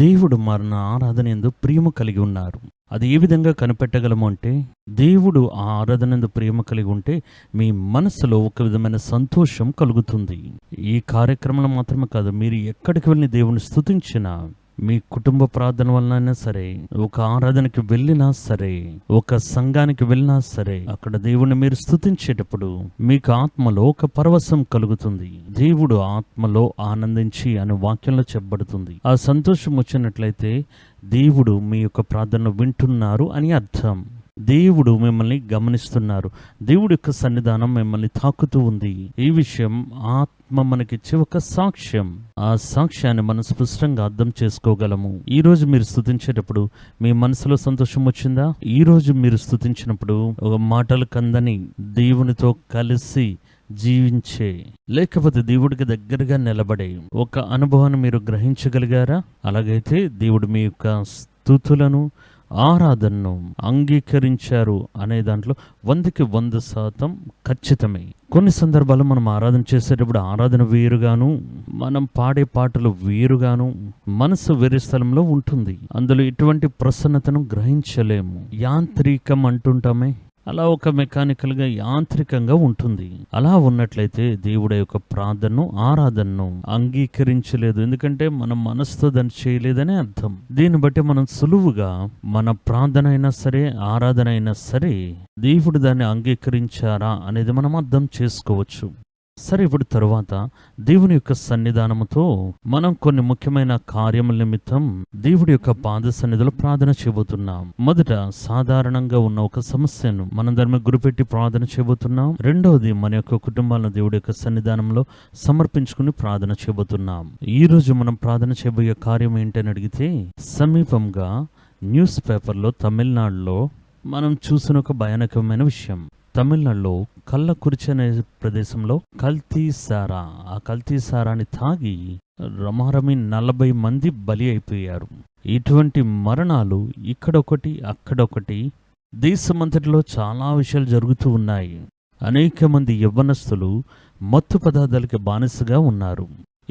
దేవుడు మన ఆరాధన యందు ప్రియము కలిగి ఉన్నారు. అది ఏ విధంగా కనిపెట్టగలము అంటే, దేవుడు ఆ ఆరాధన యందు ప్రేమ కలిగి ఉంటే మీ మనసులో ఒక విధమైన సంతోషం కలుగుతుంది. ఈ కార్యక్రమంలో మాత్రమే కాదు, మీరు ఎక్కడికి వెళ్ళి దేవుని స్తుతించినా, మీ కుటుంబ ప్రార్థన వలనైనా సరే, ఒక ఆరాధనకి వెళ్ళినా సరే, ఒక సంఘానికి వెళ్ళినా సరే, అక్కడ దేవుణ్ణి మీరు స్తుతించేటప్పుడు మీకు ఆత్మలో ఒక పరవశం కలుగుతుంది. దేవుడు ఆత్మలో ఆనందించి అనే వాక్యంలో చెప్పబడుతుంది. ఆ సంతోషం వచ్చినట్లయితే దేవుడు మీ యొక్క ప్రార్థనను వింటున్నారు అని అర్థం. దేవుడు మిమ్మల్ని గమనిస్తున్నారు. దేవుడి యొక్క సన్నిధానం మిమ్మల్ని తాకుతూ ఉంది. ఈ విషయం ఆత్మ మనకిచ్చే ఒక సాక్ష్యం. ఆ సాక్ష్యాన్ని మనం స్పష్టంగా అర్థం చేసుకోగలము. ఈ రోజు మీరు స్తుతించేటప్పుడు మీ మనసులో సంతోషం వచ్చిందా? ఈ రోజు మీరు స్తుతించినప్పుడు ఒక మాటలు కందని దేవునితో కలిసి జీవించే, లేకపోతే దేవుడికి దగ్గరగా నిలబడే ఒక అనుభవాన్ని మీరు గ్రహించగలిగారా? అలాగైతే దేవుడు మీ యొక్క స్తుతులను, ఆరాధనను అంగీకరించారు అనే దాంట్లో 100కి 100% ఖచ్చితమే. కొన్ని సందర్భాల్లో మనం ఆరాధన చేసేటప్పుడు ఆరాధన వేరుగాను, మనం పాడే పాటలు వేరుగాను, మనసు వేరే స్థలంలో ఉంటుంది. అందులో ఎటువంటి ప్రసన్నతను గ్రహించలేము. యాంత్రికం అంటుంటామే, అలా ఒక మెకానికల్గా యాంత్రికంగా ఉంటుంది. అలా ఉన్నట్లయితే దేవుడి యొక్క ప్రార్థనను, ఆరాధనను అంగీకరించలేదు. ఎందుకంటే మనం మనసుతో దాన్ని చేయలేదని అర్థం. దీన్ని బట్టి మనం సులువుగా మన ప్రార్థన అయినా సరే, ఆరాధన అయినా సరే, దేవుడు దాన్ని అంగీకరించారా అనేది మనం అర్థం చేసుకోవచ్చు. సరే, ఇప్పుడు తరువాత దేవుని యొక్క సన్నిధానముతో మనం కొన్ని ముఖ్యమైన కార్యముల నిమిత్తం దేవుడి యొక్క పాద సన్నిధిలో ప్రార్థన చేయబోతున్నాం. మొదట సాధారణంగా ఉన్న ఒక సమస్యను మనం దాని మీద గురిపెట్టి ప్రార్థన చేయబోతున్నాం. రెండవది మన యొక్క కుటుంబాలను దేవుడి యొక్క సన్నిధానంలో సమర్పించుకుని ప్రార్థన చేయబోతున్నాం. ఈ రోజు మనం ప్రార్థన చేయబోయే కార్యం ఏంటని అడిగితే, సమీపంగా న్యూస్ పేపర్లో తమిళనాడులో మనం చూసిన ఒక భయానకమైన విషయం. తమిళనాడులో కల్లకురిచి అనే ప్రదేశంలో కల్తీ సారా, ఆ కల్తీ సారాని తాగి రమారమి 40 మంది బలి అయిపోయారు. ఇటువంటి మరణాలు ఇక్కడొకటి, అక్కడొకటి, దేశమంతటిలో చాలా విషయాలు జరుగుతూ ఉన్నాయి. అనేక మంది యవ్వనస్తులు మత్తు పదార్థాలకి బానిసగా ఉన్నారు.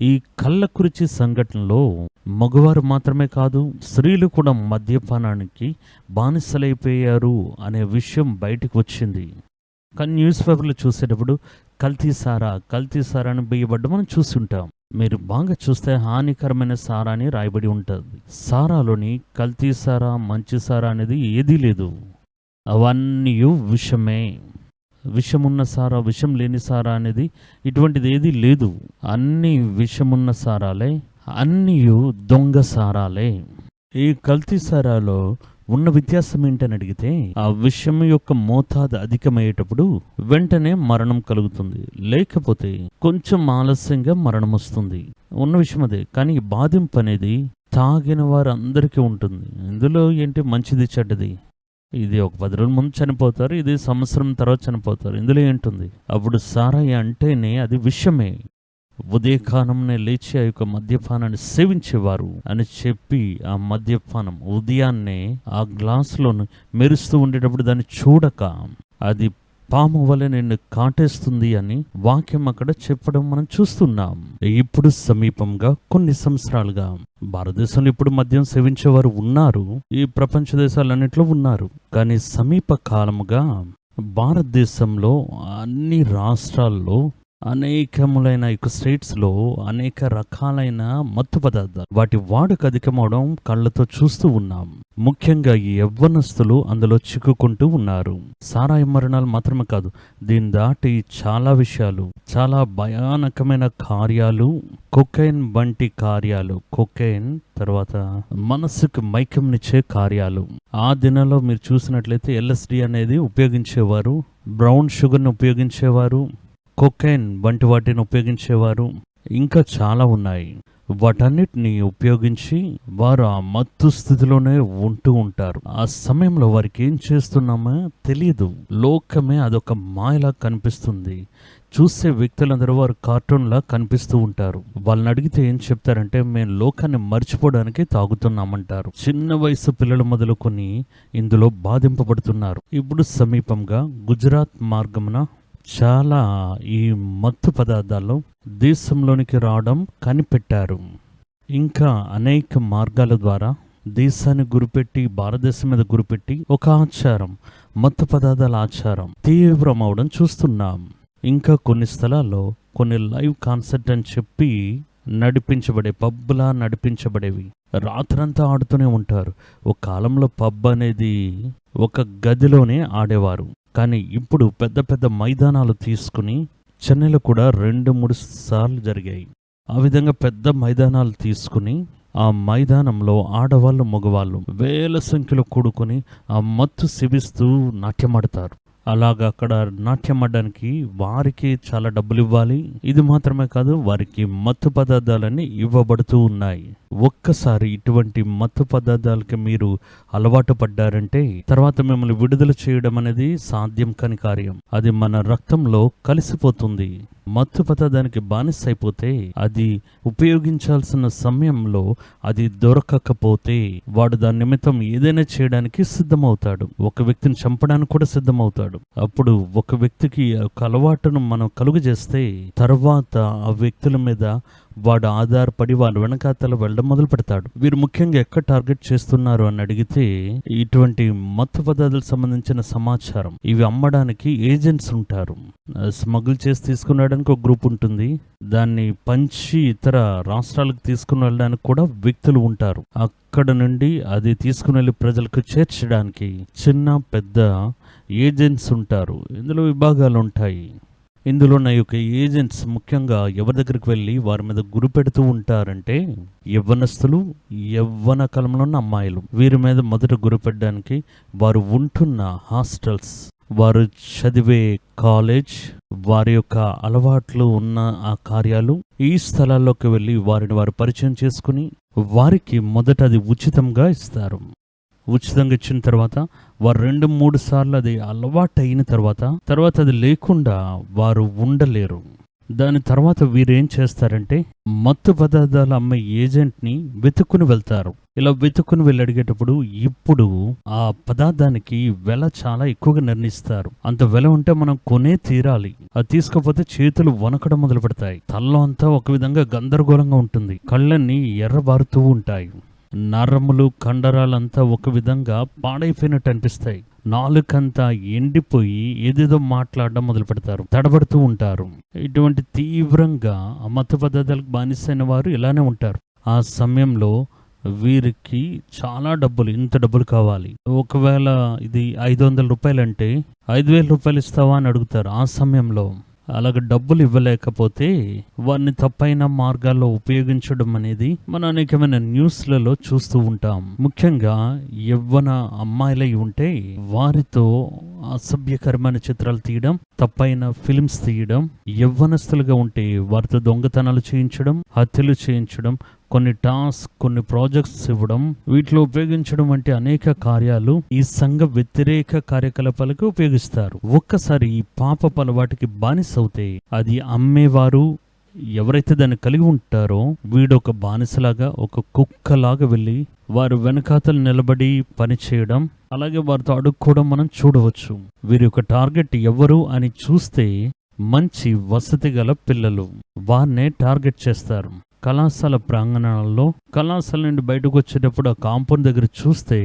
ఈ కల్లకురిచి సంఘటనలో మగవారు మాత్రమే కాదు, స్త్రీలు కూడా మద్యపానానికి బానిసలైపోయారు అనే విషయం బయటకు వచ్చింది. కానీ న్యూస్ పేపర్లో చూసేటప్పుడు కల్తీ సారా అని బియ్యబడ్డ మనం చూస్తుంటాం. మీరు బాగా చూస్తే హానికరమైన సారా అని రాయబడి ఉంటుంది. సారాలోని కల్తీ సారా, మంచి సారా అనేది ఏదీ లేదు. అవన్నీ విషమే. విషమున్న సారా, విషం లేని సారా అనేది ఇటువంటిది ఏదీ లేదు. అన్నీ విషమున్న సారాలే, అన్నీ దొంగ సారాలే. ఈ కల్తీ సారాలో ఉన్న వ్యత్యాసం ఏంటని అడిగితే, ఆ విషయం యొక్క మోతాదు అధికమయ్యేటప్పుడు వెంటనే మరణం కలుగుతుంది, లేకపోతే కొంచెం ఆలస్యంగా మరణం వస్తుంది. ఉన్న విషయం అదే. కానీ ఈ బాధింపు అనేది తాగిన వారందరికీ ఉంటుంది. ఇందులో ఏంటి మంచిది చెడ్డది? ఇది ఒక 10 రోజుల ముందు చనిపోతారు, ఇది సంవత్సరం తర్వాత చనిపోతారు. ఇందులో ఏంటుంది? అప్పుడు సారాయి అంటేనే అది విషమే. ఉదయకాలంనే లేచి ఆ యొక్క మద్యపానాన్ని సేవించేవారు అని చెప్పి, ఆ మద్యపానం ఉదయాన్నే ఆ గ్లాసులో మెరుస్తూ ఉండేటప్పుడు దాన్ని చూడక అది పాము వలె నిన్ను కాటేస్తుంది అని వాక్యం అక్కడ చెప్పడం మనం చూస్తున్నాం. ఇప్పుడు సమీపంగా కొన్ని సంవత్సరాలుగా భారతదేశంలో ఇప్పుడు మద్యం సేవించేవారు ఉన్నారు, ఈ ప్రపంచ దేశాలన్నింటిలో ఉన్నారు. కానీ సమీప కాలముగా భారతదేశంలో అన్ని రాష్ట్రాల్లో అనేకములైన స్టేట్స్లో అనేక రకాలైన మత్తు పదార్థాలు, వాటి వాడుక అధికమవడం కళ్ళతో చూస్తూ ఉన్నాం. ముఖ్యంగా ఈ యవ్వనస్తులు అందులో చిక్కుకుంటూ ఉన్నారు. సారాయి మరణాలు మాత్రమే కాదు, దీని దాటి చాలా విషయాలు, చాలా భయానకమైన కార్యాలు, కొకైన్ వంటి కార్యాలు, కొకైన్ తర్వాత మనసుకు మైకంనిచ్చే కార్యాలు. ఆ దినాల్లో మీరు చూసినట్లయితే LSD అనేది ఉపయోగించేవారు, బ్రౌన్ షుగర్ని ఉపయోగించేవారు, కొకైన్ వంటి వాటిని ఉపయోగించేవారు, ఇంకా చాలా ఉన్నాయి. వాటన్నిటిని ఉపయోగించి వారు ఆ మత్తు స్థితిలోనే ఉంటూ ఉంటారు. ఆ సమయంలో వారికి ఏం చేస్తున్నామో తెలియదు. లోకమే అదొక మాయలా కనిపిస్తుంది. చూసే వ్యక్తులందరూ వారు కార్టూన్లా కనిపిస్తూ ఉంటారు. వాళ్ళని అడిగితే ఏం చెప్తారంటే, మేము లోకాన్ని మర్చిపోవడానికి తాగుతున్నామంటారు. చిన్న వయసు పిల్లలు మొదలుకొని ఇందులో బాధింపబడుతున్నారు. ఇప్పుడు సమీపంగా గుజరాత్ మార్గమున చాలా ఈ మత్తు పదార్థాలు దేశంలోనికి రావడం కనిపెట్టారు. ఇంకా అనేక మార్గాల ద్వారా దేశాన్ని గురిపెట్టి, భారతదేశం మీద గురిపెట్టి ఒక ఆచారం, మత్తు పదార్థాల ఆచారం తీవ్రమవడం చూస్తున్నాం. ఇంకా కొన్ని స్థలాల్లో కొన్ని లైవ్ కాన్సర్ట్ అని చెప్పి పబ్లా నడిపించబడేవి. రాత్రంతా ఆడుతూనే ఉంటారు. ఒక కాలంలో పబ్ అనేది ఒక గదిలోనే ఆడేవారు. కానీ ఇప్పుడు పెద్ద పెద్ద మైదానాలు తీసుకుని, చెన్నైలో కూడా 2-3 సార్లు జరిగాయి. ఆ విధంగా పెద్ద మైదానాలు తీసుకుని ఆ మైదానంలో ఆడవాళ్ళు, మగవాళ్ళు వేల సంఖ్యలో కూడుకొని ఆ మత్తు సేవిస్తూ నాట్యమాడతారు. అలాగా అక్కడ నాట్యమాడడానికి వారికి చాలా డబ్బులు ఇవ్వాలి. ఇది మాత్రమే కాదు, వారికి మత్తు పదార్థాలన్నీ ఇవ్వబడుతూ ఉన్నాయి. ఒక్కసారి ఇటువంటి మత్తు పదార్థాలకి మీరు అలవాటు పడ్డారంటే తర్వాత మిమ్మల్ని విడుదల చేయడం అనేది సాధ్యం కాని కార్యం. అది మన రక్తంలో కలిసిపోతుంది. మత్తు పదార్థానికి బానిస అయిపోతే, అది ఉపయోగించాల్సిన సమయంలో అది దొరకకపోతే వాడు దాని నిమిత్తం ఏదైనా చేయడానికి సిద్ధమవుతాడు. ఒక వ్యక్తిని చంపడానికి కూడా సిద్ధమవుతాడు. అప్పుడు ఒక వ్యక్తికి ఒక అలవాటును మనం కలుగజేస్తే తర్వాత ఆ వ్యక్తుల మీద వాడు ఆధారపడి వాడు వెనకాతల వెళ్ళడం మొదలు పెడతాడు. వీరు ముఖ్యంగా ఎక్కడ టార్గెట్ చేస్తున్నారు అని అడిగితే, ఇటువంటి మత్తు పదార్థాలకు సంబంధించిన సమాచారం ఇవి అమ్మడానికి ఏజెంట్స్ ఉంటారు. స్మగుల్ చేసి తీసుకునేడానికి ఒక గ్రూప్ ఉంటుంది. దాన్ని పంచి ఇతర రాష్ట్రాలకు తీసుకుని వెళ్ళడానికి కూడా వ్యక్తులు ఉంటారు. అక్కడ నుండి అది తీసుకుని వెళ్ళి ప్రజలకు చేర్చడానికి చిన్న పెద్ద ఏజెంట్స్ ఉంటారు. ఇందులో విభాగాలు ఉంటాయి. ఇందులో నా యొక్క ఏజెంట్స్ ముఖ్యంగా ఎవరి దగ్గరికి వెళ్ళి వారి మీద గురి పెడుతూ ఉంటారంటే యవ్వనస్తులు, యవ్వన కాలంలో ఉన్న అమ్మాయిలు. వీరి మీద మొదట గురిపెట్టడానికి వారు ఉంటున్న హాస్టల్స్, వారు చదివే కాలేజ్, వారి యొక్క అలవాట్లు ఉన్న ఆ కార్యాలు, ఈ స్థలాల్లోకి వెళ్ళి వారిని వారు పరిచయం చేసుకుని వారికి మొదట అది ఉచితంగా ఇస్తారు. ఉచితంగా ఇచ్చిన తర్వాత వారు 2-3 సార్లు అది అలవాటు అయిన తర్వాత అది లేకుండా వారు ఉండలేరు. దాని తర్వాత వీరేం చేస్తారంటే మత్తు పదార్థాలు అమ్మే ఏజెంట్ని వెతుక్కుని వెళ్తారు. ఇలా వెతుక్కుని వెళ్ళి అడిగేటప్పుడు ఇప్పుడు ఆ పదార్థానికి వెల చాలా ఎక్కువగా నిర్ణయిస్తారు. అంత వెల ఉంటే మనం కొనే తీరాలి. అది తీసుకోకపోతే చేతులు వణకడం మొదలు పెడతాయి. తల్లో అంతా ఒక విధంగా గందరగోళంగా ఉంటుంది. కళ్ళన్నీ ఎర్రబారుతూ ఉంటాయి. నరములు, కండరాలంతా ఒక విధంగా పాడైపోయినట్టు అనిపిస్తాయి. నాలుకంతా ఎండిపోయి ఏదేదో మాట్లాడడం మొదలు పెడతారు. తడబడుతూ ఉంటారు. ఇటువంటి తీవ్రంగా మత్తు పదార్థాలకు బానిసైన వారు ఇలానే ఉంటారు. ఆ సమయంలో వీరికి చాలా డబ్బులు, ఇంత డబ్బులు కావాలి. ఒకవేళ ఇది 500 రూపాయలు అంటే 5,000 రూపాయలు ఇస్తావా అని అడుగుతారు. ఆ సమయంలో అలాగ డబ్బులు ఇవ్వలేకపోతే వారిని తప్పైన మార్గాల్లో ఉపయోగించడం అనేది మనం అనేకమైన న్యూస్లలో చూస్తూ ఉంటాం. ముఖ్యంగా యవ్వన అమ్మాయిలై ఉంటే వారితో అసభ్యకరమైన చిత్రాలు తీయడం, తప్పైన ఫిల్మ్స్ తీయడం, యవ్వనస్తులుగా ఉంటే వారితో దొంగతనాలు చేయించడం, హత్యలు చేయించడం, కొన్ని ప్రాజెక్ట్స్ ఇవ్వడం, వీటిలో ఉపయోగించడం వంటి అనేక కార్యాలు ఈ సంఘ వ్యతిరేక కార్యకలాపాలకు ఉపయోగిస్తారు. ఒక్కసారి ఈ పాపపు అలవాటికి బానిసవుతే అది అమ్మేవారు ఎవరైతే దాన్ని కలిగి ఉంటారో వీడొక బానిసలాగా, ఒక కుక్కలాగా వెళ్ళి వారు వెనకాతలు నిలబడి పని చేయడం, అలాగే వారితో అడుక్కోవడం మనం చూడవచ్చు. వీరి యొక్క టార్గెట్ ఎవరు అని చూస్తే మంచి వసతి గల పిల్లలు, వారినే టార్గెట్ చేస్తారు. కళాశాల ప్రాంగణాలలో, కళాశాల నుండి బయటకు వచ్చేటప్పుడు ఆ కాంపౌండ్ దగ్గర చూస్తే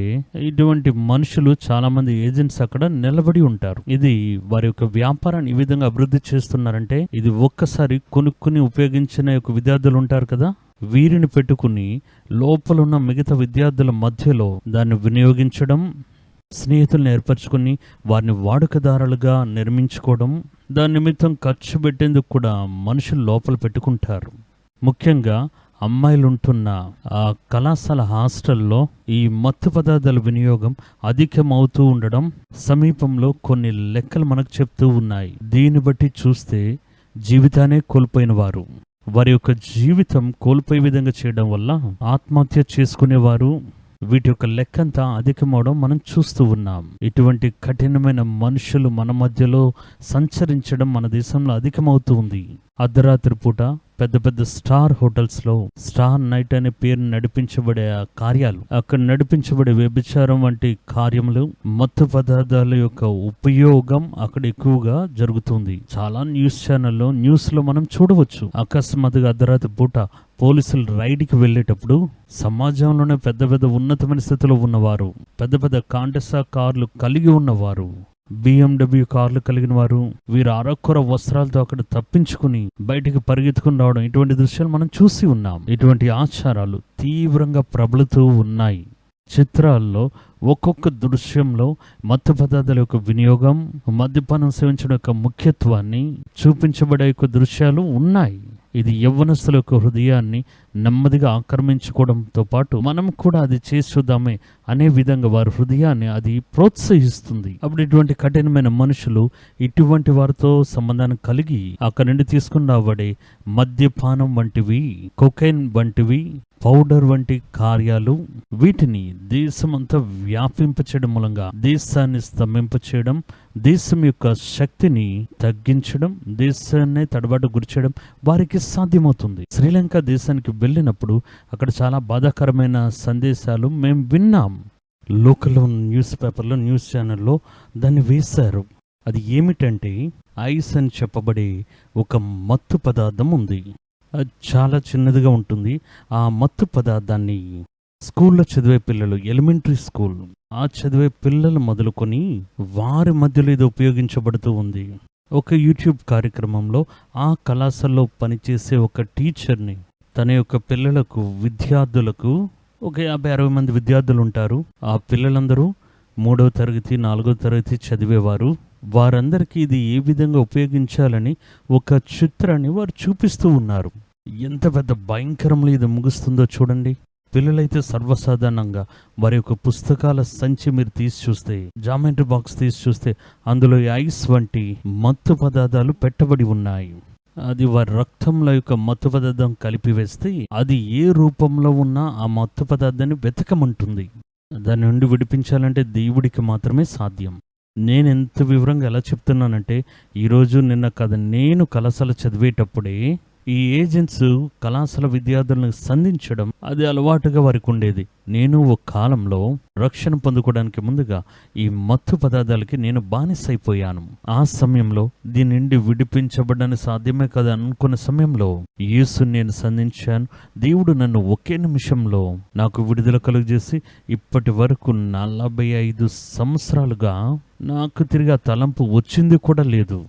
ఇటువంటి మనుషులు చాలా మంది ఏజెంట్స్ అక్కడ నిలబడి ఉంటారు. ఇది వారి యొక్క వ్యాపారాన్ని ఈ విధంగా అభివృద్ధి చేస్తున్నారంటే ఇది ఒక్కసారి కొనుక్కుని ఉపయోగించిన యొక్క విద్యార్థులు ఉంటారు కదా, వీరిని పెట్టుకుని లోపల ఉన్న మిగతా విద్యార్థుల మధ్యలో దాన్ని వినియోగించడం, స్నేహితులను ఏర్పరచుకుని వారిని వాడుకదారులుగా నిర్మించుకోవడం, దాని నిమిత్తం ఖర్చు పెట్టేందుకు కూడా మనుషులు లోపల పెట్టుకుంటారు. ముఖ్యంగా అమ్మాయిలుంటున్న ఆ కళాశాల హాస్టల్లో ఈ మత్తు పదార్థాల వినియోగం అధికమవుతూ ఉండడం సమీపంలో కొన్ని లెక్కలు మనకు చెప్తూ ఉన్నాయి. దీన్ని బట్టి చూస్తే జీవితాన్ని కోల్పోయిన వారి యొక్క జీవితం కోల్పోయే విధంగా చేయడం వల్ల ఆత్మహత్య చేసుకునేవారు, వీటి యొక్క లెక్కంతా అధికమవడం మనం చూస్తూ ఉన్నాం. ఇటువంటి కఠినమైన మనుషులు మన మధ్యలో సంచరించడం మన దేశంలో అధికమవుతూ ఉంది. అర్ధరాత్రి పూట పెద్ద పెద్ద స్టార్ హోటల్స్లో స్టార్ నైట్ అనే పేరు నడిపించబడే ఆ కార్యాలు, అక్కడ నడిపించబడే వ్యభిచారం వంటి కార్యములు, మత్తు పదార్థాల యొక్క ఉపయోగం అక్కడ ఎక్కువగా జరుగుతుంది. చాలా న్యూస్ ఛానల్లో న్యూస్లో మనం చూడవచ్చు. అకస్మాత్తుగా అర్ధరాత్రి పూట పోలీసులు రైడ్కి వెళ్ళేటప్పుడు సమాజంలోనే పెద్ద పెద్ద ఉన్నతమైన స్థితిలో ఉన్నవారు, పెద్ద పెద్ద కాంటెసా కార్లు కలిగి ఉన్నవారు, BMW కార్లు కలిగిన వారు, వీరు అరకొర వస్త్రాలతో అక్కడ తప్పించుకుని బయటికి పరిగెత్తుకుని రావడం, ఇటువంటి దృశ్యాలు మనం చూసి ఉన్నాం. ఇటువంటి ఆచారాలు తీవ్రంగా ప్రబలుతూ ఉన్నాయి. చిత్రాల్లో ఒక్కొక్క దృశ్యంలో మత్తు పదార్థాల యొక్క వినియోగం, మద్యపానం సేవించడం యొక్క ముఖ్యత్వాన్ని చూపించబడే యొక్క దృశ్యాలు ఉన్నాయి. ఇది యవ్వనస్తుల యొక్క హృదయాన్ని నెమ్మదిగా ఆక్రమించుకోవడంతో పాటు మనం కూడా అది చేసి చూద్దామే అనే విధంగా వారి హృదయాన్ని అది ప్రోత్సహిస్తుంది. అప్పుడు ఇటువంటి కఠినమైన మనుషులు ఇటువంటి వారితో సంబంధాన్ని కలిగి అక్కడి నుండి తీసుకుని రాబడే మద్యపానం వంటివి, కొకైన్ వంటివి, పౌడర్ వంటి కార్యాలు, వీటిని దేశమంతా వ్యాపింపచేయడం మూలంగా దేశాన్ని స్తంభింపచేయడం, దేశం యొక్క శక్తిని తగ్గించడం, దేశాన్ని తడబాటు గురిచేయడం వారికి సాధ్యమవుతుంది. శ్రీలంక దేశానికి వెళ్ళినప్పుడు అక్కడ చాలా బాధాకరమైన సందేశాలు మేము విన్నాం. లోకల్ న్యూస్ పేపర్లో, న్యూస్ ఛానల్లో దాన్ని వేశారు. అది ఏమిటంటే ఐస్ అని చెప్పబడే ఒక మత్తు పదార్థం ఉంది. అది చాలా చిన్నదిగా ఉంటుంది. ఆ మత్తు పదార్థాన్ని స్కూల్లో చదివే పిల్లలు, ఎలిమెంటరీ స్కూల్ ఆ చదివే పిల్లలు మొదలుకొని వారి మధ్యలో ఇది ఉపయోగించబడుతూ ఉంది. ఒక యూట్యూబ్ కార్యక్రమంలో ఆ కళాశాలలో పనిచేసే ఒక టీచర్ని తన యొక్క పిల్లలకు, విద్యార్థులకు, ఒక 50-60 మంది విద్యార్థులు ఉంటారు. ఆ పిల్లలందరూ 3వ తరగతి 4వ తరగతి చదివేవారు. వారందరికీ ఇది ఏ విధంగా ఉపయోగించాలని ఒక చిత్రాన్ని వారు చూపిస్తూ ఉన్నారు. ఎంత పెద్ద భయంకరంలో ఇది ముగుస్తుందో చూడండి. పిల్లలైతే సర్వసాధారణంగా వారి యొక్క పుస్తకాల సంచి మీరు తీసి చూస్తే, జామెంట్రీ బాక్స్ తీసి చూస్తే అందులో ఐస్ వంటి మత్తు పదార్థాలు పెట్టబడి ఉన్నాయి. అది వారి రక్తంలో యొక్క మత్తు పదార్థం కలిపివేస్తే అది ఏ రూపంలో ఉన్నా ఆ మత్తు పదార్థాన్ని వెతకమంటుంది. దాని నుండి విడిపించాలంటే దేవుడికి మాత్రమే సాధ్యం. నేను ఎంత వివరంగా ఎలా చెప్తున్నానంటే, ఈరోజు నిన్న కదా నేను కళాశాల చదివేటప్పుడే ఈ ఏజెంట్స్ కళాశాల విద్యార్థులను సంధించడం అది అలవాటుగా వారికి ఉండేది. నేను ఒక కాలంలో రక్షణ పొందుకోవడానికి ముందుగా ఈ మత్తు పదార్థాలకి నేను బానిసైపోయాను. ఆ సమయంలో దీని నుండి విడిపించబడడానికి సాధ్యమే కదా అనుకున్న సమయంలో యేసుని నేను సంధించాను. దేవుడు నన్ను ఒకే నిమిషంలో నాకు విడుదల కలుగజేసి ఇప్పటి వరకు 45 సంవత్సరాలుగా నాకు తిరిగి ఆ తలంపు వచ్చింది కూడా లేదు.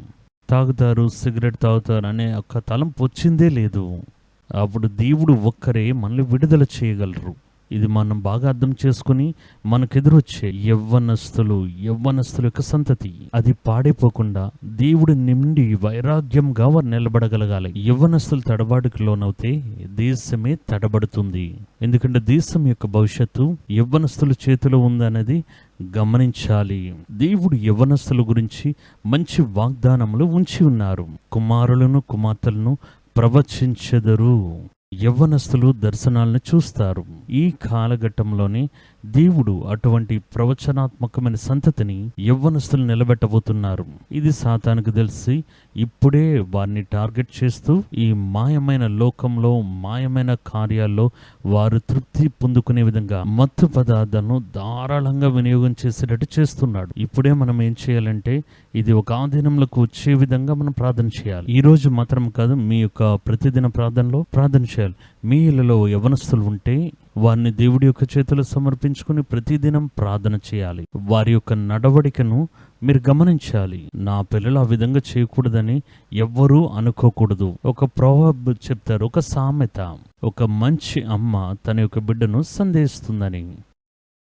తాగుతారు, సిగరెట్ తాగుతారు అనే ఒక తలంపు వచ్చిందే లేదు. అప్పుడు దేవుడు ఒక్కరే మనల్ని విడుదల చేయగలరు. ఇది మనం బాగా అర్థం చేసుకుని మనకెదురొచ్చే యవ్వనస్తుల యొక్క సంతతి అది పాడైపోకుండా దేవుడి నిండి వైరాగ్యంగా వారు నిలబడగలగాలి. యవ్వనస్తులు తడబాటుకు లోనవుతే దేశమే తడబడుతుంది. ఎందుకంటే దేశం యొక్క భవిష్యత్తు యవ్వనస్తుల చేతిలో ఉందనేది గమనించాలి. దేవుడు యవ్వనస్తుల గురించి మంచి వాగ్దానములు ఉంచి ఉన్నారు. కుమారులను కుమార్తెలను ప్రవచించెదరు, యవ్వనస్తులు దర్శనాలను చూస్తారు. ఈ కాలఘట్టంలోనే దేవుడు అటువంటి ప్రవచనాత్మకమైన సంతతిని యవ్వనస్తులు నిలబెట్టబోతున్నారు. ఇది సాతానుకు తెలిసి ఇప్పుడే వారిని టార్గెట్ చేస్తూ ఈ మాయమైన లోకంలో, మాయమైన కార్యాల్లో వారు తృప్తి పొందుకునే విధంగా మత్తు పదార్థాలను ధారాళంగా వినియోగం చేసేటట్టు చేస్తున్నాడు. ఇప్పుడే మనం ఏం చేయాలంటే ఇది ఒక ఆధీనంలోకి వచ్చే విధంగా మనం ప్రార్థన చేయాలి. ఈ రోజు మాత్రం కాదు, మీ యొక్క ప్రతిదిన ప్రార్థనలో ప్రార్థన చేయాలి. మీ ఇళ్ళలో యవ్వనస్తులు ఉంటే వారిని దేవుడి యొక్క చేతులు సమర్పించుకుని ప్రతిదినం ప్రార్థన చేయాలి. వారి యొక్క నడవడికను మీరు గమనించాలి. నా పిల్లలు ఆ విధంగా చేయకూడదని ఎవ్వరూ అనుకోకూడదు. ఒక ప్రోవర్బ్ చెప్తారు, ఒక సామెత, ఒక మంచి అమ్మ తన యొక్క బిడ్డను సందేహిస్తుందని.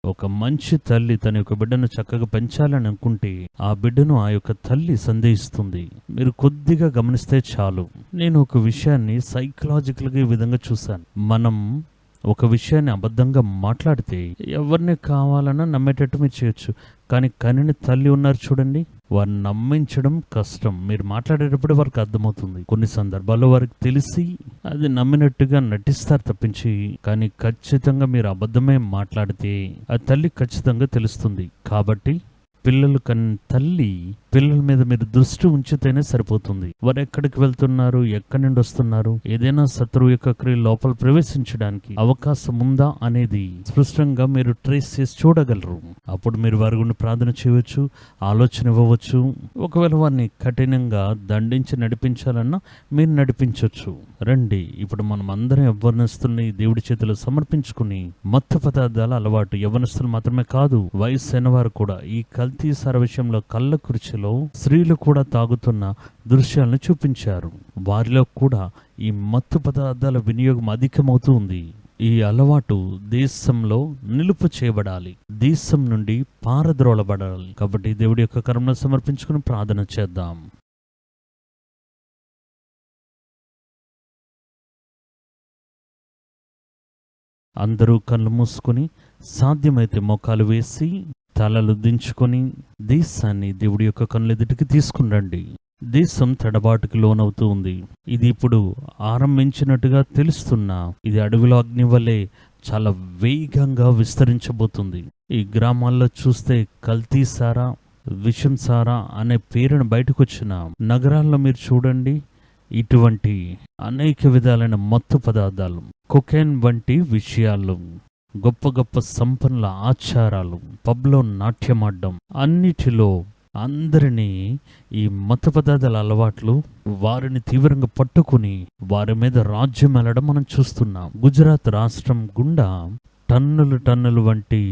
ఒక మంచి తల్లి తన యొక్క బిడ్డను చక్కగా పెంచాలని అనుకుంటే ఆ బిడ్డను ఆ యొక్క తల్లి సందేహిస్తుంది. మీరు కొద్దిగా గమనిస్తే చాలు. నేను ఒక విషయాన్ని సైకలాజికల్గా ఈ విధంగా చూశాను. మనం ఒక విషయాన్ని అబద్ధంగా మాట్లాడితే ఎవరిని కావాలన్నా నమ్మేటట్టు మీరు చేయొచ్చు. కానీ కనిని తల్లి ఉన్నారు చూడండి, వారిని నమ్మించడం కష్టం. మీరు మాట్లాడేటప్పుడు వారికి అర్థమవుతుంది. కొన్ని సందర్భాల్లో వారికి తెలిసి అది నమ్మినట్టుగా నటిస్తారు తప్పించి, కానీ ఖచ్చితంగా మీరు అబద్ధమే మాట్లాడితే ఆ తల్లి ఖచ్చితంగా తెలుస్తుంది. కాబట్టి పిల్లలు తల్లి పిల్లల మీద మీరు దృష్టి ఉంచితేనే సరిపోతుంది. వారు ఎక్కడికి వెళ్తున్నారు, ఎక్కడి నుండి వస్తున్నారు, ఏదైనా శత్రువు యొక్క క్రియ లోపల ప్రవేశించడానికి అవకాశం ఉందా అనేది స్పష్టంగా మీరు ట్రేస్ చేసి చూడగలరు. అప్పుడు మీరు వారి గురించి ప్రార్థన చేయవచ్చు, ఆలోచన ఇవ్వవచ్చు. ఒకవేళ వారిని కఠినంగా దండించి నడిపించాలన్నా మీరు నడిపించవచ్చు. రండి, ఇప్పుడు మనం అందరం యవ్వనస్తుల్ని దేవుడి చేతిలో సమర్పించుకుని మత్తు పదార్థాల అలవాటు యవ్వనస్తులు మాత్రమే కాదు, వయసు అయిన వారు కూడా ఈ కల్తీ సార విషయంలో కళ్ళ కుర్చీలో స్త్రీలు కూడా తాగుతున్న దృశ్యాలను చూపించారు. వారిలో కూడా ఈ మత్తు పదార్థాల వినియోగం అధికమవుతూ ఉంది. ఈ అలవాటు దేశంలో నిలుపు చేయబడాలి, దేశం నుండి పారద్రోలబడాలి. కాబట్టి దేవుడి యొక్క కరుణను సమర్పించుకుని ప్రార్థన చేద్దాం. అందరూ కళ్ళు మూసుకొని సాధ్యమైతే మోకాలు వేసి తలలు దించుకొని దేశాన్ని దేవుడి యొక్క కన్నుల ఎదుటికి తీసుకురండి. దేశం తడబాటుకి లోనవుతూ ఉంది. ఇది ఇప్పుడు ఆరంభించినట్టుగా తెలుస్తున్నా ఇది అడవిలో అగ్ని వలె చాలా వేగంగా విస్తరించబోతుంది. ఈ గ్రామాల్లో చూస్తే కల్తీ సారా, విషం సారా అనే పేరును బయటకు వచ్చిన నగరాల్లో మీరు చూడండి, ఇటువంటి అనేక విధాలైన మత్తు పదార్థాలు, కొకైన్ వంటి విషయాలు, గొప్ప గొప్ప సంపన్నుల ఆచారాలు, పబ్లో నాట్యమాడడం, అన్నిటిలో అందరినీ ఈ మత్తు పదార్థాల అలవాట్లు వారిని తీవ్రంగా పట్టుకుని వారి మీద రాజ్యం వెళ్ళడం మనం చూస్తున్నాం. గుజరాత్ రాష్ట్రం గుండా టన్నులు వంటి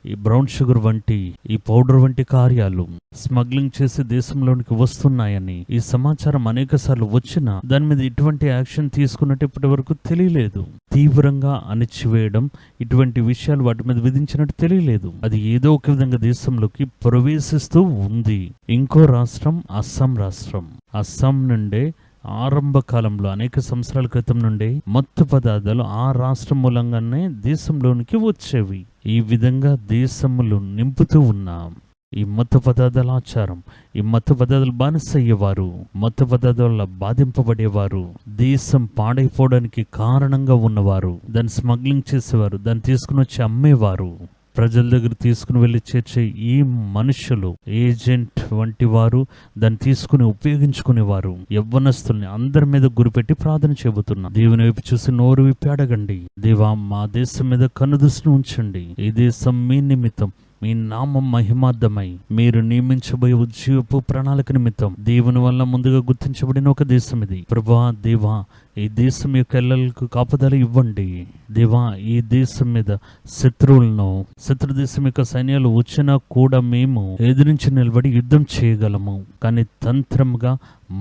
ఈ బ్రౌన్ షుగర్ వంటి ఈ పౌడర్ వంటి కార్యాలు స్మగ్లింగ్ చేసి దేశంలోనికి వస్తున్నాయని ఈ సమాచారం అనేక సార్లు వచ్చినా దాని మీద ఇటువంటి యాక్షన్ తీసుకున్నట్టు ఇప్పటి వరకు తెలియలేదు. తీవ్రంగా అణిచివేయడం, ఇటువంటి విషయాలు వాటి మీద విధించినట్టు తెలియలేదు. అది ఏదో ఒక విధంగా దేశంలోకి ప్రవేశిస్తూ ఉంది. ఇంకో రాష్ట్రం అస్సాం రాష్ట్రం. అస్సాం నుండే ఆరంభ కాలంలో అనేక సంవత్సరాల క్రితం నుండి మత్తు పదార్థాలు ఆ రాష్ట్రం మూలంగానే దేశంలోనికి వచ్చేవి. ఈ విధంగా దేశములు నింపుతూ ఉన్నాం. ఈ మత్తు పదార్థాల ఆచారం, ఈ మత్తు పదార్థాలు బానిసయ్యేవారు, మత్తు పదార్థాల బాధింపబడేవారు, దేశం పాడైపోవడానికి కారణంగా ఉన్నవారు, దాన్ని స్మగ్లింగ్ చేసేవారు, దాన్ని తీసుకుని వచ్చి అమ్మేవారు, ప్రజల దగ్గర తీసుకుని వెళ్ళి చేర్చే ఈ మనుషులు, ఏజెంట్ వంటి వారు, దాన్ని తీసుకుని ఉపయోగించుకునేవారు, యవ్వనస్తుల్ని అందరి మీద గురిపెట్టి ప్రార్థన చేయబోతున్నా. దేవుని వైపు చూసి నోరు విప్పి అడగండి, దేవా మా దేశం మీద కనుదృష్టిని ఉంచండి. ఈ దేశం మీ నిమిత్తం, మీ నామం మహిమార్థమై మీరు నియమించబోయే ఉద్యోగపు ప్రణాళిక నిమిత్తం దేవుని వల్ల ముందుగా గుర్తించబడిన ఒక దేశం ఇది. ప్రభా, దేవా ఈ దేశం యొక్క ఎల్లలకు కాపుదల ఇవ్వండి. దేవా ఈ దేశం మీద శత్రు దేశం యొక్క సైన్యాలు వచ్చినా కూడా మేము ఎదిరించి నిలబడి యుద్ధం చేయగలము. కానీ తంత్రంగా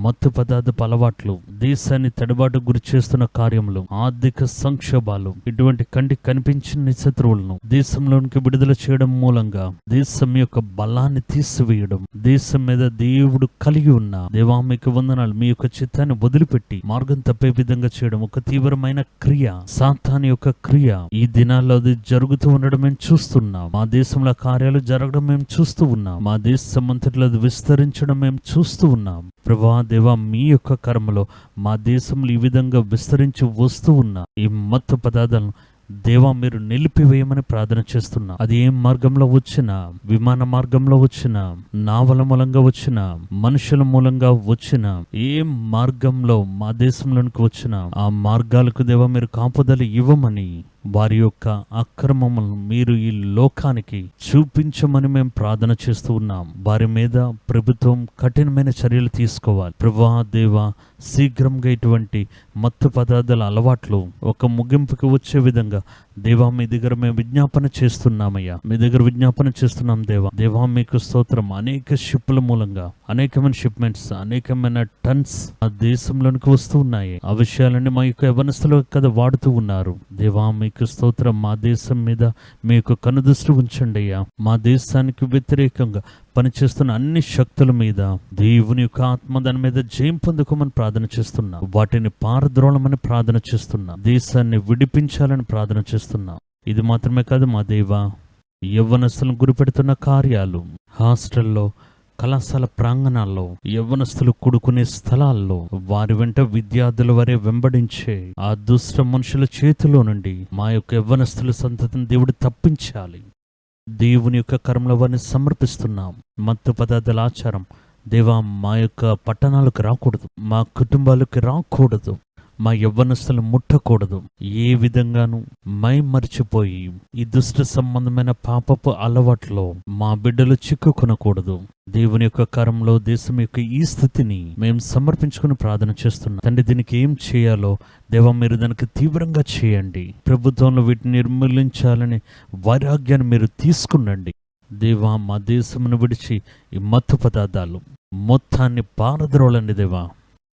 మత్తు పదార్థపు అలవాట్లు, దేశాన్ని తడబాటు గురి చేస్తున్న కార్యములు, ఆర్థిక సంక్షోభాలు, ఇటువంటి కంటికి కనిపించిన శత్రువులను దేశంలోనికి విడుదల చేయడం మూలంగా దేశం యొక్క బలాన్ని తీసివేయడం, దేశం మీద దేవుడు కలిగి ఉన్న దేవా మీకు వందనాలు, మీ యొక్క చిత్తాన్ని వదిలిపెట్టి మార్గం తప్పే విధంగా చేయడం ఒక తీవ్రమైన క్రియ, సాతాను యొక్క క్రియ. ఈ దినాల్లో అది జరుగుతూ ఉండడం మేము చూస్తున్నాం. మా దేశంలో కార్యాలు జరగడం మేము చూస్తూ ఉన్నాం. మా దేశం అంతట్లో అది విస్తరించడం మేము చూస్తూ ఉన్నాం. ప్రభా, దేవా మీ యొక్క కర్మలో మా దేశంలో ఈ విధంగా విస్తరించి వస్తూ ఉన్న ఈ మత్తు పదార్థాలను దేవా మీరు నిలిపివేయమని ప్రార్థన చేస్తున్నా. అది ఏ మార్గంలో వచ్చినా, విమాన మార్గంలో వచ్చినా, నావల మూలంగా వచ్చినా, మనుషుల మూలంగా వచ్చినా, ఏ మార్గంలో మా దేశంలోనికి వచ్చినా ఆ మార్గాలకు దేవా మీరు కాపుదల ఇవ్వమని, వారి యొక్క అక్రమములను మీరు ఈ లోకానికి చూపించమని మేము ప్రార్థన చేస్తూ ఉన్నాం. వారి మీద ప్రభుత్వం కఠినమైన చర్యలు తీసుకోవాలి. ప్రభా, దేవా శీఘ్రంగా ఇటువంటి మత్తు పదార్థాల అలవాట్లు ఒక ముగింపుకి వచ్చే విధంగా దేవా మీ దగ్గర మేము విజ్ఞాపన చేస్తున్నామయ్యా, మీ దగ్గర విజ్ఞాపన చేస్తున్నాం. దేవా మీకు స్తోత్రం. అనేక షిప్ల మూలంగా అనేకమైన షిప్మెంట్స్, అనేకమైన టన్స్ ఆ దేశంలోనికి వస్తూ ఉన్నాయి. ఆ విషయాలన్నీ మా యొక్క యవ్వనస్తులు కదా వాడుతూ ఉన్నారు. దేవా మీకు స్తోత్రం. మా దేశం మీద మీ యొక్క కనుదృష్టి ఉంచండి అయ్యా. మా దేశానికి వ్యతిరేకంగా పనిచేస్తున్న అన్ని శక్తుల మీద దేవుని యొక్క ఆత్మ దాని మీద జయం పొందుకోమని ప్రార్థన చేస్తున్నా. వాటిని పారద్రోళమని ప్రార్థన చేస్తున్నా. దేశాన్ని విడిపించాలని ప్రార్థన చేస్తున్నా. ఇది మాత్రమే కాదు మా దేవా, యవ్వనస్తులను గురిపెడుతున్న కార్యాలు, హాస్టల్లో, కళాశాల ప్రాంగణాల్లో, యవ్వనస్తులు కూడుకునే స్థలాల్లో, వారి వెంట విద్యార్థుల వరే వెంబడించే ఆ దుష్ట మనుషుల చేతిలో నుండి మా యొక్క యవ్వనస్తుల సంతతిని దేవుడు తప్పించాలి. దేవుని యొక్క కర్మల వారిని సమర్పిస్తున్నాం. మత్తు పదార్థాల ఆచారం, దేవా, మా యొక్క పట్టణాలకు రాకూడదు, మా కుటుంబాలకు రాకూడదు, మా యవ్వనస్తులు ముట్టకూడదు. ఏ విధంగానూ మరిచిపోయి ఈ దుష్ట సంబంధమైన పాపపు అలవాట్లో మా బిడ్డలు చిక్కుకొనకూడదు. దేవుని యొక్క కరంలో దేశం యొక్క ఈ స్థితిని మేము సమర్పించుకుని ప్రార్థన చేస్తున్నాం. తండ్రి, దీనికి ఏం చేయాలో దేవా మీరు దానికి తీవ్రంగా చేయండి. ప్రభుత్వంలో వీటిని నిర్మూలించాలని వైరాగ్యాన్ని మీరు తీసుకునండి. దేవా, మా దేశమును విడిచి ఈ మత్తు పదార్థాలు మొత్తాన్ని పారద్రోలండి. దేవా,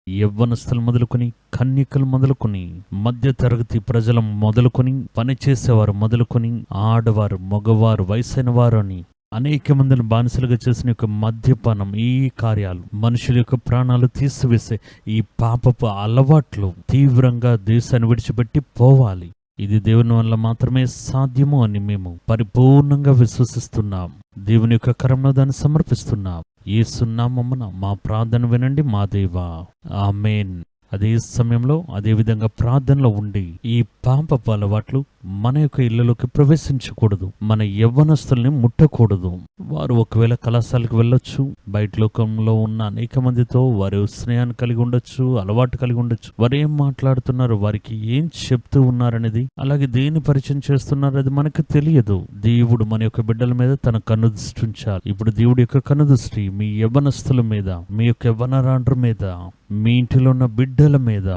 యవ్వనస్తులు మొదలుకొని, కన్యకలు మొదలుకొని, మధ్య తరగతి ప్రజలు మొదలుకొని, పనిచేసేవారు మొదలుకొని, ఆడవారు, మగవారు, వయసైన వారు అని అనేక మందిని బానిసలుగా చేసిన యొక్క మద్యపానం, ఈ కార్యాలు మనుషుల యొక్క ప్రాణాలు తీసివేసే ఈ పాపపు అలవాట్లు తీవ్రంగా దేశాన్ని విడిచిపెట్టి పోవాలి. ఇది దేవుని వల్ల మాత్రమే సాధ్యము అని మేము పరిపూర్ణంగా విశ్వసిస్తున్నాం. దేవుని యొక్క కరంలో దాన్ని సమర్పిస్తున్నాం. యేసు నామమున మా ప్రార్థన వినండి మా దేవా, ఆమేన్. అదే సమయంలో అదే విధంగా ప్రార్థనలో ఉండి ఈ పాపపు అలవాట్లు మన యొక్క ఇళ్లలోకి ప్రవేశించకూడదు, మన యవ్వనస్తుల్ని ముట్టకూడదు. వారు ఒకవేళ కళాశాలకు వెళ్ళొచ్చు, బయట లోకంలో ఉన్న అనేక మందితో వారు స్నేహాన్ని కలిగి ఉండొచ్చు, అలవాటు కలిగి ఉండొచ్చు. వారు ఏం మాట్లాడుతున్నారు, వారికి ఏం చెప్తూ ఉన్నారనేది, అలాగే దేని పరిచయం చేస్తున్నారు అది మనకు తెలియదు. దేవుడు మన యొక్క బిడ్డల మీద తన కన్ను దృష్టి ఉంచాలి. ఇప్పుడు దేవుడి యొక్క కన్ను దృష్టి మీ యవ్వనస్తుల మీద, మీ యొక్క యవ్వనరాండ్ర మీద, మీ ఇంటిలో ఉన్న బిడ్డల మీద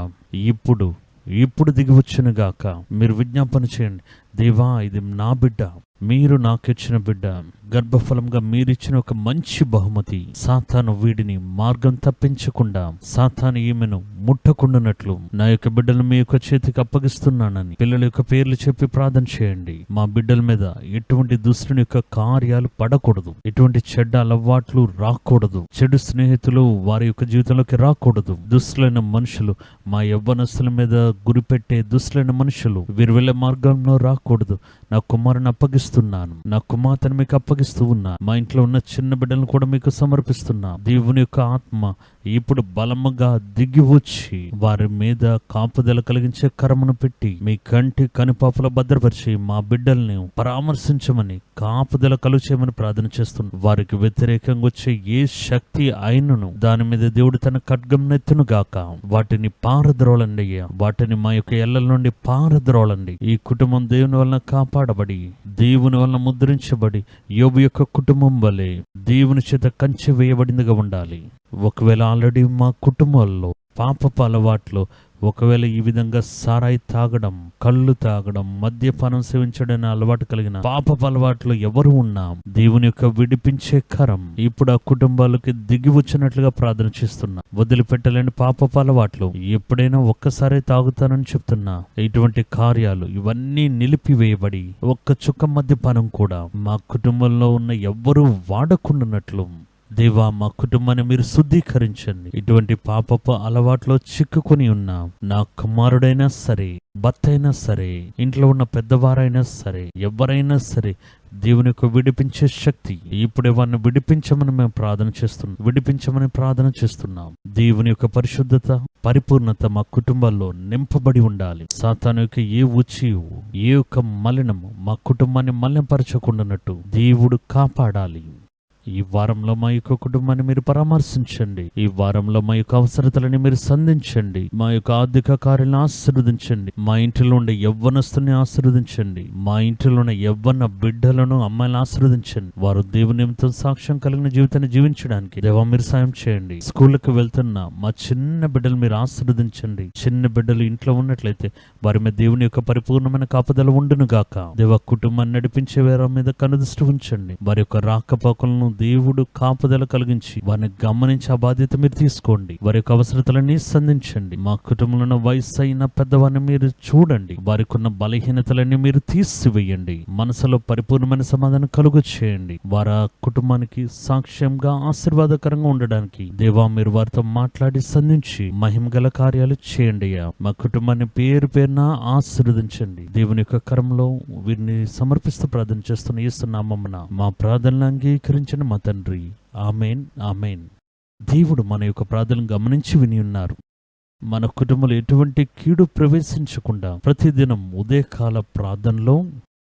ఇప్పుడు దిగివచ్చును గాక. మీరు విజ్ఞాపన చేయండి, దేవా ఇది నా బిడ్డ, మీరు నాకిచ్చిన బిడ్డ, గర్భఫలంగా మీరిచ్చిన ఒక మంచి బహుమతి. సాతాను వీడిని మార్గం తప్పించకుండా, సాతాను ఈమెను ముట్టకుండానట్లు నా యొక్క బిడ్డలు మీ యొక్క చేతికి అప్పగిస్తున్నానని పిల్లల యొక్క పేర్లు చెప్పి ప్రార్థన చేయండి. మా బిడ్డల మీద ఎటువంటి దుష్టుని యొక్క కార్యాలు పడకూడదు, ఎటువంటి చెడ్డ అలవాట్లు రాకూడదు, చెడు స్నేహితులు వారి యొక్క జీవితంలోకి రాకూడదు. దుష్టులైన మనుషులు, మా యవ్వనస్తుల మీద గురిపెట్టే దుష్టులైన మనుషులు వీరు వెళ్ళే మార్గంలో రాకూడదు. నా కుమారుని అప్పగిస్తున్నాను, నా కుమార్తెను మీకు అప్పగిస్తూ ఉన్నా. మా ఇంట్లో ఉన్న చిన్న బిడ్డలను కూడా మీకు సమర్పిస్తున్నా. దేవుని యొక్క ఆత్మ ఇప్పుడు బలముగా దిగి వచ్చి వారి మీద కాపుదల కలిగించే కరమును పెట్టి మీ కంటి కనుపాపలో భద్రపరిచి మా బిడ్డల్ని పరామర్శించమని, కాపుదల కలుచేయమని ప్రార్థన చేస్తున్నాం. వారికి వ్యతిరేకంగా వచ్చే ఏ శక్తి అయినను దాని మీద దేవుడు తన ఖడ్గం నెత్తును గాక. వాటిని పారద్రోలండి అయ్యా, వాటిని మా యొక్క ఎల్లల నుండి పారద్రోలండి. ఈ కుటుంబం దేవుని వలన కాపాడబడి, దేవుని వలన ముద్రించబడి, యోబు యొక్క కుటుంబం వలె దేవుని చేత కంచె వేయబడిందిగా ఉండాలి. ఒకవేళ ఆల్రెడీ మా కుటుంబాల్లో పాపపు అలవాట్లు, ఒకవేళ ఈ విధంగా సారాయి తాగడం, కళ్ళు తాగడం, మద్యపానం సేవించడం అలవాటు కలిగిన పాపపు అలవాట్లు ఎవరు ఉన్నా దేవుని యొక్క విడిపించే కరం ఇప్పుడు ఆ కుటుంబాలకి దిగి వచ్చినట్లుగా ప్రార్థన చేస్తున్నా. వదిలిపెట్టలేని పాపపు అలవాట్లు, ఎప్పుడైనా ఒక్కసారి తాగుతానని చెప్తున్నా ఇటువంటి కార్యాలు ఇవన్నీ నిలిపివేయబడి ఒక్క చుక్క మద్యపానం కూడా మా కుటుంబంలో ఉన్న ఎవ్వరూ వాడకుండానట్లు దేవా మా కుటుంబాన్ని మీరు శుద్ధీకరించండి. ఇటువంటి పాపపు అలవాట్లో చిక్కుకొని ఉన్న నా కుమారుడైనా సరే, భర్త అయినా సరే, ఇంట్లో ఉన్న పెద్దవారైనా సరే, ఎవరైనా సరే, దేవుని యొక్క విడిపించే శక్తి ఇప్పుడే వారిని విడిపించమని మేము విడిపించమని ప్రార్థన చేస్తున్నాం. దేవుని యొక్క పరిశుద్ధత, పరిపూర్ణత మా కుటుంబాల్లో నింపబడి ఉండాలి. సాతాను యొక్క ఏ ఉచియు, ఏ యొక్క మలినము మా కుటుంబాన్ని మలినపరచకుండానట్టు దేవుడు కాపాడాలి. ఈ వారంలో మా యొక్క కుటుంబాన్ని మీరు పరామర్శించండి. ఈ వారంలో మా యొక్క అవసరతలని మీరు సంధించండి. మా యొక్క ఆర్థిక కార్యాలను ఆశీర్వదించండి. మా ఇంటిలో ఉండే యవ్వనస్తుల్ని ఆశీర్వదించండి. మా ఇంటిలో ఉన్న యవ్వన బిడ్డలను, అమ్మాయిలను ఆశీర్వదించండి. వారు దేవుని నిమిత్తం సాక్ష్యం కలిగిన జీవితాన్ని జీవించడానికి దేవా మీరు సాయం చేయండి. స్కూళ్ళకి వెళ్తున్న మా చిన్న బిడ్డలు మీరు ఆశీర్వదించండి. చిన్న బిడ్డలు ఇంట్లో ఉన్నట్లయితే వారి మీద దేవుని యొక్క పరిపూర్ణమైన కాపుదల ఉండును గాక. దేవా కుటుంబాన్ని నడిపించే వారి మీద కనుదృష్టి ఉంచండి. వారి యొక్క రాకపోకలను దేవుడు కాపుదల కలిగించి వారిని గమనించి ఆ బాధ్యత మీరు తీసుకోండి. వారి యొక్క అవసరతలన్నీ సంధించండి. మా కుటుంబంలో ఉన్న వయసు అయిన పెద్దవారిని మీరు చూడండి. వారికి ఉన్న బలహీనతలన్నీ మీరు తీసివేయండి. మనసులో పరిపూర్ణమైన సమాధానం కలుగు చేయండి. వారి కుటుంబానికి సాక్ష్యంగా ఆశీర్వాదకరంగా ఉండడానికి దేవా మీరు వారితో మాట్లాడి సంధించి మహిమగల కార్యాలు చేయండి. మా కుటుంబాన్ని పేరు పేరున ఆశీర్వదించండి. దేవుని యొక్క కరంలో వీరిని సమర్పిస్తూ ప్రార్థన చేస్తున్న యేసునామమున మా ప్రార్థనలు అంగీకరించిన మా తండ్రి, ఆమెన్, ఆమెన్. దేవుడు మన యొక్క ప్రార్థనలు గమనించి విని ఉన్నారు. మన కుటుంబంలో ఎటువంటి కీడు ప్రవేశించకుండా ప్రతిదినం ఉదయకాల ప్రార్థనలో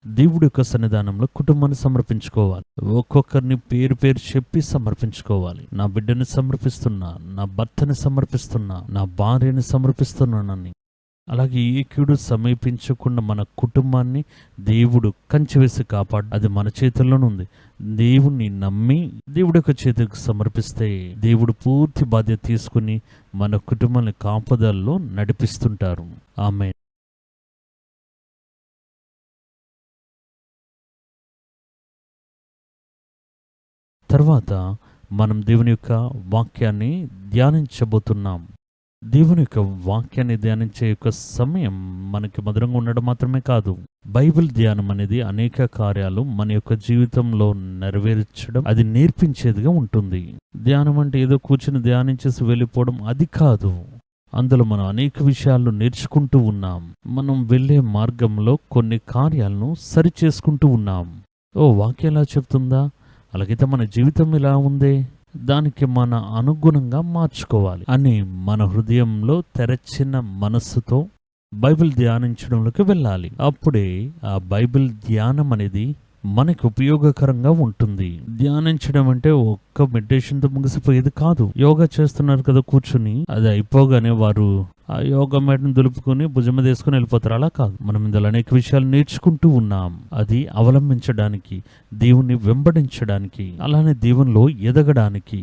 దేవుడి యొక్క సన్నిధానంలో కుటుంబాన్ని సమర్పించుకోవాలి. ఒక్కొక్కరిని పేరు పేరు చెప్పి సమర్పించుకోవాలి. నా బిడ్డని సమర్పిస్తున్నా, నా భర్తని సమర్పిస్తున్నా, నా భార్యని సమర్పిస్తున్నానని. అలాగే ఏ కీడు సమీపించకుండా మన కుటుంబాన్ని దేవుడు కంచె వేసి కాపాడు. అది మన చేతుల్లోనే ఉంది. దేవుణ్ణి నమ్మి దేవుడి యొక్క చేతికి సమర్పిస్తే దేవుడు పూర్తి బాధ్యత తీసుకుని మన కుటుంబాన్ని కాపుదలలో నడిపిస్తుంటారు. ఆమేన్. తర్వాత మనం దేవుని యొక్క వాక్యాన్ని ధ్యానించబోతున్నాం. దేవుని యొక్క వాక్యాన్ని ధ్యానించే యొక్క సమయం మనకి మధురంగా ఉండడం మాత్రమే కాదు, బైబిల్ ధ్యానం అనేది అనేక కార్యాలు మన యొక్క జీవితంలో నెరవేర్చడం, అది నేర్పించేదిగా ఉంటుంది. ధ్యానం అంటే ఏదో కూర్చుని ధ్యానించేసి వెళ్ళిపోవడం అది కాదు. అందులో మనం అనేక విషయాలు నేర్చుకుంటూ ఉన్నాం. మనం వెళ్ళే మార్గంలో కొన్ని కార్యాలను సరిచేసుకుంటూ ఉన్నాం. వాక్యం ఎలా చెప్తుందా? అలాగైతే మన జీవితం ఇలా ఉందే, దానికి మన అనుగుణంగా మార్చుకోవాలి అని మన హృదయంలో తెరచిన మనస్సుతో బైబిల్ ధ్యానించడంలోకి వెళ్ళాలి. అప్పుడే ఆ బైబిల్ ధ్యానం అనేది మనకు ఉపయోగకరంగా ఉంటుంది. ధ్యానించడం అంటే ఒక్క మెడిటేషన్తో ముగిసిపోయేది కాదు. యోగా చేస్తున్నారు కదా కూర్చుని, అది అయిపోగానే వారు ఆ యోగా మ్యాట్ని దులుపుకొని భుజం మీద వేసుకుని వెళ్ళిపోతారు. అలా కాదు. మనం ఇందులో అనేక విషయాలు నేర్చుకుంటూ ఉన్నాం. అది అవలంబించడానికి, దేవుణ్ణి వెంబడించడానికి, అలానే దేవునిలో ఎదగడానికి,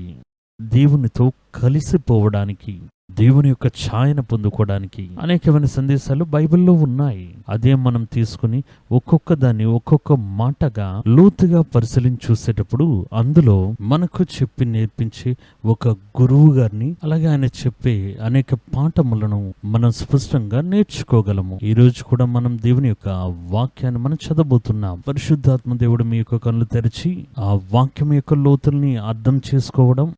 దేవునితో కలిసిపోవడానికి, దేవుని యొక్క ఛాయను పొందుకోవడానికి అనేకమైన సందేశాలు బైబిల్లో ఉన్నాయి. అదే మనం తీసుకుని ఒక్కొక్క దాన్ని ఒక్కొక్క మాటగా లోతుగా పరిశీలించి చూసేటప్పుడు అందులో మనకు చెప్పి నేర్పించే ఒక గురువు గారిని, అలాగే ఆయన చెప్పే అనేక పాఠములను మనం స్పష్టంగా నేర్చుకోగలము. ఈ రోజు కూడా మనం దేవుని యొక్క వాక్యాన్ని మనం చదవబోతున్నాం. పరిశుద్ధాత్మ దేవుడు మీ యొక్క కళ్ళు తెరిచి ఆ వాక్యం యొక్క లోతుల్ని అర్థం చేసుకోవడం,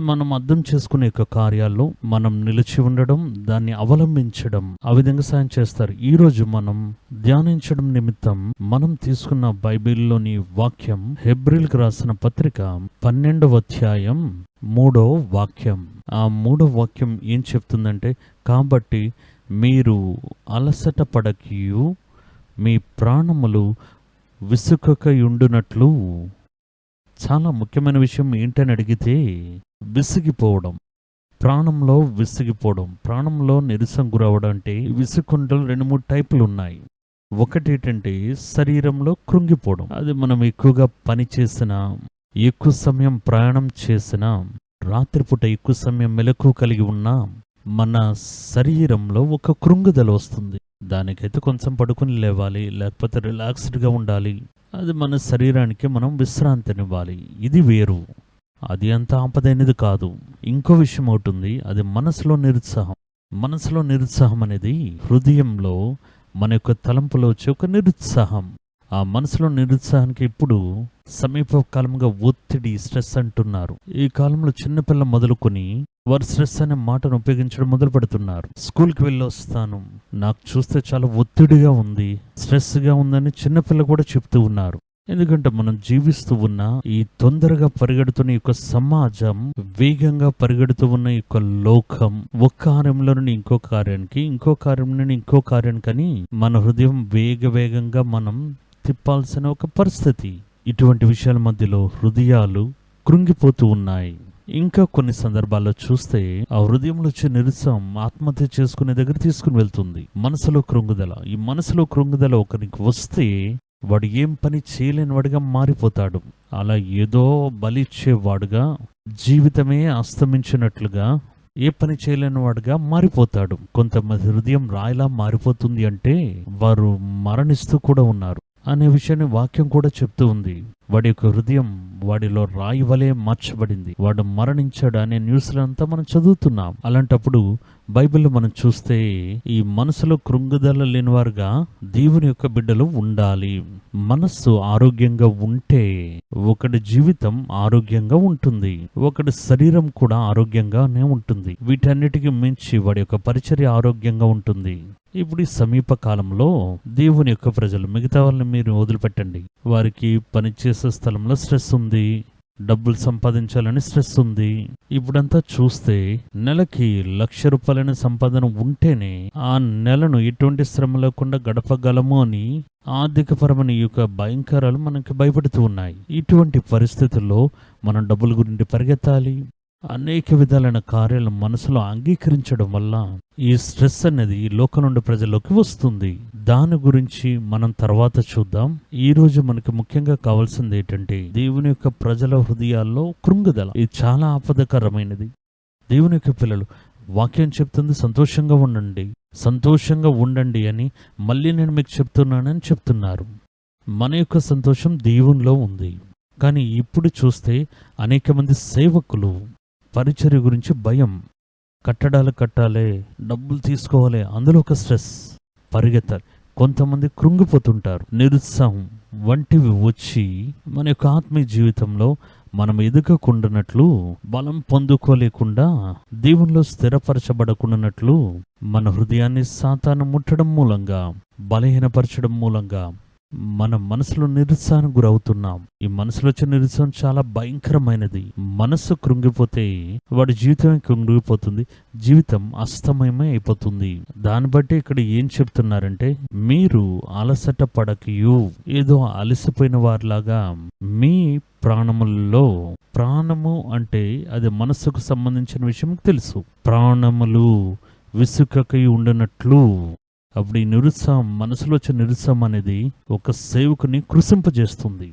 మనం అర్థం చేసుకునే యొక్క కార్యాల్లో మనం నిలిచి ఉండడం, దాన్ని అవలంబించడం, ఆ విధంగా సాయం చేస్తారు. ఈ రోజు మనం ధ్యానించడం నిమిత్తం మనం తీసుకున్న బైబిల్లోని వాక్యం హెబ్రీయులకు రాసిన పత్రిక 12వ అధ్యాయం 3వ వాక్యం. ఆ 3వ వాక్యం ఏం చెప్తుందంటే, కాబట్టి మీరు అలసట పడకయు మీ ప్రాణములు విసుకకయుండునట్లు. చాలా ముఖ్యమైన విషయం ఏంటని అడిగితే, విసిగిపోవడం, ప్రాణంలో విసిగిపోవడం, ప్రాణంలో నిరసం గురవడం. అంటే విసుకుంటలు 2-3 టైపులు ఉన్నాయి. ఒకటి ఏంటంటే శరీరంలో కృంగిపోవడం. అది మనం ఎక్కువగా పని చేసినా, ఎక్కువ సమయం ప్రయాణం చేసినా, రాత్రిపూట ఎక్కువ సమయం మెలకువ కలిగి ఉన్నా మన శరీరంలో ఒక కృంగుదల వస్తుంది. దానికైతే కొంచెం పడుకుని లేవాలి, లేకపోతే రిలాక్స్డ్గా ఉండాలి. అది మన శరీరానికి మనం విశ్రాంతినివ్వాలి. ఇది వేరు, అది అంత ఆపదైనది కాదు. ఇంకో విషయం అవుతుంది, అది మనసులో నిరుత్సాహం. మనసులో నిరుత్సాహం అనేది హృదయంలో మన యొక్క తలంపులో వచ్చే ఒక నిరుత్సాహం. ఆ మనసులో నిరుత్సాహానికి ఇప్పుడు సమీప కాలంగా ఒత్తిడి, స్ట్రెస్ అంటున్నారు. ఈ కాలంలో చిన్నపిల్ల మొదలుకొని వారు స్ట్రెస్ అనే మాటను ఉపయోగించడం మొదలు పెడుతున్నారు. స్కూల్కి వెళ్ళి వస్తాను, నాకు చూస్తే చాలా ఒత్తిడిగా ఉంది, స్ట్రెస్గా ఉందని చిన్నపిల్ల కూడా చెప్తూ ఉన్నారు. ఎందుకంటే మనం జీవిస్తూ ఉన్న ఈ తొందరగా పరిగెడుతున్న యొక్క సమాజం, వేగంగా పరిగెడుతూ ఉన్న యొక్క లోకం, ఒక కార్యంలో నుండి ఇంకో కార్యానికి, ఇంకో కార్యం నుండి ఇంకో కార్యానికని మన హృదయం వేగంగా మనం తిప్పాల్సిన ఒక పరిస్థితి. ఇటువంటి విషయాల మధ్యలో హృదయాలు కృంగిపోతూ ఉన్నాయి. ఇంకా కొన్ని సందర్భాల్లో చూస్తే ఆ హృదయంలో వచ్చే నిరుత్సాహం ఆత్మహత్య చేసుకునే దగ్గర తీసుకుని వెళ్తుంది. మనసులో కృంగుదల. ఈ మనసులో కృంగుదల ఒకరికి వస్తే వాడు ఏం పని చేయలేని వాడిగా మారిపోతాడు. అలా ఏదో బలిచ్చేవాడుగా, జీవితమే అస్తమించినట్లుగా, ఏ పని చేయలేని వాడుగా మారిపోతాడు. కొంతమంది హృదయం రాయిలా మారిపోతుంది అంటే వారు మరణిస్తూ కూడా ఉన్నారు అనే విషయాన్ని వాక్యం కూడా చెప్తూ ఉంది. వాడి యొక్క హృదయం వాడిలో రాయి వలె మార్చబడింది, వాడు మరణించాడు అనే న్యూస్లంతా మనం చదువుతున్నాం. అలాంటప్పుడు బైబిల్లో మనం చూస్తే ఈ మనసులో కృంగుదల లేనివారుగా దేవుని యొక్క బిడ్డలు ఉండాలి. మనస్సు ఆరోగ్యంగా ఉంటే ఒకటి జీవితం ఆరోగ్యంగా ఉంటుంది, ఒకటి శరీరం కూడా ఆరోగ్యంగానే ఉంటుంది. వీటన్నిటికీ మించి వాడి యొక్క పరిచర్య ఆరోగ్యంగా ఉంటుంది. ఇప్పుడు ఈ సమీప కాలంలో దేవుని యొక్క ప్రజలు, మిగతా వాళ్ళని మీరు వదిలిపెట్టండి, వారికి పనిచేసే స్థలంలో స్ట్రెస్ ఉంది, డబ్బులు సంపాదించాలని స్ట్రెస్ ఉంది. ఇప్పుడంతా చూస్తే నెలకి ₹1,00,000 సంపాదన ఉంటేనే ఆ నెలను ఎటువంటి శ్రమ లేకుండా గడపగలము అని ఆర్థికపరమైన ఈ యొక్క భయంకరాలు మనకి భయపడుతూ ఉన్నాయి. ఇటువంటి పరిస్థితుల్లో మనం డబ్బుల గురించి పరిగెత్తాలి. అనేక విధాలైన కార్యాలను మనసులో అంగీకరించడం వల్ల ఈ స్ట్రెస్ అనేది లోకం నుండి ప్రజల్లోకి వస్తుంది. దాని గురించి మనం తర్వాత చూద్దాం. ఈ రోజు మనకి ముఖ్యంగా కావాల్సింది ఏంటంటే దేవుని యొక్క ప్రజల హృదయాల్లో కృంగుదల. ఇది చాలా ఆపదకరమైనది. దేవుని యొక్క పిల్లలు వాక్యం చెప్తుంది సంతోషంగా ఉండండి అని. మళ్ళీ నేను మీకు చెప్తున్నానని చెప్తున్నారు. మన యొక్క సంతోషం దేవునిలో ఉంది. కానీ ఇప్పుడు చూస్తే అనేక మంది సేవకులు పరిచర్య గురించి భయం, కట్టడాలు కట్టాలి, డబ్బులు తీసుకోవాలి, అందులో ఒక స్ట్రెస్, పరిగెత్తాలి. కొంతమంది కృంగిపోతుంటారు. నిరుత్సాహం వంటివి వచ్చి మన యొక్క ఆత్మీయ జీవితంలో మనం ఎదగకుండానట్లు, బలం పొందుకోలేకుండా, దేవునిలో స్థిరపరచబడకుండానట్లు మన హృదయాన్ని సాతాను ముట్టడం మూలంగా, బలహీనపరచడం మూలంగా మన మనసులో నిరుత్సాహానికి గురవుతున్నాం. ఈ మనసులో వచ్చే నిరుత్సాహం చాలా భయంకరమైనది. మనస్సు కృంగిపోతే వాడి జీవితమే కృంగిపోతుంది, జీవితం అస్తమయమే అయిపోతుంది. దాన్ని బట్టి ఇక్కడ ఏం చెప్తున్నారంటే, మీరు అలసట పడకయు, ఏదో అలసిపోయిన వారిలాగా మీ ప్రాణములలో, ప్రాణము అంటే అది మనస్సుకు సంబంధించిన విషయం తెలుసు, ప్రాణములు విసుకకై ఉండనట్లు. అప్పుడు ఈ నిరుత్సాహం, మనసులో వచ్చే నిరుత్సాహం అనేది ఒక సేవకుని కృశింపజేస్తుంది,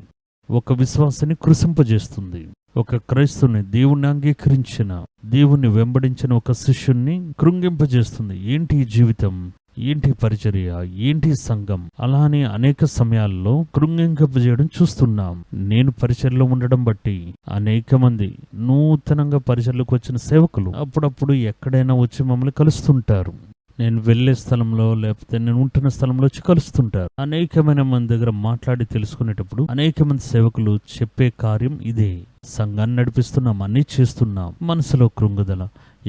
ఒక విశ్వాసాన్ని కృశింపజేస్తుంది. ఒక క్రైస్తవుని, దేవుణ్ణి అంగీకరించిన, దేవుణ్ణి వెంబడించిన ఒక శిష్యుణ్ణి కృంగింపజేస్తుంది. ఏంటి ఈ జీవితం, ఏంటి పరిచర్య, ఏంటి సంఘం? అలానే అనేక సమయాల్లో కృంగింపజేయడం చూస్తున్నాం. నేను పరిచర్యలో ఉండడం బట్టి అనేక మంది నూతనంగా పరిచర్యలోకి వచ్చిన సేవకులు అప్పుడప్పుడు ఎక్కడైనా వచ్చి మమ్మల్ని కలుస్తుంటారు. నేను వెళ్ళే స్థలంలో లేకపోతే నేను ఉంటున్న స్థలంలో వచ్చి కలుస్తుంటారు. అనేకమైన మంది దగ్గర మాట్లాడి తెలుసుకునేటప్పుడు అనేక మంది సేవకులు చెప్పే కార్యం ఇదే. సంఘాన్ని నడిపిస్తున్నాం, అన్నీ చేస్తున్నాం, మనసులో కృంగుదల,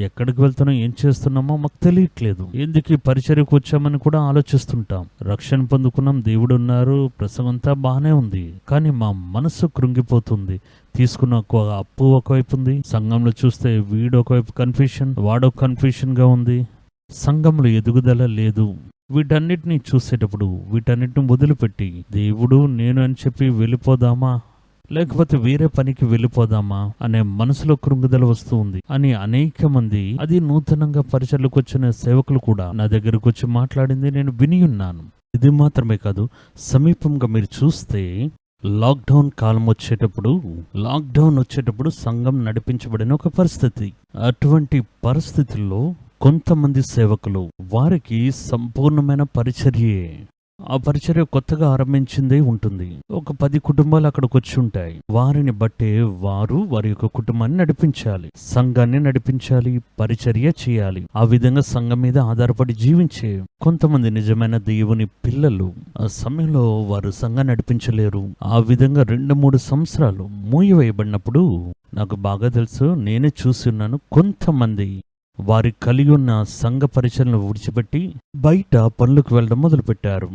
ఎక్కడికి వెళ్తున్నాం, ఏం చేస్తున్నామో మాకు తెలియట్లేదు, ఎందుకు ఈ పరిచర్యకు వచ్చామని కూడా ఆలోచిస్తుంటాం. రక్షణ పొందుకున్నాం, దేవుడు ఉన్నారు, ప్రసంగంతా బాగానే ఉంది, కానీ మా మనసు కృంగిపోతుంది. తీసుకున్న అప్పు ఒకవైపు ఉంది, సంఘంలో చూస్తే వీడు ఒకవైపు కన్ఫ్యూషన్, వాడో కన్ఫ్యూషన్ గా ఉంది, సంఘంలో ఎదుగుదల లేదు. వీటన్నిటిని చూసేటప్పుడు వీటన్నిటిని వదిలిపెట్టి దేవుడు నేను అని చెప్పి వెళ్ళిపోదామా, లేకపోతే వేరే పనికి వెళ్ళిపోదామా అనే మనసులో కృంగుదల వస్తూ ఉంది అని అనేక మంది, అది నూతనంగా పరిచర్లకు వచ్చిన సేవకులు కూడా నా దగ్గరకు వచ్చి మాట్లాడింది నేను విని ఉన్నాను. ఇది మాత్రమే కాదు, సమీపంగా మీరు చూస్తే లాక్డౌన్ కాలం వచ్చేటప్పుడు సంఘం నడిపించబడిన ఒక పరిస్థితి. అటువంటి పరిస్థితుల్లో కొంతమంది సేవకులు, వారికి సంపూర్ణమైన పరిచర్యే, ఆ పరిచర్య కొత్తగా ఆరంభించిందే ఉంటుంది. ఒక 10 కుటుంబాలు అక్కడికి వచ్చి ఉంటాయి. వారిని బట్టే వారి యొక్క కుటుంబాన్ని నడిపించాలి, సంఘాన్ని నడిపించాలి, పరిచర్య చేయాలి. ఆ విధంగా సంఘం మీద ఆధారపడి జీవించే కొంతమంది నిజమైన దేవుని పిల్లలు ఆ సమయంలో వారు సంఘాన్ని నడిపించలేరు. ఆ విధంగా 2-3 సంవత్సరాలు మూయవేయబడినప్పుడు నాకు బాగా తెలుసు, నేనే చూసి ఉన్నాను. కొంతమంది వారి కలిగి ఉన్న సంఘ పరిచర్యలను విడిచిపెట్టి బయట పనులకు వెళ్ళడం మొదలుపెట్టారు.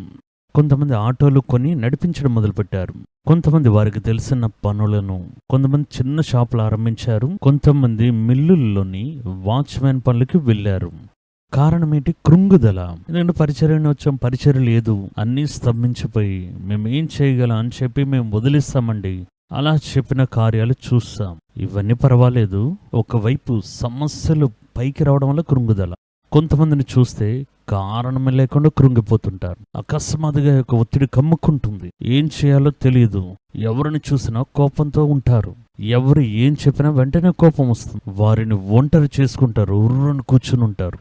కొంతమంది ఆటోలు కొని నడిపించడం మొదలుపెట్టారు. కొంతమంది వారికి తెలిసిన పనులను, కొంతమంది చిన్న షాపులు ఆరంభించారు. కొంతమంది మిల్లుల్లోని వాచ్మెన్ పనులకి వెళ్ళారు. కారణం ఏంటి? కృంగుదల. ఎందుకంటే పరిచర్యని వచ్చాం, పరిచర్య లేదు, అన్నీ స్తంభించిపోయి మేమేం చేయగలం అని చెప్పి మేము వదిలిస్తామండి. అలా చెప్పిన కార్యాలు చూస్తాం. ఇవన్నీ పర్వాలేదు. ఒకవైపు సమస్యలు పైకి రావడం వల్ల కృంగుదల. కొంతమందిని చూస్తే కారణమే లేకుండా కృంగిపోతుంటారు. అకస్మాత్తుగా ఒక ఒత్తిడి కమ్ముకుంటుంది, ఏం చేయాలో తెలియదు. ఎవరిని చూసినా కోపంతో ఉంటారు. ఎవరు ఏం చెప్పినా వెంటనే కోపం వస్తుంది. వారిని ఒంటరి చేసుకుంటారు, ఉర్రుని కూర్చుని ఉంటారు.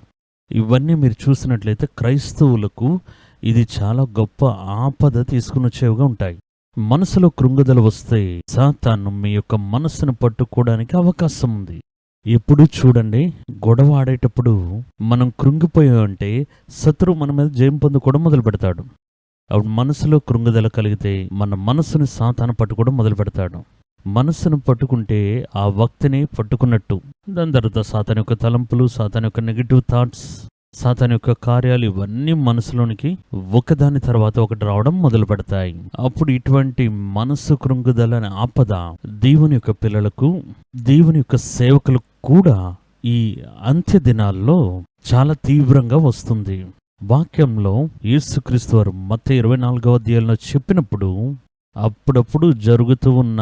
ఇవన్నీ మీరు చూసినట్లయితే క్రైస్తవులకు ఇది చాలా గొప్ప ఆపద తీసుకుని వచ్చేవిగా ఉంటాయి. మనసులో కృంగుదల వస్తే సాతాను మీ యొక్క మనస్సును పట్టుకోవడానికి అవకాశం ఉంది. ఎప్పుడు చూడండి, గొడవ ఆడేటప్పుడు మనం కృంగిపోయామంటే శత్రువు మన మీద జయం పొందుకోవడం మొదలు పెడతాడు. అప్పుడు మనసులో కృంగుదల కలిగితే మన మనస్సును సాతాను పట్టుకోవడం మొదలు పెడతాడు. మనస్సును పట్టుకుంటే ఆ వ్యక్తిని పట్టుకున్నట్టు. దాని తర్వాత సాతాను యొక్క తలంపులు, సాతాను యొక్క నెగిటివ్ థాట్స్, సాతాను యొక్క కార్యాలు ఇవన్నీ మనసులోనికి ఒకదాని తర్వాత ఒకటి రావడం మొదలు పెడతాయి. అప్పుడు ఇటువంటి మనసు కృంగుదల అనే ఆపద దేవుని యొక్క పిల్లలకు, దేవుని యొక్క సేవకులకు కూడా ఈ అంత్య దినాల్లో చాలా తీవ్రంగా వస్తుంది. వాక్యంలో యేసుక్రీస్తు వారు మత్తయి 24వ అధ్యాయంలో చెప్పినప్పుడు అప్పుడప్పుడు జరుగుతూ ఉన్న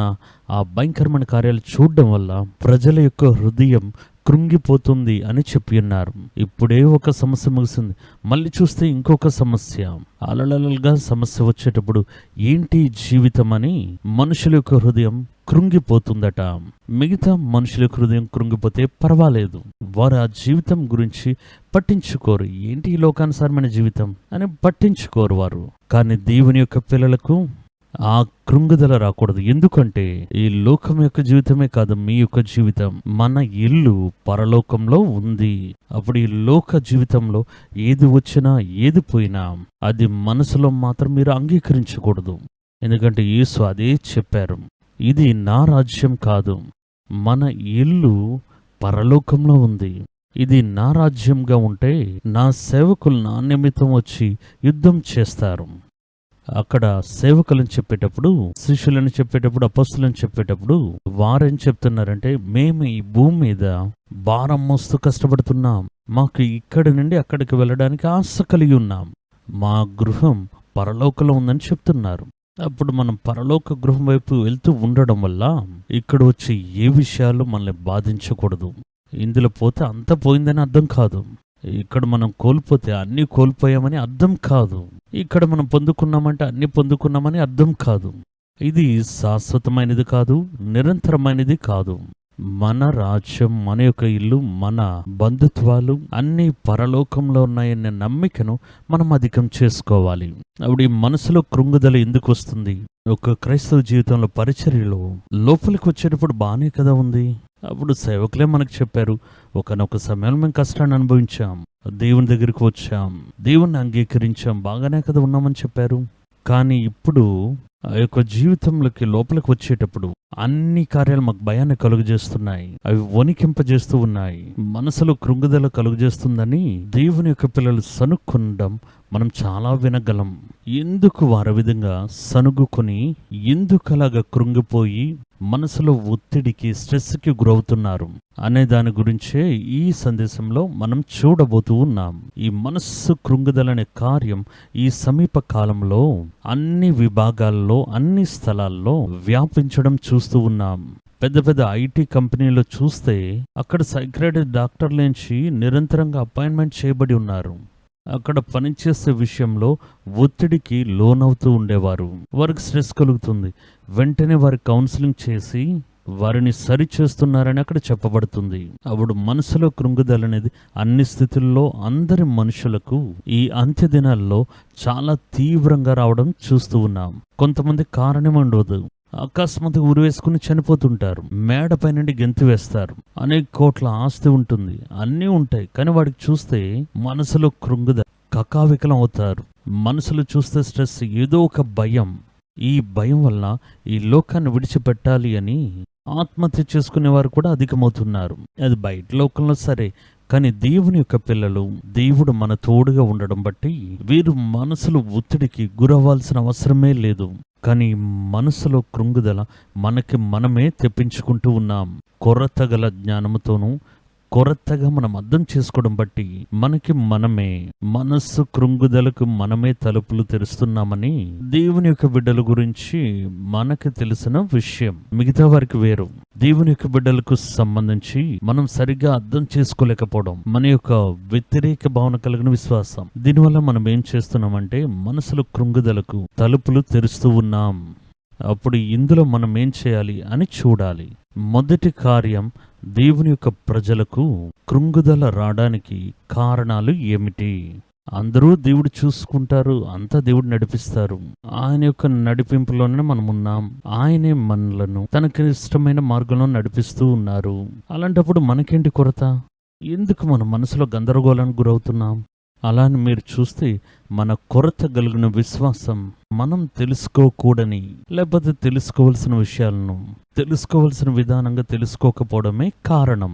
ఆ భయంకరమైన కార్యాలు చూడడం వల్ల ప్రజల యొక్క హృదయం కృంగిపోతుంది అని చెప్పి ఉన్నారు. ఇప్పుడే ఒక సమస్య ముగిసింది, మళ్ళీ చూస్తే ఇంకొక సమస్య. అలలలుగా సమస్య వచ్చేటప్పుడు ఏంటి జీవితం అని మనుషుల యొక్క హృదయం కృంగిపోతుందట. మిగతా మనుషుల యొక్క హృదయం కృంగిపోతే పర్వాలేదు, వారు ఆ జీవితం గురించి పట్టించుకోరు. ఏంటి ఈ లోకానుసారమైన జీవితం అని పట్టించుకోరు వారు. కానీ దేవుని యొక్క పిల్లలకు ఆ కృంగుదల రాకూడదు. ఎందుకంటే ఈ లోకం యొక్క జీవితమే కాదు, మీ యొక్క జీవితం, మన ఇల్లు పరలోకంలో ఉంది. అప్పుడు ఈ లోక జీవితంలో ఏది వచ్చినా ఏది పోయినా అది మనసులో మాత్రం మీరు అంగీకరించకూడదు. ఎందుకంటే యేసు అదే చెప్పారు, ఇది నా రాజ్యం కాదు, మన ఇల్లు పరలోకంలో ఉంది. ఇది నా రాజ్యంగా ఉంటే నా సేవకులు నా నిమిత్తం వచ్చి యుద్ధం చేస్తారు. అక్కడ సేవకులను చెప్పేటప్పుడు, శిష్యులను చెప్పేటప్పుడు, అపొస్తలులను చెప్పేటప్పుడు వారేం చెప్తున్నారంటే, మేము ఈ భూమి మీద భారం మోస్తూ కష్టపడుతున్నాం, మాకు ఇక్కడి నుండి అక్కడికి వెళ్ళడానికి ఆశ కలిగి ఉన్నాం, మా గృహం పరలోకంలో ఉందని చెప్తున్నారు. అప్పుడు మనం పరలోక గృహం వైపు వెళ్తూ ఉండడం వల్ల ఇక్కడ వచ్చే ఏ విషయాలు మనల్ని బాధించకూడదు. ఇందులో పోతే అంత పోయిందని అర్థం కాదు, ఇక్కడ మనం కోల్పోతే అన్నీ కోల్పోయామని అర్థం కాదు, ఇక్కడ మనం పొందుకున్నామంటే అన్నీ పొందుకున్నామని అర్థం కాదు. ఇది శాశ్వతమైనది కాదు, నిరంతరమైనది కాదు. మన రాజ్యం, మన యొక్క ఇల్లు, మన బంధుత్వాలు అన్నీ పరలోకంలో ఉన్నాయనే నమ్మికను మనం అధికం చేసుకోవాలి. అప్పుడు ఈ మనసులో కృంగుదల ఎందుకు వస్తుంది? ఒక క్రైస్తవ జీవితంలో పరిచర్యలో లోపలికి వచ్చేటప్పుడు బాగానే కదా ఉంది. అప్పుడు సేవకులే మనకు చెప్పారు, ఒకనొక సమయంలో మేము కష్టాన్ని అనుభవించాం, దేవుని దగ్గరికి వచ్చాం, దేవుణ్ణి అంగీకరించాం, బాగానే కదా ఉన్నామని చెప్పారు. కానీ ఇప్పుడు ఆ యొక్క జీవితంలోకి లోపలికి వచ్చేటప్పుడు అన్ని కార్యాలు మాకు భయాన్ని కలుగజేస్తున్నాయి, అవి వణికింపజేస్తూ ఉన్నాయి, మనసులో కృంగుదల కలుగజేస్తుందని దేవుని యొక్క పిల్లలు సనుక్కొనడం మనం చాలా వినగలం. ఎందుకు వారి విధంగా సనుగుకొని, ఎందుకు అలాగా కృంగిపోయి మనసులో ఒత్తిడికి, స్ట్రెస్కి గురవుతున్నారు అనే దాని గురించే ఈ సందేశంలో మనం చూడబోతూ ఉన్నాం. ఈ మనస్సు కృంగుదలనే కార్యం ఈ సమీప కాలంలో అన్ని విభాగాల్లో, అన్ని స్థలాల్లో వ్యాపించడం చూస్తూ ఉన్నాం. పెద్ద పెద్ద ఐటీ కంపెనీలో చూస్తే అక్కడ సైక్రాటిస్ట్ డాక్టర్ల నుంచి నిరంతరంగా అపాయింట్మెంట్ చేయబడి ఉన్నారు. అక్కడ పనిచేసే విషయంలో ఒత్తిడికి లోనవుతూ ఉండేవారు. వారికి స్ట్రెస్ కలుగుతుంది, వెంటనే వారి కౌన్సిలింగ్ చేసి వారిని సరి చేస్తున్నారని అక్కడ చెప్పబడుతుంది. అప్పుడు మనసులో కృంగుదల అనేది అన్ని స్థితుల్లో అందరి మనుషులకు ఈ అంత్య దినాల్లో చాలా తీవ్రంగా రావడం చూస్తూ ఉన్నాం. కొంతమంది కారణం ఉండదు, అకస్మాత్తుగా ఉరివేసుకుని చనిపోతుంటారు, మేడపై నుండి గెంతు వేస్తారు, అనేక కోట్ల ఆస్తి ఉంటుంది, అన్నీ ఉంటాయి, కానీ వాడికి చూస్తే మనసులో కృంగుదల, కకావికలం అవుతారు. మనసులో చూస్తే స్ట్రెస్, ఏదో ఒక భయం. ఈ భయం వల్ల ఈ లోకాన్ని విడిచిపెట్టాలి అని ఆత్మహత్య చేసుకునే వారు కూడా అధికమవుతున్నారు. అది బయట లోకంలో సరే, కానీ దేవుని యొక్క పిల్లలు, దేవుడు మన తోడుగా ఉండడం బట్టి వీరు మనసులో ఒత్తిడికి గురవ్వాల్సిన అవసరమే లేదు. కానీ మనసులో కృంగుదల మనకి మనమే తెప్పించుకుంటూ ఉన్నాం. కొరత గల జ్ఞానముతోనూ కొరతగా మనం అర్థం చేసుకోవడం బట్టి మనకి మనమే మనస్సు కృంగుదలకు మనమే తలుపులు తెరుస్తున్నామని దేవుని యొక్క బిడ్డల గురించి మనకు తెలిసిన విషయం. మిగతా వారికి వేరు. దేవుని యొక్క బిడ్డలకు సంబంధించి మనం సరిగ్గా అర్థం చేసుకోలేకపోవడం, మన యొక్క వ్యతిరేక భావన కలిగిన విశ్వాసం, దీనివల్ల మనం ఏం చేస్తున్నామంటే మనసులో కృంగుదలకు తలుపులు తెరుస్తూ ఉన్నాం. అప్పుడు ఇందులో మనం ఏం చేయాలి అని చూడాలి. మొదటి కార్యం, దేవుని యొక్క ప్రజలకు కృంగుదల రావడానికి కారణాలు ఏమిటి? అందరూ దేవుడు చూసుకుంటారు, అంతా దేవుడు నడిపిస్తారు. ఆయన యొక్క నడిపింపులోనే మనం ఉన్నాం. ఆయనే మనలను తనకి ఇష్టమైన మార్గంలో నడిపిస్తూ ఉన్నారు. అలాంటప్పుడు మనకేంటి కొరత? ఎందుకు మన మనసులో గందరగోళానికి గురవుతున్నాం? అలా అని మీరు చూస్తే మన కొరత కలిగిన విశ్వాసం మనం తెలుసుకోకూడని, లేకపోతే తెలుసుకోవలసిన విషయాలను తెలుసుకోవలసిన విధానంగా తెలుసుకోకపోవడమే కారణం.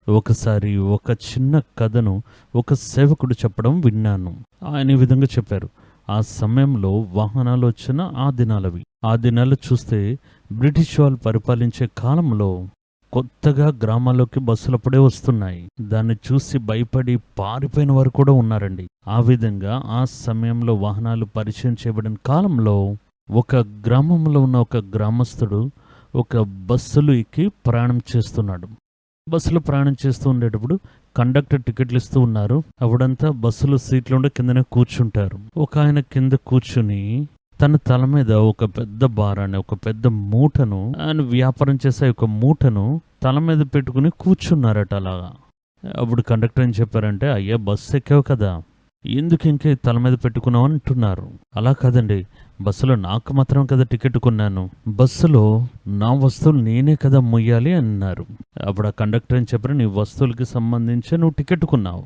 ఒకసారి ఒక చిన్న కథను ఒక సేవకుడు చెప్పడం విన్నాను. ఆయన ఈ విధంగా చెప్పారు. ఆ సమయంలో వాహనాలు వచ్చిన ఆ దినాలవి. ఆ దినాలు చూస్తే బ్రిటిష్ వాళ్ళు పరిపాలించే కాలంలో కొత్తగా గ్రామాల్లోకి బస్సులప్పుడే వస్తున్నాయి. దాన్ని చూసి భయపడి పారిపోయిన వారు కూడా ఉన్నారండి. ఆ విధంగా ఆ సమయంలో వాహనాలు పరిచయం చేయబడిన కాలంలో ఒక గ్రామంలో ఉన్న ఒక గ్రామస్తుడు ఒక బస్సులు ఎక్కి ప్రయాణం చేస్తున్నాడు. బస్సులో ప్రయాణం చేస్తూ ఉండేటప్పుడు కండక్టర్ టికెట్లు ఇస్తూ ఉన్నారు. అప్పుడంతా బస్సులో సీట్లు ఉండే కిందనే కూర్చుంటారు. ఒక ఆయన కింద కూర్చుని తన తల మీద ఒక పెద్ద భారాన్ని, ఒక పెద్ద మూటను, ఆయన వ్యాపారం చేసే ఒక మూటను తల మీద పెట్టుకుని కూర్చున్నారట అలాగా. అప్పుడు కండక్టర్ ఏం చెప్పారంటే, అయ్యా బస్సు ఎక్కావు కదా, ఎందుకు ఇంకే తల మీద పెట్టుకున్నావు అంటున్నారు. అలా కాదండి, బస్సులో నాకు మాత్రం కదా టికెట్ కొన్నాను, బస్సులో నా వస్తువులు నేనే కదా మొయ్యాలి అన్నారు. అప్పుడు ఆ కండక్టర్ ఏం చెప్పారు, నీ వస్తువులకి సంబంధించి నువ్వు టికెట్ కొన్నావు,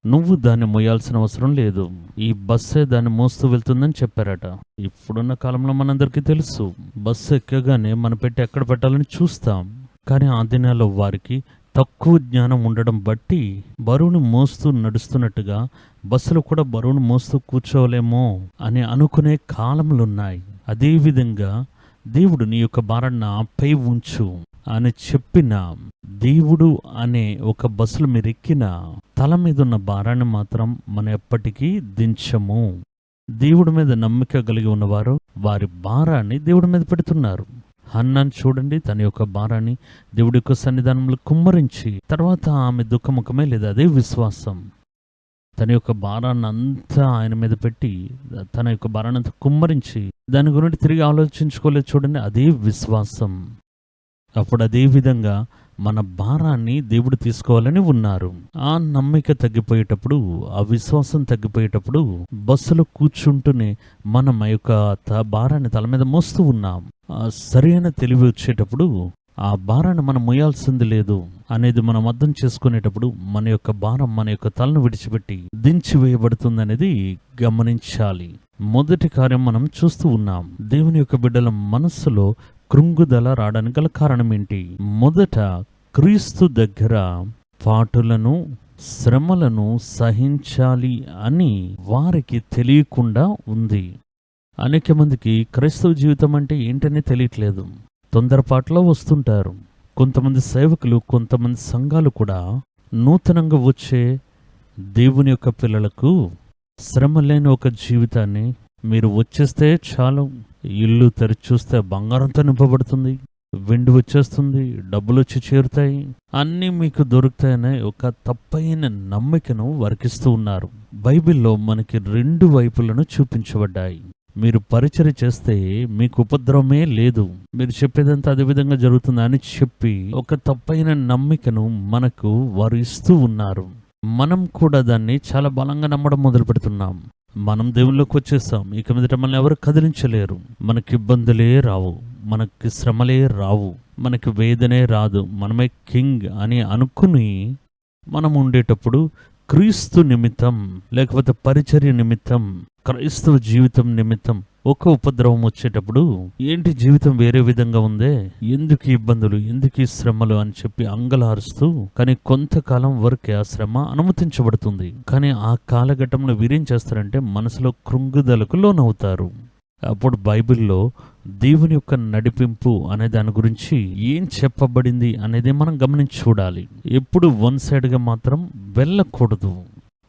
నువ్వు దాన్ని మోయాల్సిన అవసరం లేదు, ఈ బస్సే దాన్ని మోస్తూ వెళ్తుందని చెప్పారట. ఇప్పుడున్న కాలంలో మనందరికీ తెలుసు, బస్సు ఎక్కగానే మన పెట్టి ఎక్కడ పెట్టాలని చూస్తాం. కానీ ఆ దినాల్లో వారికి తక్కువ జ్ఞానం ఉండడం బట్టి బరువును మోస్తూ నడుస్తున్నట్టుగా బస్సులో కూడా బరువును మోస్తూ కూర్చోలేమో అని అనుకునే కాలములున్నాయి. అదేవిధంగా దేవుడు నీ యొక్క భారాన్ని నాపై ఉంచు అని చెప్పిన దేవుడు అనే ఒక బస్సులో మీరు ఎక్కిన తల మీద ఉన్న భారాన్ని మాత్రం మనం ఎప్పటికీ దించము. దేవుడి మీద నమ్మిక కలిగి ఉన్నవారు వారి భారాన్ని దేవుడి మీద పెడుతున్నారు. హన్నాను చూడండి, తన యొక్క భారాన్ని దేవుడి యొక్క సన్నిధానంలో కుమ్మరించి తర్వాత ఆమె దుఃఖముఖమే లేదు, అదే విశ్వాసం. తన యొక్క భారాన్ని అంతా ఆయన మీద పెట్టి తన యొక్క భారాన్ని అంతా కుమ్మరించి దాని గురించి తిరిగి ఆలోచించుకోలేదు చూడండి, అదే విశ్వాసం. అప్పుడు అదే విధంగా మన భారాన్ని దేవుడు తీసుకోవాలని ఉన్నారు. ఆ నమ్మిక తగ్గిపోయేటప్పుడు, ఆ విశ్వాసం తగ్గిపోయేటప్పుడు బస్సులో కూర్చుంటూనే మనం ఆ యొక్క భారాన్ని తల మీద మోస్తూ ఉన్నాం. సరైన తెలివి వచ్చేటప్పుడు ఆ భారాన్ని మనం మోయాల్సింది లేదు అనేది మనం అర్థం చేసుకునేటప్పుడు మన యొక్క భారం మన యొక్క తలను విడిచిపెట్టి దించి వేయబడుతుంది అనేది గమనించాలి. మొదటి కార్యం మనం చూస్తూ ఉన్నాం. దేవుని యొక్క బిడ్డల మనస్సులో కృంగుదల రావడానికి గల కారణం ఏంటి? మొదట క్రీస్తు దగ్గర పాటులను, శ్రమలను సహించాలి అని వారికి తెలియకుండా ఉంది. అనేక మందికి క్రైస్తవ జీవితం అంటే ఏంటనే తెలియట్లేదు. తొందరపాటులో వస్తుంటారు. కొంతమంది సేవకులు, కొంతమంది సంఘాలు కూడా నూతనంగా వచ్చే దేవుని యొక్క పిల్లలకు శ్రమ లేని ఒక జీవితాన్ని, మీరు వచ్చేస్తే చాలు, ఇల్లు తెరిచి చూస్తే బంగారంతో నింపబడుతుంది, వెండి వచ్చేస్తుంది, డబ్బులు వచ్చి చేరుతాయి, అన్నీ మీకు దొరుకుతాయనే ఒక తప్పైన నమ్మికను వర్కిస్తూ ఉన్నారు. బైబిల్లో మనకి రెండు వైపులను చూపించబడ్డాయి. మీరు పరిచర్య చేస్తే మీకు ఉపద్రవమే లేదు, మీరు చెప్పేదంతా అదే విధంగా జరుగుతుంది అని చెప్పి ఒక తప్పైన నమ్మికను మనకు వారు ఇస్తూ ఉన్నారు. మనం కూడా దాన్ని చాలా బలంగా నమ్మడం మొదలు పెడుతున్నాం. మనం దేవుళ్ళకి వచ్చేసాం, ఇక మీదట మనల్ని ఎవరు కదిలించలేరు, మనకి ఇబ్బందులే రావు, మనకి శ్రమలే రావు, మనకి వేదనే రాదు, మనమే కింగ్ అని అనుకుని మనం ఉండేటప్పుడు క్రీస్తు నిమిత్తం లేకపోతే పరిచర్య నిమిత్తం, క్రైస్తవ జీవితం నిమిత్తం ఒక ఉపద్రవం వచ్చేటప్పుడు, ఏంటి జీవితం వేరే విధంగా ఉందే, ఎందుకు ఇబ్బందులు, ఎందుకు ఈ శ్రమలు అని చెప్పి అంగలారుస్తూ, కానీ కొంతకాలం వరకే ఆ శ్రమ అనుమతించబడుతుంది. కానీ ఆ కాలఘట్టంలో వీరేం చేస్తారంటే మనసులో కృంగుదలకు లోనవుతారు. అప్పుడు బైబిల్లో దేవుని యొక్క నడిపింపు అనే దాని గురించి ఏం చెప్పబడింది అనేది మనం గమనించి చూడాలి. ఎప్పుడు వన్ సైడ్గా మాత్రం వెళ్ళకూడదు.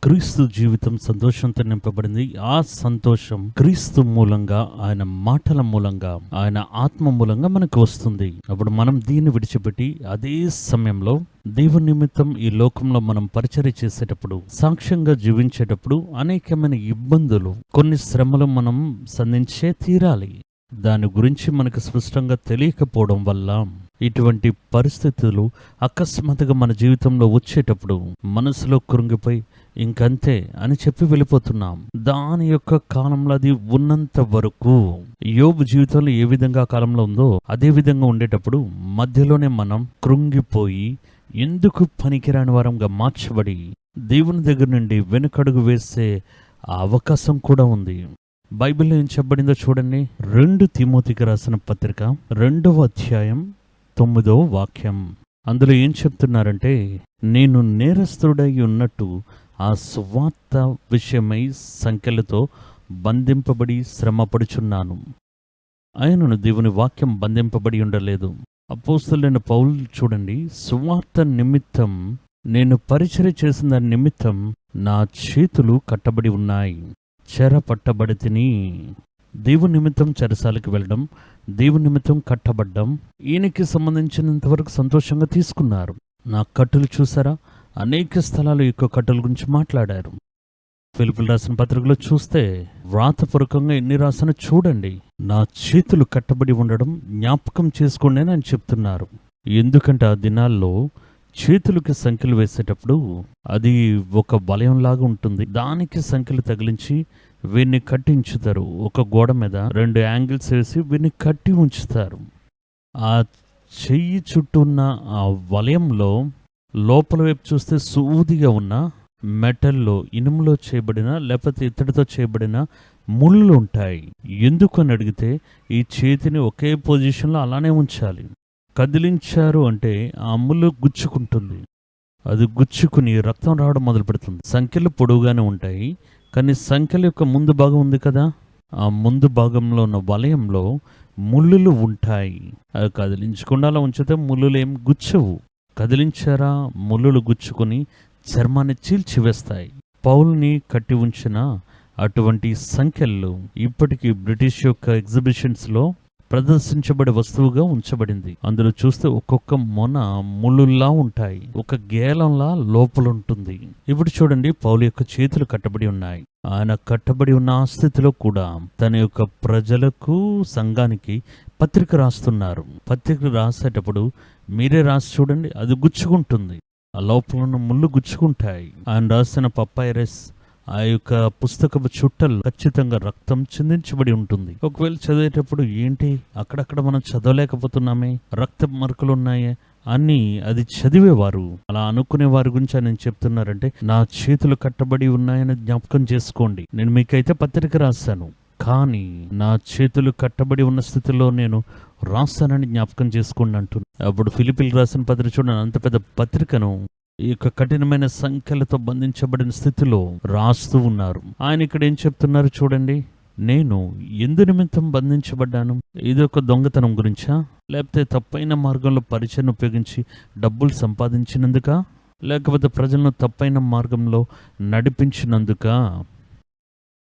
క్రీస్తు జీవితం సంతోషంతో నింపబడింది. ఆ సంతోషం క్రీస్తు మూలంగా, ఆయన మాటల మూలంగా, ఆయన ఆత్మ మూలంగా మనకు వస్తుంది. అప్పుడు మనం దీన్ని విడిచిపెట్టి అదే సమయంలో దేవుని నిమిత్తం ఈ లోకంలో మనం పరిచర్య చేసేటప్పుడు, సాక్ష్యంగా జీవించేటప్పుడు అనేకమైన ఇబ్బందులు, కొన్ని శ్రమలు మనం సంధించే తీరాలి. దాని గురించి మనకు స్పష్టంగా తెలియకపోవడం వల్ల ఇటువంటి పరిస్థితులు అకస్మాత్తుగా మన జీవితంలో వచ్చేటప్పుడు మనసులో కృంగిపోయి ఇంకంతే అని చెప్పి వెళ్ళిపోతున్నాం. దాని యొక్క కాలంలో అది ఉన్నంత వరకు, యోబు జీవితంలో ఏ విధంగా కాలంలో ఉందో అదే విధంగా ఉండేటప్పుడు మధ్యలోనే మనం కృంగిపోయి ఎందుకు పనికిరాని వారంగా మార్చబడి దేవుని దగ్గర నుండి వెనుకడుగు వేసే అవకాశం కూడా ఉంది. బైబిల్లో ఏం చెప్పబడిందో చూడండి. 2 తిమోతికి రాసిన పత్రిక 2వ అధ్యాయం 9వ వాక్యం. అందులో ఏం చెప్తున్నారంటే, నేను నేరస్తుడై ఉన్నట్టు ఆ సువార్త విషయమై సంకెళ్ళతో బంధింపబడి శ్రమపడుచున్నాను. ఆయనను దేవుని వాక్యం బంధింపబడి ఉండలేదు. అపోస్తలుడైన పౌలు చూడండి, సువార్త నిమిత్తం నేను పరిచర్య చేసిన దాని నిమిత్తం నా చేతులు కట్టబడి ఉన్నాయి, చెర పట్టబడి తిని. దేవుని నిమిత్తం చెరసాలకు వెళ్ళడం, దేవుని నిమిత్తం కట్టబడ్డం, ఈయనకి సంబంధించినంతవరకు సంతోషంగా తీసుకున్నారు. నా కట్టులు చూసారా? అనేక స్థలాలు ఈ యొక్క కట్టుల గురించి మాట్లాడారు. ఫిలిప్పీయులకు రాసిన పత్రికలో చూస్తే వ్రాతపూర్వకంగా ఎన్ని రాసిన చూడండి. నా చేతులు కట్టబడి ఉండడం జ్ఞాపకం చేసుకోండి అని ఆయన చెప్తున్నారు. ఎందుకంటే ఆ దినాల్లో చేతులకి సంఖ్యలు వేసేటప్పుడు అది ఒక వలయంలాగా ఉంటుంది. దానికి సంఖ్యలు తగిలించి వీరిని కట్టి ఉంచుతారు. ఒక గోడ మీద 2 యాంగిల్స్ వేసి వీరిని కట్టి ఉంచుతారు. ఆ చెయ్యి చుట్టూ ఉన్న ఆ వలయంలో లోపల వైపు చూస్తే సూదిగా ఉన్న మెటల్లో, ఇనుములో చేయబడిన లేకపోతే ఇత్తడితో చేయబడిన ముళ్ళు ఉంటాయి. ఎందుకు అని అడిగితే ఈ చేతిని ఒకే పొజిషన్లో అలానే ఉంచాలి. కదిలించారు అంటే ఆ ముళ్ళు గుచ్చుకుంటుంది. అది గుచ్చుకుని రక్తం రావడం మొదలు పెడుతుంది. సంఖ్యలు పొడవుగానే ఉంటాయి, కానీ సంఖ్యల యొక్క ముందు భాగం ఉంది కదా, ఆ ముందు భాగంలో ఉన్న వలయంలో ముళ్ళులు ఉంటాయి. అది కదిలించకుండా అలా ఉంచితే ముళ్ళులు ఏం గుచ్చవు. కదిలించారా, ముళ్ళులు గుచ్చుకొని చర్మాన్ని చీల్చివేస్తాయి. పౌల్ని కట్టి ఉంచిన అటువంటి సంఖ్యలు ఇప్పటికీ బ్రిటిష్ యొక్క ఎగ్జిబిషన్స్లో ప్రదర్శించబడే వస్తువుగా ఉంచబడింది. అందులో చూస్తే ఒక్కొక్క మొన ముళ్ళుల్లా ఉంటాయి, ఒక గేలంలా లోపల ఉంటుంది. ఇప్పుడు చూడండి, పౌలు యొక్క చేతులు కట్టబడి ఉన్నాయి. ఆయన కట్టబడి ఉన్న ఆ స్థితిలో కూడా తన యొక్క ప్రజలకు, సంఘానికి పత్రిక రాస్తున్నారు. పత్రిక రాసేటప్పుడు మీరే రాసి చూడండి, అది గుచ్చుకుంటుంది. ఆ లోపల ఉన్న ముళ్ళు గుచ్చుకుంటాయి. ఆయన రాసిన పప్పైరస్, ఆ యొక్క పుస్తకపు చుట్టలు ఖచ్చితంగా రక్తం చిందించబడి ఉంటుంది. ఒకవేళ చదివేటప్పుడు ఏంటి అక్కడక్కడ మనం చదవలేకపోతున్నామే, రక్త మరకలు ఉన్నాయే అని అది చదివేవారు. అలా అనుకునే వారి గురించి ఆయన చెప్తున్నారంటే, నా చేతులు కట్టబడి ఉన్నాయని జ్ఞాపకం చేసుకోండి. నేను మీకైతే పత్రిక రాశాను, కానీ నా చేతులు కట్టబడి ఉన్న స్థితిలో నేను రాస్తానని జ్ఞాపకం చేసుకోండి అంటున్నాను. అప్పుడు ఫిలిప్పీయులకు రాసిన పత్రిక చూడండి, అంత పెద్ద పత్రికను ఈ యొక్క కఠినమైన సంఖ్యలతో బంధించబడిన స్థితిలో రాస్తూ ఉన్నారు. ఆయన ఇక్కడ ఏం చెప్తున్నారు చూడండి, నేను ఎందు నిమిత్తం బంధించబడ్డాను? ఇది ఒక దొంగతనం గురించా, లేకపోతే తప్పైన మార్గంలో పరిచయం ఉపయోగించి డబ్బులు సంపాదించినందుక, లేకపోతే ప్రజలను తప్పైన మార్గంలో నడిపించినందుక?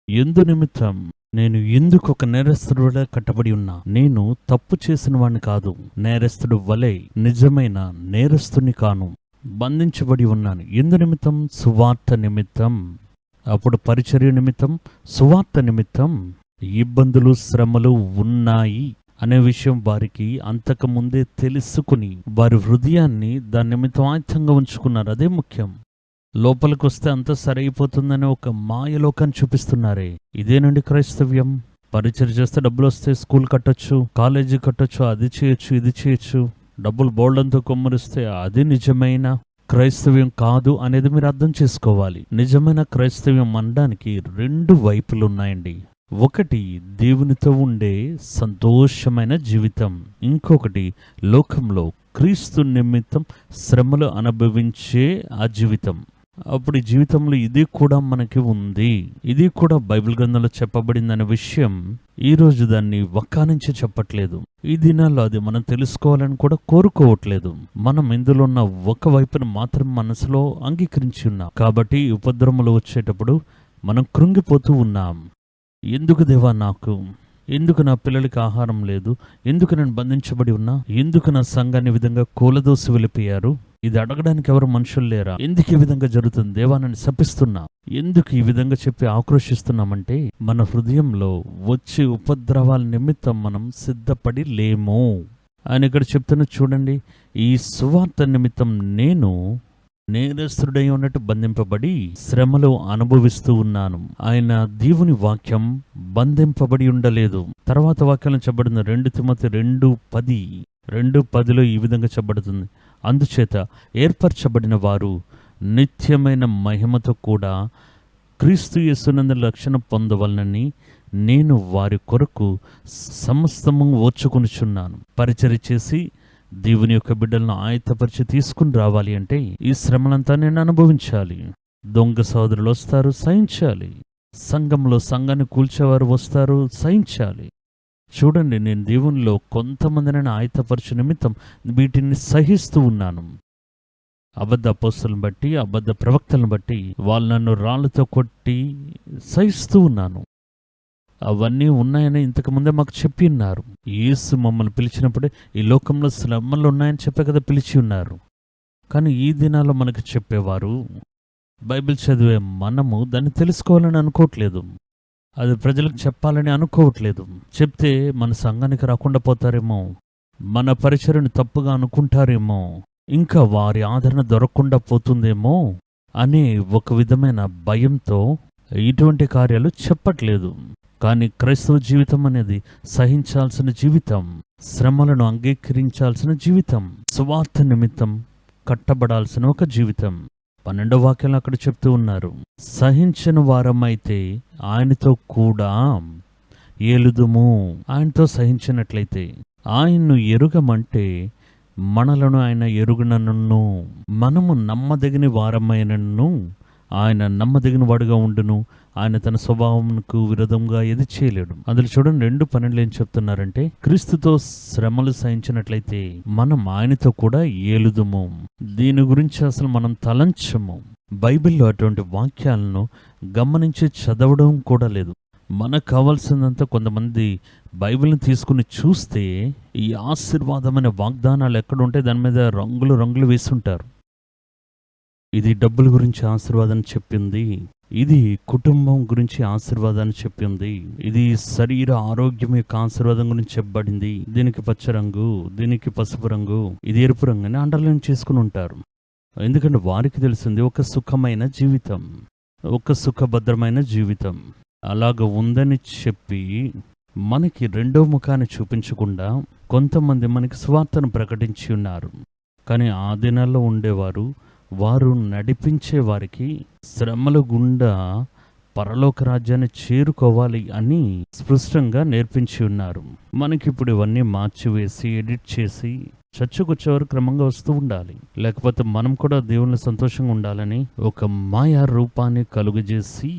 ఎందు నిమిత్తం? నేను ఎందుకు ఒక నేరస్తుడుగా కట్టబడి ఉన్నా? నేను తప్పు చేసిన వాడిని కాదు, నేరస్తుడు వలె నిజమైన నేరస్తుని కాను, బంధించబడి ఉన్నాను. ఎందు నిమిత్తం? సువార్త నిమిత్తం. అప్పుడు పరిచర్య నిమిత్తం, సువార్త నిమిత్తం ఇబ్బందులు, శ్రమలు ఉన్నాయి అనే విషయం వారికి అంతకుముందే తెలుసుకుని వారి హృదయాన్ని దాని నిమిత్తం ఆయుధంగా ఉంచుకున్నారు. అదే ముఖ్యం. లోపలికి వస్తే అంత సరైపోతుందని ఒక మాయలోకాన్ని చూపిస్తున్నారే, ఇదేనండి క్రైస్తవ్యం. పరిచర్య చేస్తే డబ్బులు వస్తే స్కూల్ కట్టొచ్చు, కాలేజీ కట్టొచ్చు, అది చేయొచ్చు, ఇది చేయొచ్చు, డబ్బులు బోల్డంతో కొమ్మరిస్తే అది నిజమైన క్రైస్తవ్యం కాదు అనేది మీరు అర్థం చేసుకోవాలి. నిజమైన క్రైస్తవ్యం అనడానికి 2 వైపులు ఉన్నాయండి. ఒకటి దేవునితో ఉండే సంతోషమైన జీవితం, ఇంకొకటి లోకంలో క్రీస్తు నిమిత్తం శ్రమలు అనుభవించే ఆ జీవితం. అప్పుడు ఈ జీవితంలో ఇది కూడా మనకి ఉంది, ఇది కూడా బైబిల్ గ్రంథంలో చెప్పబడిందనే విషయం ఈరోజు దాన్ని వక్కానించి చెప్పట్లేదు. ఈ దినాల్లో అది మనం తెలుసుకోవాలని కూడా కోరుకోవట్లేదు. మనం ఇందులో ఉన్న ఒక వైపును మాత్రం మనసులో అంగీకరించి ఉన్నాం. కాబట్టి ఉపద్రవములు వచ్చేటప్పుడు మనం కృంగిపోతూ ఉన్నాం. ఎందుకు దేవా నాకు, ఎందుకు నా పిల్లలకి ఆహారం లేదు, ఎందుకు నేను బంధించబడి ఉన్నా, ఎందుకు నా సంఘాన్ని ఈ విధంగా కూలదోసి వెళ్ళిపోయారు, ఇది అడగడానికి ఎవరు మనుషులు లేరా, ఎందుకు ఈ విధంగా జరుగుతుంది దేవా నన్ను శపిస్తున్నా, ఎందుకు ఈ విధంగా చెప్పి ఆక్రోషిస్తున్నామంటే మన హృదయంలో వచ్చే ఉపద్రవాల నిమిత్తం మనం సిద్ధపడి లేము. ఆయన ఇక్కడ చెప్తున్న చూడండి, ఈ సువార్త నిమిత్తం నేను నేరస్తుడై ఉన్నట్టు బంధింపబడి శ్రమలు అనుభవిస్తూ ఉన్నాను. ఆయన దేవుని వాక్యం బంధింపబడి ఉండలేదు. తర్వాత వాక్యాలను చెప్పబడింది 2 తిమోతి 2:10. 2:10లో ఈ విధంగా చెప్పబడుతుంది, అందుచేత ఏర్పరచబడిన వారు నిత్యమైన మహిమతో కూడా క్రీస్తు యేసునందు రక్షణ పొందవలనని నేను వారి కొరకు సమస్తము ఓర్చుకొనుచున్నాను. పరిచర్య చేసి దేవుని యొక్క బిడ్డలను ఆయత్తపరిచి తీసుకుని రావాలి అంటే ఈ శ్రమలంతా నేను అనుభవించాలి. దొంగ సోదరులు వస్తారు, సహించాలి. సంఘంలో సంఘాన్ని కూల్చేవారు వస్తారు, సహించాలి. చూడండి, నేను దేవునిలో కొంతమందిని ఆయత్తపరచు నిమిత్తం వీటిని సహిస్తూ ఉన్నాను. అబద్ధ అపోస్తలను బట్టి, అబద్ధ ప్రవక్తలను బట్టి వాళ్ళు నన్ను రాళ్లతో కొట్టి సహిస్తూ ఉన్నాను. అవన్నీ ఉన్నాయని ఇంతకుముందే మాకు చెప్పి ఉన్నారు. యేసు మమ్మల్ని పిలిచినప్పుడే ఈ లోకంలో శ్రమలు ఉన్నాయని చెప్పే కదా పిలిచి ఉన్నారు. కానీ ఈ దినాల్లో మనకు చెప్పేవారు, బైబిల్ చదివే మనము దాన్ని తెలుసుకోవాలని అనుకోవట్లేదు. అది ప్రజలకు చెప్పాలని అనుకోవట్లేదు. చెప్తే మన సంఘానికి రాకుండా పోతారేమో, మన పరిచయను తప్పుగా అనుకుంటారేమో, ఇంకా వారి ఆదరణ దొరకకుండా పోతుందేమో అనే ఒక విధమైన భయంతో ఇటువంటి కార్యాలు చెప్పట్లేదు. కానీ క్రైస్తవ జీవితం అనేది సహించాల్సిన జీవితం, శ్రమలను అంగీకరించాల్సిన జీవితం, సువార్త నిమిత్తం కట్టబడాల్సిన ఒక జీవితం. 12వ వాక్యంలో అక్కడ చెప్తూ ఉన్నారు, సహించిన వారమైతే ఆయనతో కూడా ఏలుదుము. ఆయనతో సహించినట్లయితే, ఆయన్ను ఎరుగమంటే మనలను ఆయన ఎరుగునను, మనము నమ్మదగిన వారమైనను ఆయన నమ్మదగిన వాడుగా ఉండును. ఆయన తన స్వభావంకు విరోధంగా ఏది చేయలేడు. అందులో చూడండి 2:12 ఏం చెప్తున్నారంటే, క్రీస్తుతో శ్రమలు సహించినట్లయితే మనం ఆయనతో కూడా ఏలుదుము. దీని గురించి అసలు మనం తలంచము. బైబిల్లో అటువంటి వాక్యాలను గమనించి చదవడం కూడా లేదు. మనకు కావాల్సిందంతా కొంతమంది బైబిల్ని తీసుకుని చూస్తే ఈ ఆశీర్వాదమైన వాగ్దానాలు ఎక్కడుంటే దాని మీద రంగులు రంగులు వేస్తుంటారు. ఇది డబ్బుల గురించి ఆశీర్వాదాన్ని చెప్పింది, ఇది కుటుంబం గురించి ఆశీర్వాదాన్ని చెప్పింది, ఇది శరీర ఆరోగ్యం యొక్క ఆశీర్వాదం గురించి చెప్పబడింది, దీనికి పచ్చ రంగు, దీనికి పసుపు రంగు, ఇది ఎరుపు రంగు అని అండర్లైన్ చేసుకుని ఉంటారు. ఎందుకంటే వారికి తెలిసింది ఒక సుఖమైన జీవితం, ఒక సుఖభద్రమైన జీవితం. అలాగ ఉందని చెప్పి మనకి రెండో ముఖాన్ని చూపించకుండా కొంతమంది మనకి స్వార్థను ప్రకటించి ఉన్నారు. కానీ ఆ దినాల్లో ఉండేవారు, వారు నడిపించే వారికి శ్రమల గుండా పరలోక రాజ్యాన్ని చేరుకోవాలి అని స్పష్టంగా నేర్పించి ఉన్నారు. మనకిప్పుడు ఇవన్నీ మార్చివేసి ఎడిట్ చేసి చచ్చుకొచ్చేవారు క్రమంగా వస్తూ ఉండాలి. లేకపోతే మనం కూడా దేవుని సంతోషంగా ఉండాలని ఒక మాయా రూపాన్ని కలుగజేసి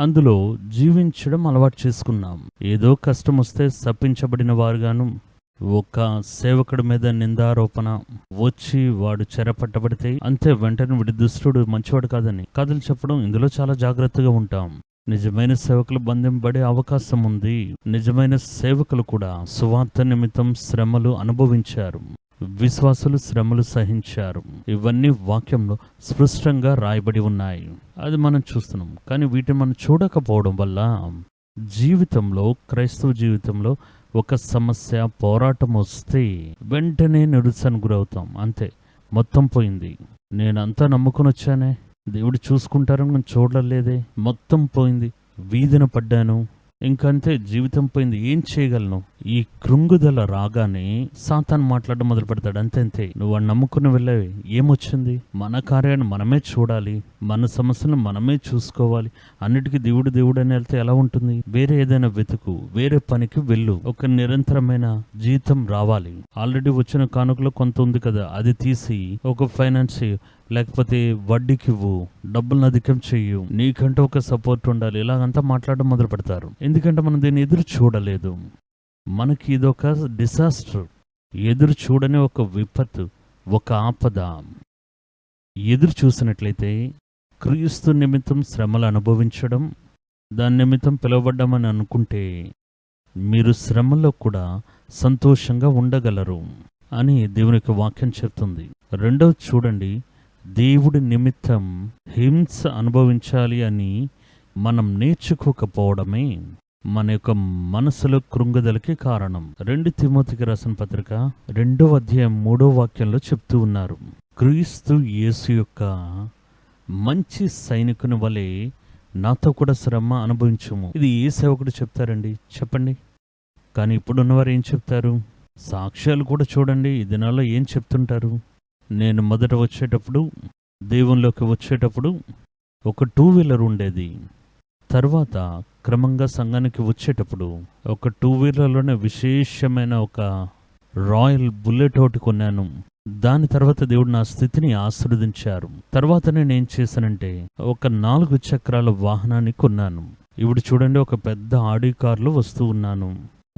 అందులో జీవించడం అలవాటు చేసుకున్నాం. ఏదో కష్టం వస్తే శపించబడిన వారుగాను, ఒక సేవకుడి మీద నిందారోపణ వచ్చి వాడు చెరపట్టబడితే అంతే, వెంటనే వీడి దుష్టుడు మంచివాడు కాదని కథలు చెప్పడం, ఇందులో చాలా జాగ్రత్తగా ఉంటాం. నిజమైన సేవకులు బంధింపబడే అవకాశం ఉంది. నిజమైన సేవకులు కూడా సువార్త నిమిత్తం శ్రమలు అనుభవించారు, విశ్వాసులు శ్రమలు సహించారు. ఇవన్నీ వాక్యంలో స్పష్టంగా రాయబడి ఉన్నాయి. అది మనం చూస్తున్నాం. కానీ వీటిని మనం చూడకపోవడం వల్ల జీవితంలో, క్రైస్తవ జీవితంలో ఒక సమస్య, పోరాటం వస్తే వెంటనే నిరుత్సాహానికి గురవుతాం. అంతే, మొత్తం పోయింది, నేనంతా నమ్ముకొని వచ్చానే, దేవుడు చూసుకుంటారని నేను చూడలేదే, మొత్తం పోయింది, వీధిన పడ్డాను, ఇంకంతే, జీవితం పోయింది, ఏం చేయగలను? ఈ కృంగుదల రాగానే సాతాను మాట్లాడడం మొదలు పెడతాడు. అంతే, నువ్వు వాడు నమ్ముకుని వెళ్ళావి, ఏమొచ్చింది? మన కార్యాన్ని మనమే చూడాలి, మన సమస్యను మనమే చూసుకోవాలి, అన్నిటికీ దేవుడు దేవుడు అని వెళ్తే ఎలా ఉంటుంది? వేరే ఏదైనా వెతుకు, వేరే పనికి వెళ్ళు, ఒక నిరంతరమైన జీతం రావాలి. ఆల్రెడీ వచ్చిన కానుకలో కొంత ఉంది కదా, అది తీసి ఒక ఫైనాన్స్ లేకపోతే వడ్డీకి ఇవ్వు, డబ్బులను అధికం చెయ్యు, నీకంటూ ఒక సపోర్ట్ ఉండాలి, ఇలాగంతా మాట్లాడడం మొదలు పెడతారు. ఎందుకంటే మనం దీన్ని ఎదురు చూడలేదు. మనకి ఇదొక డిసాస్టర్, ఎదురు చూడని ఒక విపత్తు, ఒక ఆపద. ఎదురు చూసినట్లయితే క్రీస్తు నిమిత్తం శ్రమలు అనుభవించడం, దాని నిమిత్తం పిలువబడ్డామని అనుకుంటే మీరు శ్రమలో కూడా సంతోషంగా ఉండగలరు అని దేవుని యొక్క వాక్యం చెప్తుంది. రెండవది చూడండి, దేవుడి నిమిత్తం హింస అనుభవించాలి అని మనం నేర్చుకోకపోవడమే మన యొక్క మనసులో కృంగుదలకి కారణం. 2 తిమోతికి రాసిన పత్రిక 2వ అధ్యాయం 3వ వాక్యంలో చెప్తూ ఉన్నారు, క్రీస్తు యేసు యొక్క మంచి సైనికుని వలె నాతో కూడా శ్రమ అనుభవించుము. ఇది ఏ సేవకుడు చెప్తారండి చెప్పండి? కానీ ఇప్పుడున్నవారు ఏం చెప్తారు? సాక్ష్యాలు కూడా చూడండి, ఈ దినాల్లో ఏం చెప్తుంటారు? నేను మొదట వచ్చేటప్పుడు, దేవునిలోకి వచ్చేటప్పుడు ఒక 2 వీలర్ ఉండేది. తర్వాత క్రమంగా సంఘానికి వచ్చేటప్పుడు ఒక 2 వీలర్లోనే విశేషమైన ఒక రాయల్ బుల్లెట్ ఒకటి కొన్నాను. దాని తర్వాత దేవుడు నా స్థితిని ఆశీర్వదించారు. తర్వాత నేనేం చేశానంటే ఒక 4 చక్రాల వాహనాన్ని కొన్నాను. ఇప్పుడు చూడండి, ఒక పెద్ద ఆడి కారులో వస్తూ ఉన్నాను.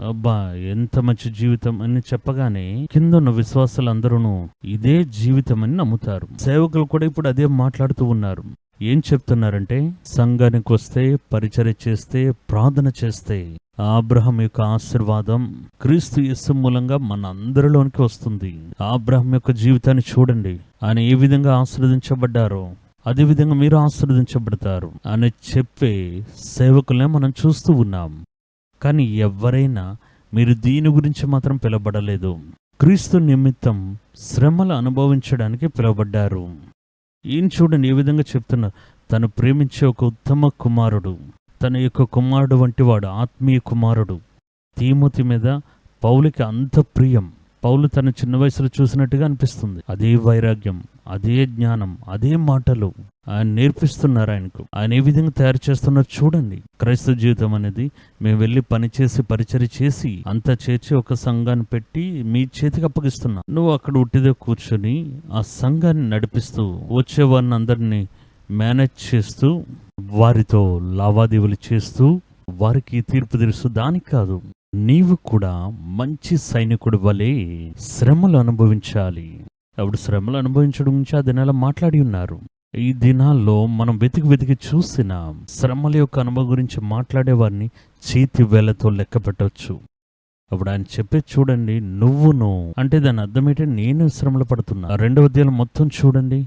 అబ్బా, ఎంత మంచి జీవితం అని చెప్పగానే కింద ఉన్న విశ్వాసులందరూ ఇదే జీవితం అని నమ్ముతారు. సేవకులు కూడా ఇప్పుడు అదే మాట్లాడుతూ ఉన్నారు. ఏం చెప్తున్నారంటే, సంఘానికి వస్తే, పరిచర్య చేస్తే, ప్రార్థన చేస్తే అబ్రహాం యొక్క ఆశీర్వాదం క్రీస్తు యేసు మూలంగా మన అందరిలోనికి వస్తుంది. అబ్రహాం యొక్క జీవితాన్ని చూడండి, ఆయన ఏ విధంగా ఆశీర్వదించబడ్డారో అదే విధంగా మీరు ఆశీర్వదించబడతారు అని చెప్పే సేవకులనే మనం చూస్తూ ఉన్నాం. కానీ ఎవరైనా మీరు దీని గురించి మాత్రం పిలవబడలేదు. క్రీస్తు నిమిత్తం శ్రమలు అనుభవించడానికి పిలువబడ్డారు. ఈయన చూడండి ఏ విధంగా చెప్తున్నారు. తను ప్రేమించే ఒక ఉత్తమ కుమారుడు, తన యొక్క కుమారుడు వంటి వాడు, ఆత్మీయ కుమారుడు. తీమోతి మీద పౌలుకి అంత ప్రియం. పౌలు తన చిన్న వయసులో చూసినట్టుగా అనిపిస్తుంది. అదే వైరాగ్యం, అదే జ్ఞానం, అదే మాటలు ఆయన నేర్పిస్తున్నారు ఆయనకు. ఆయన ఏ విధంగా తయారు చేస్తున్నారు చూడండి. క్రైస్తవ జీవితం అనేది మేము వెళ్ళి పనిచేసి పరిచర్య చేసి అంతా చేర్చి ఒక సంఘాన్ని పెట్టి మీ చేతికి అప్పగిస్తున్నాం. నువ్వు అక్కడ ఉట్టిదే కూర్చొని ఆ సంఘాన్ని నడిపిస్తూ వచ్చేవారిని అందరినీ మేనేజ్ చేస్తూ వారితో లావాదేవీలు చేస్తూ వారికి తీర్పు తీరుస్తూ దానికి కాదు, నీవు కూడా మంచి సైనికుడి వలె శ్రమలు అనుభవించాలి. అప్పుడు శ్రమలు అనుభవించడం గురించి ఆ దినాల్లో మాట్లాడి ఉన్నారు. ఈ దినాల్లో మనం వెతికి చూసిన శ్రమల యొక్క అనుభవం గురించి మాట్లాడేవారిని చేతి వేలతో లెక్క పెట్టవచ్చు. అప్పుడు ఆయన చెప్పే చూడండి, నువ్వును అంటే దాని అర్థం ఏంటంటే నేను శ్రమలు పడుతున్నా. 2వ అధ్యాయం మొత్తం చూడండి,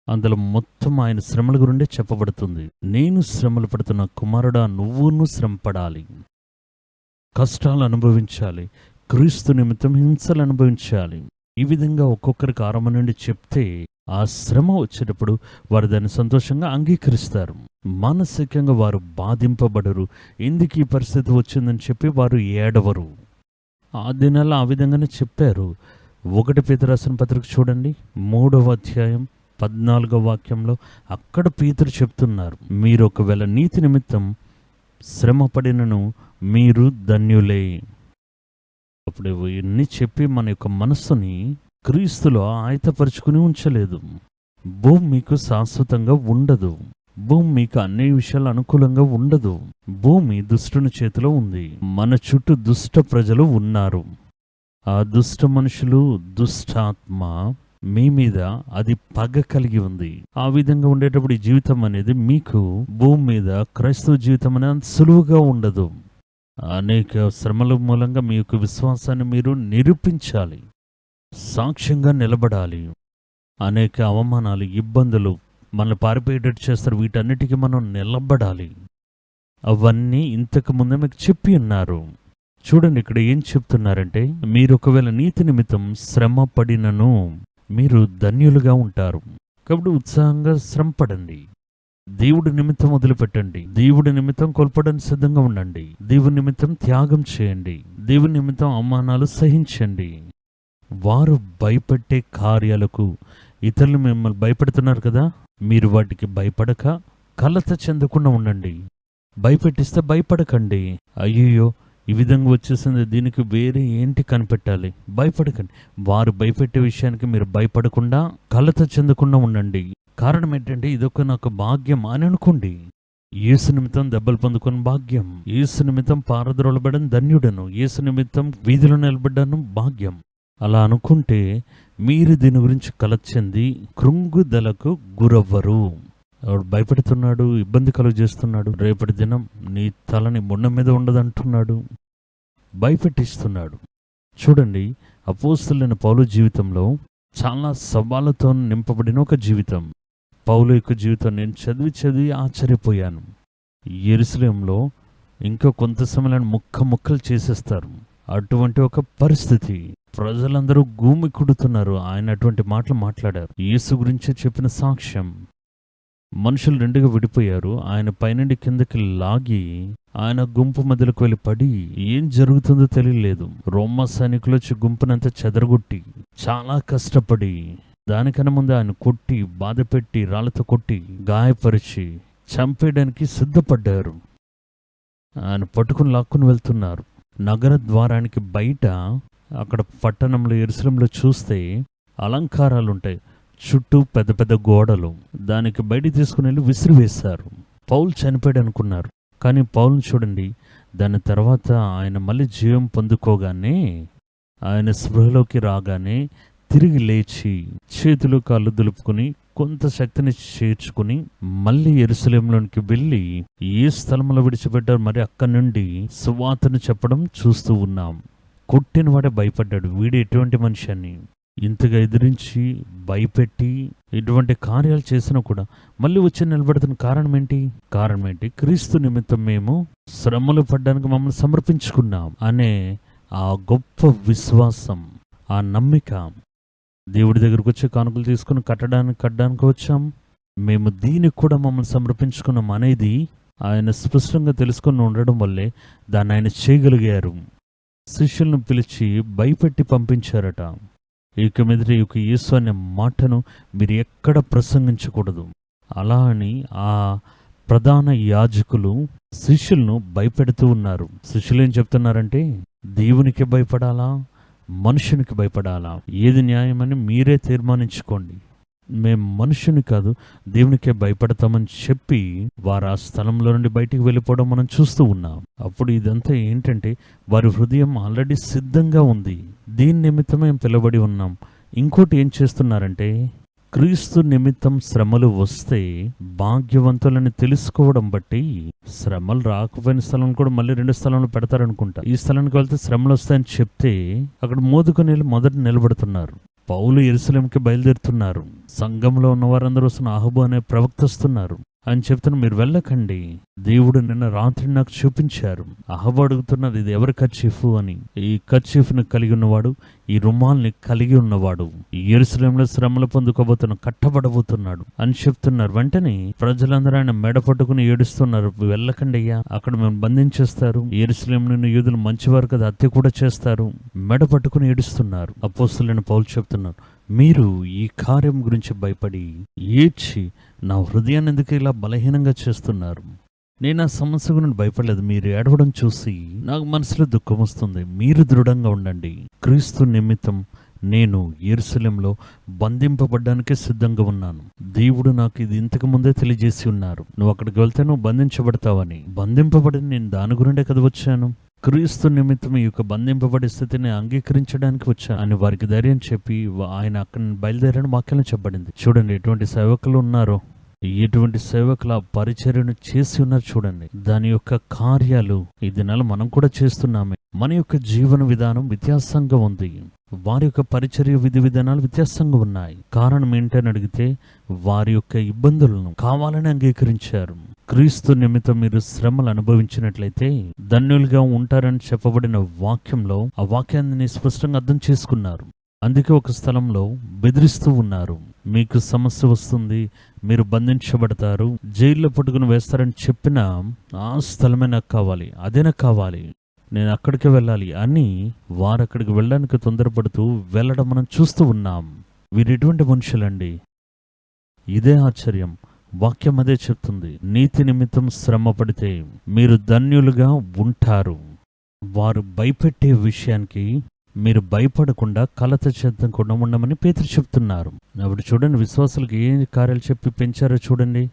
అందులో మొత్తం ఆయన శ్రమల గురిండే చెప్పబడుతుంది. నేను శ్రమలు పడుతున్న కుమారుడా, నువ్వును శ్రమ పడాలి, కష్టాలు అనుభవించాలి, క్రీస్తు నిమిత్తం హింసలు అనుభవించాలి. ఈ విధంగా ఒక్కొక్కరికి ఆరంభం నుండి చెప్తే ఆ శ్రమ వచ్చేటప్పుడు వారు దాన్ని సంతోషంగా అంగీకరిస్తారు. మానసికంగా వారు బాధింపబడరు. ఎందుకు ఈ పరిస్థితి వచ్చిందని చెప్పి వారు ఏడవరు. ఆ దినాల్లో ఆ విధంగానే చెప్పారు. 1 పేతురు రాసిన పత్రిక చూడండి, 3వ అధ్యాయం 14వ వాక్యంలో అక్కడ పేతురు చెప్తున్నారు, మీరు ఒకవేళ నీతి నిమిత్తం శ్రమ పడినను మీరు ధన్యులే. అప్పుడు ఇవన్నీ చెప్పి మన యొక్క మనస్సుని క్రీస్తులో ఆయతపరుచుకుని ఉంచలేదు. భూమి మీకు శాశ్వతంగా ఉండదు. భూమి మీకు అన్ని విషయాలు అనుకూలంగా ఉండదు. భూమి దుష్టుని చేతిలో ఉంది. మన చుట్టూ దుష్ట ప్రజలు ఉన్నారు. ఆ దుష్ట మనుషులు, దుష్టాత్మ మీ మీద అది పగ కలిగి ఉంది. ఆ విధంగా ఉండేటప్పుడు ఈ జీవితం అనేది మీకు భూమి మీద క్రైస్తవ జీవితం అనేది అంత సులువుగా ఉండదు. అనేక శ్రమల మూలంగా మీ యొక్క విశ్వాసాన్ని మీరు నిరూపించాలి, సాక్ష్యంగా నిలబడాలి. అనేక అవమానాలు, ఇబ్బందులు మనల్ని పారిపోయేటట్టు చేస్తారు. వీటన్నిటికీ మనం నిలబడాలి. అవన్నీ ఇంతకు ముందే మీకు చెప్పి ఉన్నారు. చూడండి ఇక్కడ ఏం చెప్తున్నారంటే, మీరు ఒకవేళ నీతి నిమిత్తం శ్రమ పడినను మీరు ధన్యులుగా ఉంటారు. కాబట్టి ఉత్సాహంగా శ్రమ పడండి. దేవుడి నిమిత్తం వదిలిపెట్టండి. దేవుడి నిమిత్తం కోల్పోవడానికి సిద్ధంగా ఉండండి. దేవుని నిమిత్తం త్యాగం చేయండి. దేవుని నిమిత్తం అవమానాలు సహించండి. వారు భయపెట్టే కార్యాలకు ఇతరులు మిమ్మల్ని భయపెడుతున్నారు కదా, మీరు వాటికి భయపడక కలత చెందకుండా ఉండండి. భయపెట్టిస్తే భయపడకండి. అయ్యో ఈ విధంగా వచ్చేసింది, దీనికి వేరే ఏంటి కనిపెట్టాలి, భయపడకండి. వారు భయపెట్టే విషయానికి మీరు భయపడకుండా కలత చెందకుండా ఉండండి. కారణం ఏంటంటే ఇదొక నాకు భాగ్యం అని అనుకోండి. యేసు నిమిత్తం దెబ్బలు పొందుకున్న భాగ్యం, యేసు నిమిత్తం పారద్రోలబడని ధన్యుడను, యేసు నిమిత్తం వీధిలో నిలబడ్డాను భాగ్యం. అలా అనుకుంటే మీరు దీని గురించి కలత చెంది కృంగుదలకు గురవ్వరు. వాడు భయపెడుతున్నాడు, ఇబ్బంది కలుగు చేస్తున్నాడు, రేపటి దినం నీ తలని మొండ మీద ఉండదంటున్నాడు, భయపెట్టిస్తున్నాడు. చూడండి, అపోస్తలుడైన పౌలు జీవితంలో చాలా సవాళ్ళతో నింపబడిన ఒక జీవితం. పౌలు యొక్క జీవితం నేను చదివి ఆశ్చర్యపోయాను. యెరూషలేములో ఇంకా కొంత సమయాన్ని ముక్కలు చేసేస్తారు. అటువంటి ఒక పరిస్థితి, ప్రజలందరూ గూమి కుడుతున్నారు. ఆయన అటువంటి మాటలు మాట్లాడారు. యేసు గురించి చెప్పిన సాక్ష్యం. మనుషులు 2గా విడిపోయారు. ఆయన పైనుండి కిందకి లాగి ఆయన గుంపు మధ్యలోకి వెళ్ళి పడి ఏం జరుగుతుందో తెలియలేదు. రోమా సైనికులు వచ్చి గుంపునంతా చెదరగొట్టి చాలా కష్టపడి దానికన్నా ముందు ఆయన కొట్టి, బాధపెట్టి, రాళ్లతో కొట్టి, గాయపరిచి చంపేయడానికి సిద్ధపడ్డారు. ఆయన పట్టుకుని లాక్కుని వెళ్తున్నారు. నగర ద్వారానికి బయట అక్కడ పట్టణంలో యెరూషలేములో చూస్తే అలంకారాలు ఉంటాయి, చుట్టూ పెద్ద పెద్ద గోడలు, దానికి బయటికి తీసుకుని వెళ్ళి విసిరివేశారు. పౌలు చనిపోయాడు అనుకున్నారు, కానీ పౌలుని చూడండి, దాని తర్వాత ఆయన మళ్ళీ జీవం పొందుకోగానే, ఆయన స్పృహలోకి రాగానే తిరిగి లేచి చేతులు కాళ్ళు దులుపుకుని కొంత శక్తిని చేర్చుకుని మళ్ళీ యెరూషలేములోనికి వెళ్ళి ఏ స్థలంలో విడిచిపెట్టారు, మరి అక్కడి నుండి సువార్తను చెప్పడం చూస్తూ ఉన్నాం. కొట్టినవాడే భయపడ్డాడు, వీడు ఎటువంటి మనిషి అని. ఇంతగా ఎదిరించి భయపెట్టి ఇటువంటి కార్యాలు చేసినా కూడా మళ్ళీ వచ్చి నిలబడుతున్న కారణం ఏంటి? క్రీస్తు నిమిత్తం మేము శ్రమలు పడ్డానికి మమ్మల్ని సమర్పించుకున్నాం అనే ఆ గొప్ప విశ్వాసం, ఆ నమ్మిక. దేవుడి దగ్గరకు వచ్చి కానుకలు తీసుకుని కట్టడానికి వచ్చాం, మేము దీనికి కూడా మమ్మల్ని సమర్పించుకున్నాం అనేది ఆయన స్పష్టంగా తెలుసుకుని ఉండడం వల్లే దాన్ని ఆయన చేయగలిగారు. శిష్యులను పిలిచి భయపెట్టి పంపించారట. ఇక మీదట ఇక యేసు అనే మాటను మీరు ఎక్కడ ప్రసంగించకూడదు. అలా అని ఆ ప్రధాన యాజకులు శిష్యులను భయపెడుతూ ఉన్నారు. శిష్యులు ఏం చెప్తున్నారంటే, దేవునికి భయపడాలా, మనుషునికి భయపడాలా, ఏది న్యాయమని మీరే తీర్మానించుకోండి, మేము మనుషుని కాదు దేవునికే భయపడతామని చెప్పి వారు ఆ స్థలంలో నుండి బయటికి వెళ్ళిపోవడం మనం చూస్తూ ఉన్నాం. అప్పుడు ఇదంతా ఏంటంటే, వారి హృదయం ఆల్రెడీ సిద్ధంగా ఉంది, దీని నిమిత్తమే పిలబడి ఉన్నాం. ఇంకోటి ఏం చేస్తున్నారంటే, క్రీస్తు నిమిత్తం శ్రమలు వస్తే భాగ్యవంతులని తెలుసుకోవడం బట్టి, శ్రమలు రాకపోయిన స్థలం కూడా మళ్ళీ 2 స్థలంలో పెడతారనుకుంటా. ఈ స్థలానికి వెళ్తే శ్రమలు వస్తాయని చెప్తే అక్కడ మోదుకొని మొదట నిలబడుతున్నారు. పౌలు యెరూషలేముకి బయలుదేరుతున్నారు. సంఘంలో ఉన్న వారందరూ వస్తున్న అహబు అనే ప్రవక్త వస్తున్నారు అని చెప్తున్నా, మీరు వెళ్ళకండి, దేవుడు నిన్న రాత్రి నాకు చూపించారు. అహబు అడుగుతున్నారు, ఇది ఎవరి కర్చీఫ్ అని. ఈ కర్చీఫ్ని కలిగి ఉన్నవాడు, ఈ రుమాల్ని కలిగి ఉన్నవాడు యెరూషలేములో శ్రమలు పొందుకోబోతున్న కట్టబడబోతున్నాడు అని చెప్తున్నారు. వెంటనే ప్రజలందరూ ఆయన మెడ పట్టుకుని ఏడుస్తున్నారు, వెళ్ళకండి అయ్యా, అక్కడ మేము బంధించేస్తారు, యెరూషలేము నుండి యూదులు మంచివారు కదా, హత్య కూడా చేస్తారు, మెడ పట్టుకుని ఏడుస్తున్నారు. అపోస్తలుడైన పౌలు చెప్తున్నారు, మీరు ఈ కార్యం గురించి భయపడి ఏడ్చి నా హృదయాన్ని ఎందుకు ఇలా బలహీనంగా చేస్తున్నారు? నేను ఆ సమస్య గురించి భయపడలేదు, మీరు ఏడవడం చూసి నాకు మనసులో దుఃఖం వస్తుంది. మీరు దృఢంగా ఉండండి. క్రీస్తు నిమిత్తం నేను యెరూషలేములో బంధింపబడ్డానికి సిద్ధంగా ఉన్నాను. దేవుడు నాకు ఇది ఇంతకు ముందే తెలియజేసి ఉన్నారు, నువ్వు అక్కడికి వెళ్తే నువ్వు బంధించబడతావని. బంధింపబడి నేను దాని గురిండే కదా వచ్చాను. క్రీస్తు నిమిత్తం ఈ యొక్క బంధింపబడే స్థితిని అంగీకరించడానికి వచ్చా అని వారికి ధైర్యం చెప్పి ఆయన అక్కడ బయలుదేరని వాక్యాలను చెప్పబడింది. చూడండి ఎటువంటి సేవకులు ఉన్నారో, ఎటువంటి సేవకుల పరిచర్యను చేసి ఉన్నారు చూడండి. దాని యొక్క కార్యాలు ఈ దినాలు మనం కూడా చేస్తున్నామే. మన యొక్క జీవన విధానం వ్యత్యాసంగా ఉంది, వారి యొక్క పరిచర్య విధి విధానాలు వ్యత్యాసంగా ఉన్నాయి. కారణం ఏంటని అడిగితే, వారి యొక్క ఇబ్బందులను కావాలని అంగీకరించారు. క్రీస్తు నిమిత్తం మీరు శ్రమలు అనుభవించినట్లయితే ధన్యులుగా ఉంటారని చెప్పబడిన వాక్యంలో ఆ వాక్యాన్ని స్పష్టంగా అర్థం చేసుకున్నారు. అందుకే ఒక స్థలంలో బెదిరిస్తూ ఉన్నారు, మీకు సమస్య వస్తుంది, మీరు బంధించబడతారు, జైల్లో పట్టుకుని వేస్తారని చెప్పిన ఆ స్థలమే నాకు కావాలి, అదే నాకు కావాలి, నేను అక్కడికి వెళ్ళాలి అని వారు అక్కడికి వెళ్ళడానికి తొందరపడుతూ వెళ్ళడం మనం చూస్తూ ఉన్నాం. వీరు ఎటువంటి మనుషులండి? ఇదే ఆశ్చర్యం. వాక్యం అదే చెప్తుంది, నీతి నిమిత్తం శ్రమ పడితే మీరు ధన్యులుగా ఉంటారు. వారు భయపెట్టే విషయానికి మీరు భయపడకుండా కలత చెందకుండా ఉండమని పేతురు చెప్తున్నారు. అప్పుడు చూడండి, విశ్వాసులకు ఏ కార్యాలు చెప్పి పెంచారో చూడండి.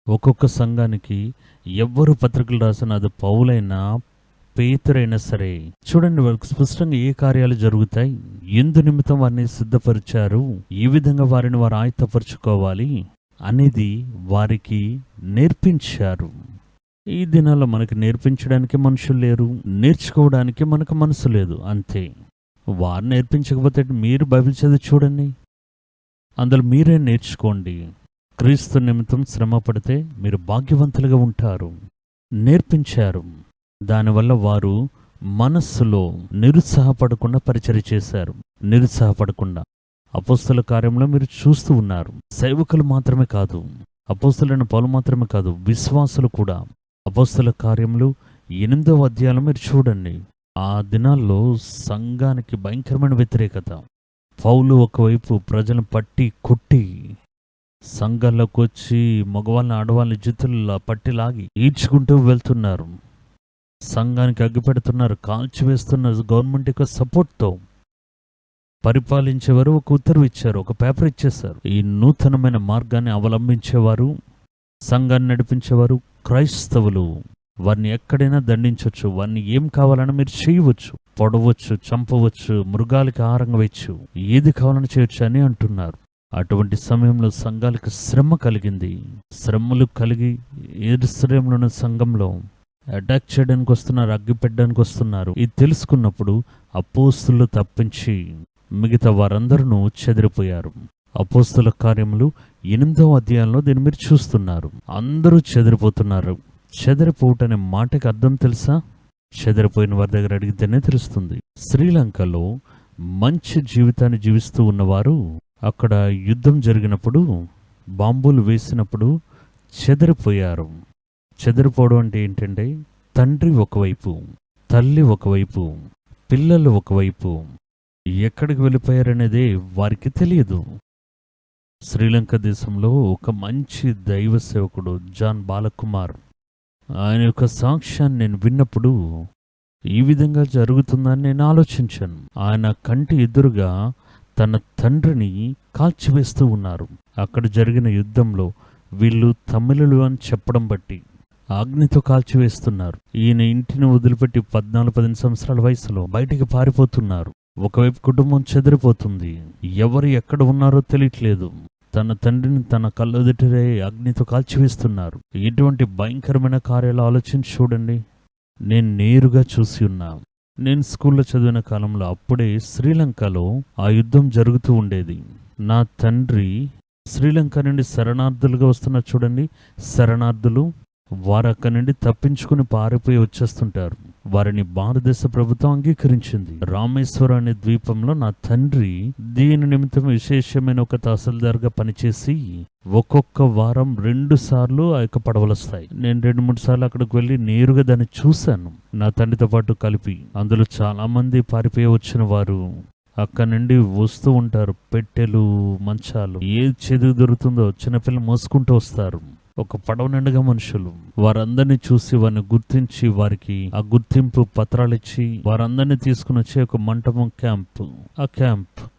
ఒక్కొక్క సంఘానికి ఎవ్వరు పత్రికలు రాసిన, అది పౌలైనా పేతురైనా సరే, చూడండి వాళ్ళకి స్పష్టంగా ఏ కార్యాలు జరుగుతాయి, ఎందు నిమిత్తం వారిని సిద్ధపరిచారు, ఏ విధంగా వారిని వారు ఆయుధపరుచుకోవాలి అనేది వారికి నేర్పించారు. ఈ దినాల్లో మనకి నేర్పించడానికి మనుషులు లేరు, నేర్చుకోవడానికి మనకు మనసు లేదు, అంతే. వారు నేర్పించకపోతే మీరు బైబిల్ చదివి చూడండి, అందులో మీరే నేర్చుకోండి. క్రీస్తు నిమిత్తం శ్రమ పడితే మీరు భాగ్యవంతులుగా ఉంటారు నేర్పించారు. దానివల్ల వారు మనస్సులో నిరుత్సాహపడకుండా పరిచర్య చేశారు. నిరుత్సాహపడకుండా అపోస్తల కార్యంలో మీరు చూస్తూ ఉన్నారు. సేవకులు మాత్రమే కాదు, అపోస్తలుడైన పౌలు మాత్రమే కాదు, విశ్వాసులు కూడా. అపోస్తల కార్యములు 8వ అధ్యాయంలో మీరు చూడండి, ఆ దినాల్లో సంఘానికి భయంకరమైన వ్యతిరేకత. పౌలు ఒకవైపు ప్రజలను పట్టి కొట్టి సంఘాల్లోకి వచ్చి మగవాళ్ళని ఆడవాళ్ళని జుత్తుల్లో పట్టి లాగి ఈడ్చుకుంటూ వెళ్తున్నారు. సంఘానికి అగ్గిపెడుతున్నారు, కాల్చివేస్తున్నారు. గవర్నమెంట్ యొక్క సపోర్ట్తో పరిపాలించేవారు ఒక ఉత్తర్వు ఇచ్చారు, ఒక పేపర్ ఇచ్చేశారు. ఈ నూతనమైన మార్గాన్ని అవలంబించేవారు, సంఘాన్ని నడిపించేవారు క్రైస్తవులు. వారిని ఎక్కడైనా దండించవచ్చు, వారిని ఏం కావాలన్నా మీరు చేయవచ్చు, పొడవచ్చు, చంపవచ్చు, మృగాలకి ఆహారంగా వేయచ్చు, ఏది కావాలని చేయొచ్చు అని అంటున్నారు. అటువంటి సమయంలో సంఘాలకు శ్రమ కలిగింది. శ్రమలు కలిగి ఎరుషలేములో ఉన్న సంఘంలో అటాక్ చేయడానికి వస్తున్నారు, అగ్గి పెట్టడానికి వస్తున్నారు. ఇది తెలుసుకున్నప్పుడు అపోస్తులు తప్పించి మిగతా వారందరూ చెదిరిపోయారు. అపోస్తుల కార్యములు 8వ అధ్యాయంలో దీన్ని మీరు చూస్తున్నారు. అందరూ చెదిరిపోతున్నారు. చెదిరిపోవటనే మాటకి అర్థం తెలుసా? చెదిరిపోయిన వారి దగ్గర అడిగితేనే తెలుస్తుంది. శ్రీలంకలో మంచి జీవితాన్ని జీవిస్తూ ఉన్నవారు అక్కడ యుద్ధం జరిగినప్పుడు, బాంబులు వేసినప్పుడు చెదిరిపోయారు. చెదిరిపోవడం అంటే ఏంటంటే, తండ్రి ఒకవైపు, తల్లి ఒకవైపు, పిల్లలు ఒకవైపు ఎక్కడికి వెళ్ళిపోయారనేదే వారికి తెలియదు. శ్రీలంక దేశంలో ఒక మంచి దైవ సేవకుడు జాన్ బాలకుమార్, ఆయన యొక్క సాక్ష్యాన్ని నేను విన్నప్పుడు ఈ విధంగా జరుగుతుందని నేను ఆలోచించాను. ఆయన కంటి ఎదురుగా తన తండ్రిని కాల్చివేస్తూ ఉన్నారు. అక్కడ జరిగిన యుద్ధంలో వీళ్ళు తమిళులు అని చెప్పడం బట్టి అగ్నితో కాల్చివేస్తున్నారు. ఈయన ఇంటిని వదిలిపెట్టి 14-15 సంవత్సరాల వయసులో బయటికి పారిపోతున్నారు. ఒకవైపు కుటుంబం చెదిరిపోతుంది, ఎవరు ఎక్కడ ఉన్నారో తెలియట్లేదు. తన తండ్రిని తన కళ్ళెదుటే అగ్నితో కాల్చివేస్తున్నారు. ఎటువంటి భయంకరమైన కార్యాలు ఆలోచించి చూడండి. నేను నేరుగా చూసి ఉన్నా. నేను స్కూల్లో చదివిన కాలంలో అప్పుడే శ్రీలంకలో ఆ యుద్ధం జరుగుతూ ఉండేది. నా తండ్రి శ్రీలంక నుండి శరణార్థులుగా వస్తున్నారు చూడండి, శరణార్థులు. వారు అక్కడి నుండి తప్పించుకుని పారిపోయి వచ్చేస్తుంటారు. వారిని భారతదేశ ప్రభుత్వం అంగీకరించింది. రామేశ్వరం అనే ద్వీపంలో నా తండ్రి దీని నిమిత్తం విశేషమైన ఒక తహసీల్దార్గా పనిచేసి ఒక్కొక్క వారం 2 సార్లు ఆ యొక్క పడవలు వస్తాయి. నేను 2-3 సార్లు అక్కడికి వెళ్ళి నేరుగా దాన్ని చూశాను, నా తండ్రితో పాటు కలిపి. అందులో చాలా మంది పారిపోయి వచ్చిన వారు అక్కడి నుండి వస్తూ ఉంటారు. పెట్టెలు, మంచాలు, ఏది చేతికి దొరుకుతుందో చిన్నపిల్లలు మోసుకుంటూ వస్తారు. ఒక పడవ నిండుగా మనుషులు. వారందరినీ చూసి వారిని గుర్తించి వారికి ఆ గుర్తింపు పత్రాలు ఇచ్చి వారందరినీ తీసుకుని వచ్చే ఒక మంటపం, క్యాంప్. ఆ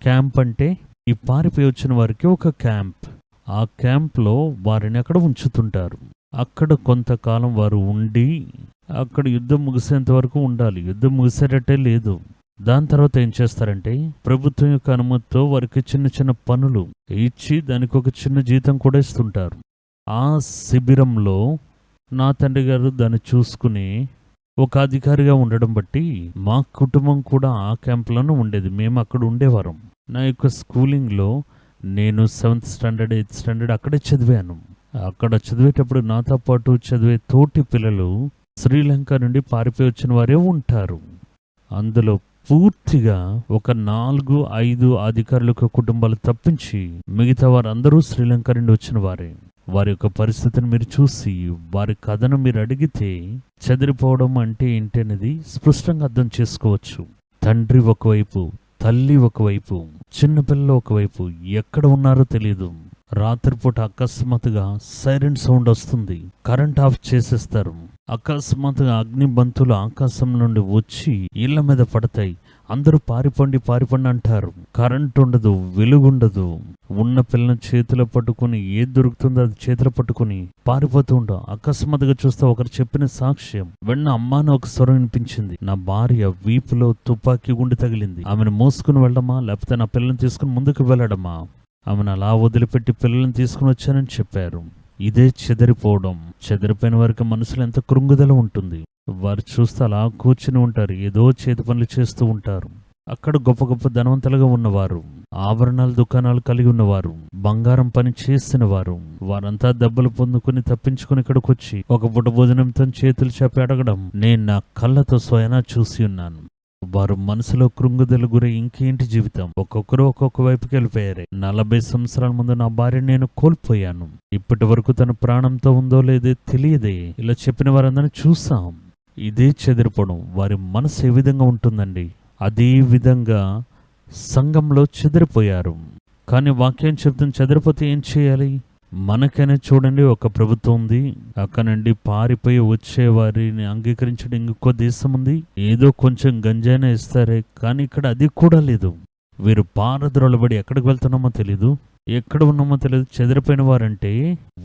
క్యాంప్ అంటే ఈ పారిపోయి వచ్చిన వారికి ఒక క్యాంప్. ఆ క్యాంప్లో వారిని అక్కడ ఉంచుతుంటారు. అక్కడ కొంతకాలం వారు ఉండి అక్కడ యుద్ధం ముగిసేంత వరకు ఉండాలి. యుద్ధం ముగిసేటట్టే లేదు. దాని తర్వాత ఏం చేస్తారంటే, ప్రభుత్వం యొక్క అనుమతితో వారికి చిన్న చిన్న పనులు ఇచ్చి దానికి ఒక చిన్న జీతం కూడా ఇస్తుంటారు. ఆ శిబిరంలో నా తండ్రి గారు దాన్ని చూసుకుని ఒక అధికారిగా ఉండడం బట్టి మా కుటుంబం కూడా ఆ క్యాంపులోనే ఉండేది. మేము అక్కడ ఉండేవారం. నా యొక్క స్కూలింగ్లో నేను 7th స్టాండర్డ్ 8th స్టాండర్డ్ అక్కడే చదివాను. అక్కడ చదివేటప్పుడు నాతో పాటు చదివే తోటి పిల్లలు శ్రీలంక నుండి పారిపోయి వచ్చిన వారే ఉంటారు. అందులో పూర్తిగా ఒక 4-5 అధికారుల కుటుంబాలు తప్పించి మిగతా వారందరూ శ్రీలంక నుండి వచ్చిన వారే. వారి యొక్క పరిస్థితిని మీరు చూసి వారి కథను మీరు అడిగితే చెదిరిపోవడం అంటే ఏంటనేది స్పష్టంగా అర్థం చేసుకోవచ్చు. తండ్రి ఒకవైపు, తల్లి ఒకవైపు, చిన్నపిల్లలు ఒకవైపు, ఎక్కడ ఉన్నారో తెలియదు. రాత్రిపూట అకస్మాత్తుగా సైరన్ సౌండ్ వస్తుంది, కరెంట్ ఆఫ్ చేసేస్తారు. అకస్మాత్తుగా అగ్ని బంతులు ఆకాశం నుండి వచ్చి ఇళ్ల మీద పడతాయి. అందరూ పారిపోండి అంటారు. కరెంట్ ఉండదు, వెలుగుండదు. ఉన్న పిల్లని చేతిలో పట్టుకుని ఏది దొరుకుతుందో అది చేతిలో పట్టుకుని పారిపోతూ ఉంటాం. అకస్మాత్తుగా చూస్తే ఒకరు చెప్పిన సాక్ష్యం, వెన్న అమ్మాని ఒక స్వరం వినిపించింది, నా భార్య వీపులో తుపాకీ గుండె తగిలింది, ఆమెను మోసుకుని వెళ్ళడమా లేకపోతే నా పిల్లని తీసుకుని ముందుకు వెళ్ళడమా, ఆమెను అలా వదిలిపెట్టి పిల్లల్ని తీసుకుని వచ్చానని చెప్పారు. ఇదే చెదిరిపోవడం. చెదిరిపోయిన వారికి మనసులో ఎంత కృంగుదల ఉంటుంది. వారు చూస్తే అలా కూర్చుని ఉంటారు, ఏదో చేతి పనులు చేస్తూ ఉంటారు. అక్కడ గొప్ప గొప్ప ధనవంతులుగా ఉన్నవారు, ఆభరణాల దుకాణాలు కలిగి ఉన్నవారు, బంగారం పని చేసిన వారు, వారంతా దెబ్బలు పొందుకుని తప్పించుకుని ఇక్కడికి వచ్చి ఒక పూట భోజనంతో చేతులు చాపి అడగడం నేను నా కళ్ళతో స్వయానా చూసి ఉన్నాను. వారు మనసులో కృంగుదల గురి ఇంకేంటి జీవితం. ఒక్కొక్కరు ఒక్కొక్క వైపుకి వెళ్ళిపోయారు. 40 సంవత్సరాల ముందు నా భార్య నేను కోల్పోయాను, ఇప్పటి వరకు తన ప్రాణంతో ఉందో లేదో తెలియదే. ఇలా చెప్పిన వారందరినీ చూసాం. ఇదే చెదిరిపోవడం. వారి మనసు ఏ విధంగా ఉంటుందండి, అదే విధంగా సంఘంలో చెదిరిపోయారు. కానీ వాక్యం చెప్తుంది, చెదిరిపోతే ఏం చేయాలి? మనకైనా చూడండి, ఒక ప్రభుత్వం ఉంది, అక్కడ నుండి పారిపోయి వచ్చే వారిని అంగీకరించడం ఇంకో దేశం ఉంది. ఏదో కొంచెం గంజాయినా ఇస్తారే, కానీ ఇక్కడ అది కూడా లేదు. వీరు పారద్రోలబడి ఎక్కడికి వెళ్తున్నామో తెలీదు, ఎక్కడ ఉన్నామో తెలియదు. చెదిరిపోయిన వారంటే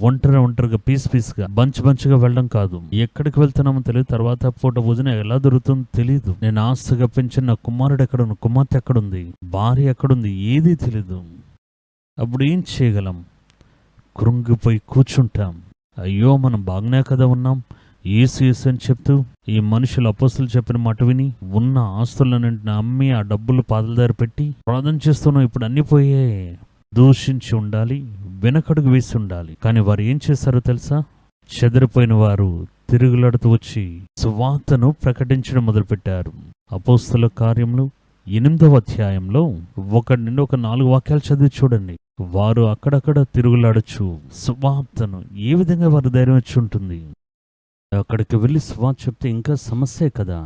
ఒంటరిగా పీస్గా బంచ్గా వెళ్ళడం కాదు, ఎక్కడికి వెళ్తున్నామో తెలియదు. తర్వాత పూట భోజనం ఎలా దొరుకుతుందో తెలియదు. నేను ఆశగా పెంచిన నా కుమారుడు ఎక్కడుంది, కుమార్తె ఎక్కడుంది, భార్య ఎక్కడుంది, ఏదీ తెలీదు. అప్పుడు ఏం చేయగలం? కృంగిపోయి కూర్చుంటాం. అయ్యో, మనం బాగానే కదా ఉన్నాం, యేసు యేసు అని చెప్తూ ఈ మనుషులు అపోస్తులు చెప్పిన మాట విని ఉన్న ఆస్తులన్నింటిని అమ్మి ఆ డబ్బులు పాదల దగ్గర పెట్టి ప్రార్థన చేస్తున్నాం. ఇప్పుడు అన్ని పోయాయి. దూషించి ఉండాలి, వెనకడుగు వేసి ఉండాలి. కానీ వారు ఏం చేశారో తెలుసా? చెదిరిపోయిన వారు తిరుగులాడుతూ వచ్చి సువార్తను ప్రకటించడం మొదలుపెట్టారు. అపోస్తుల కార్యములు 8వ అధ్యాయంలో 1 నుండి 4 వాక్యాలు చదివి చూడండి. వారు అక్కడక్కడ తిరుగులాడచ్చు సువార్తను ఏ విధంగా వారు ధైర్యం వచ్చి ఉంటుంది. అక్కడికి వెళ్ళి సువార్త చెప్తే ఇంకా సమస్యే కదా.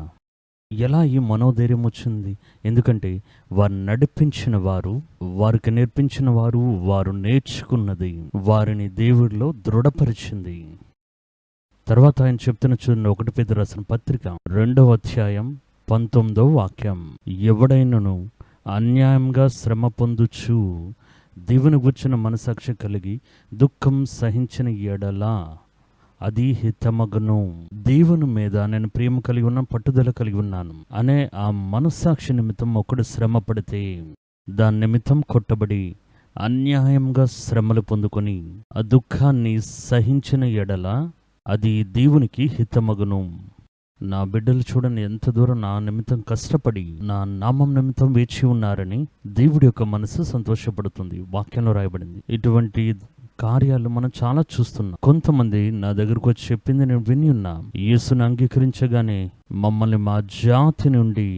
ఎలా ఈ మనోధైర్యం వచ్చింది? ఎందుకంటే వారు నడిపించిన వారు, వారికి నేర్పించిన వారు, వారు నేర్చుకున్నది వారిని దేవుడిలో దృఢపరిచింది. తర్వాత ఆయన చెప్తున్న చూడండి, 1 పేతురు రాసిన పత్రిక 2వ అధ్యాయం 19వ వాక్యం. ఎవడైనను అన్యాయంగా శ్రమ పొందుచు దేవుని గుర్చిన మనసాక్షి కలిగి దుఃఖం సహించిన ఎడలా అది హితమగును. దేవుని మీద నేను ప్రేమ కలిగి ఉన్నాను, పట్టుదల కలిగి ఉన్నాను అనే ఆ మనస్సాక్షి నిమిత్తం ఒకడు శ్రమ పడితే, దాని నిమిత్తం కొట్టబడి అన్యాయంగా శ్రమలు పొందుకొని ఆ దుఃఖాన్ని సహించిన ఎడల అది దేవునికి హితమగును. నా బిడ్డలు చూడండి, ఎంత దూరం నా నిమిత్తం కష్టపడి నా నామం నిమిత్తం వేచి ఉన్నారని దేవుడి యొక్క మనసు సంతోషపడుతుంది. వాక్యంలో రాయబడింది. ఇటువంటి కార్యాలు మనం చాలా చూస్తున్నాం. కొంతమంది నా దగ్గరకు వచ్చి చెప్పింది నేను విని ఉన్నా. యేసుని అంగీకరించగానే మమ్మల్ని మా జాతి నుండి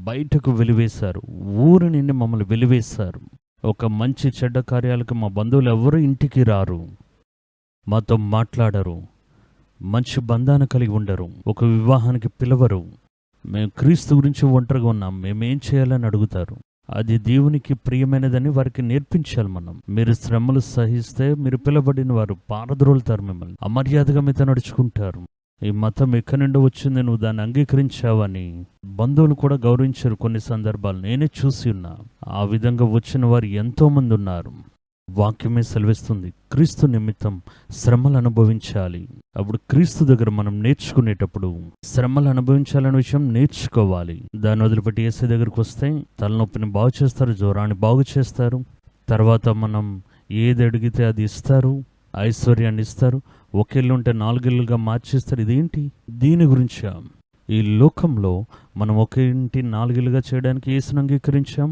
బయటకు వెలివేశారు, ఊరి నుండి మమ్మల్ని వెలివేశారు. ఒక మంచి చెడ్డ కార్యాలకు మా బంధువులు ఎవరు ఇంటికి రారు, మాతో మాట్లాడరు, మంచి బంధాన్ని కలిగి ఉండరు, ఒక వివాహానికి పిలవరు. మేము క్రీస్తు గురించి ఒంటరిగా ఉన్నాం, మేమేం చేయాలని అడుగుతారు. అది దేవునికి ప్రియమైనదని వారికి నేర్పించాలి మనం. మీరు శ్రమలు సహిస్తే మీరు పిలబడిన వారు పారద్రోలుతారు, మిమ్మల్ని అమర్యాదగా మీతో నడుచుకుంటారు. ఈ మతం ఎక్కడి నుండి వచ్చింది, నువ్వు దాన్ని అంగీకరించావని బంధువులు కూడా గౌరవించారు. కొన్ని సందర్భాలు నేనే చూసి ఉన్నా. ఆ విధంగా వచ్చిన వారు ఎంతో మంది ఉన్నారు. వాక్యమే సెలవిస్తుంది, క్రీస్తు నిమిత్తం శ్రమలు అనుభవించాలి. అప్పుడు క్రీస్తు దగ్గర మనం నేర్చుకునేటప్పుడు శ్రమలు అనుభవించాలనే విషయం నేర్చుకోవాలి. దాన్ని వదిలిపెట్టి యేసు దగ్గరికి వస్తే తలనొప్పిని బాగు చేస్తారు, జ్వరాన్ని బాగు చేస్తారు. తర్వాత మనం ఏది అడిగితే అది ఇస్తారు, ఐశ్వర్యాన్ని ఇస్తారు. ఒక ఇల్లు ఉంటే 4 ఇళ్ళుగా మార్చేస్తారు. ఇదేంటి? దీని గురించా? ఈ లోకంలో మనం ఒక ఇంటి 4 ఇళ్ళుగా చేయడానికి యేసును అంగీకరించాం.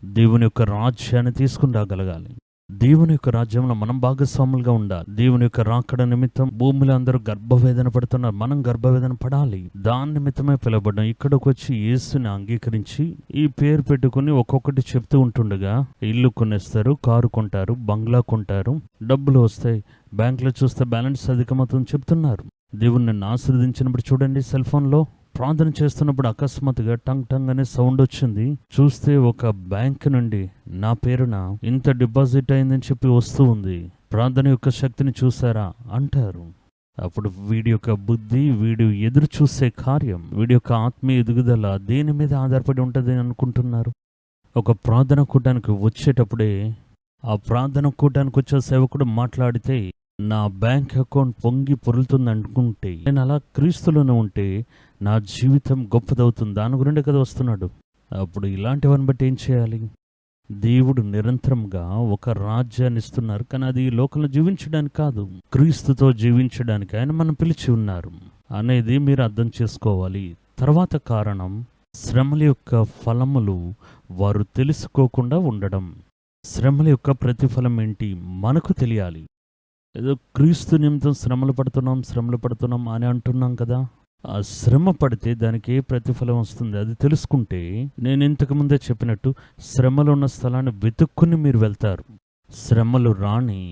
దేవుని యొక్క రాజ్యాన్ని తీసుకుని రాగలగాలి. దేవుని యొక్క రాజ్యంలో మనం భాగస్వాములుగా ఉండాలి. దేవుని యొక్క రాకడ నిమిత్తం భూమిలో అందరూ గర్భవేదన పడుతున్నారు, మనం గర్భవేదన పడాలి. దాని నిమిత్తమే పిలవబడ్డాం. ఇక్కడికి వచ్చి యేసుని అంగీకరించి ఈ పేరు పెట్టుకుని ఒక్కొక్కటి చెప్తూ ఉంటుండగా ఇల్లు కొనేస్తారు, కారు కొంటారు, బంగ్లా కొంటారు, డబ్బులు వస్తాయి, బ్యాంకులో చూస్తే బ్యాలెన్స్ అధికమవుతుందని చెప్తున్నారు. దేవుని నన్ను ఆశీర్వదించినప్పుడు చూడండి, సెల్ ఫోన్లో ప్రార్థన చేస్తున్నప్పుడు అకస్మాత్తుగా టంగ్ అనే సౌండ్ వచ్చింది. చూస్తే ఒక బ్యాంక్ నుండి నా పేరున ఇంత డిపాజిట్ అయిందని చెప్పి వస్తూ ఉంది. ప్రార్థన యొక్క శక్తిని చూసారా అంటారు. అప్పుడు వీడి యొక్క బుద్ధి, వీడి ఎదురు చూసే కార్యం, వీడి యొక్క ఆత్మీయ ఎదుగుదల దేని మీద ఆధారపడి ఉంటుంది అనుకుంటున్నారు? ఒక ప్రార్థన కూటానికి వచ్చేటప్పుడే ఆ ప్రార్థన కూటానికి వచ్చే సేవకుడు మాట్లాడితే నా బ్యాంక్ అకౌంట్ పొంగి పొరులుతుంది అనుకుంటే, నేను అలా క్రీస్తులోనే ఉంటే నా జీవితం గొప్పదవుతుంది. దాని గురిండే కదా వస్తున్నాడు. అప్పుడు ఇలాంటివన్నీ బట్టి ఏం చేయాలి? దేవుడు నిరంతరంగా ఒక రాజ్యాన్ని ఇస్తున్నారు, కానీ అది ఈ లోకంలో జీవించడానికి కాదు, క్రీస్తుతో జీవించడానికి ఆయన మనం పిలిచి ఉన్నారు అనేది మీరు అర్థం చేసుకోవాలి. తర్వాత కారణం, శ్రమల యొక్క ఫలములు వారు తెలుసుకోకుండా ఉండడం. శ్రమల యొక్క ప్రతిఫలం ఏంటి మనకు తెలియాలి. ఏదో క్రీస్తు నిమిత్తం శ్రమలు పడుతున్నాం అని అంటున్నాం కదా. ఆ శ్రమ పడితే దానికి ఏ ప్రతిఫలం వస్తుంది అది తెలుసుకుంటే, నేను ఇంతకుముందే చెప్పినట్టు శ్రమలు ఉన్న స్థలాన్ని వెతుక్కుని మీరు వెళ్తారు. శ్రమలు రాని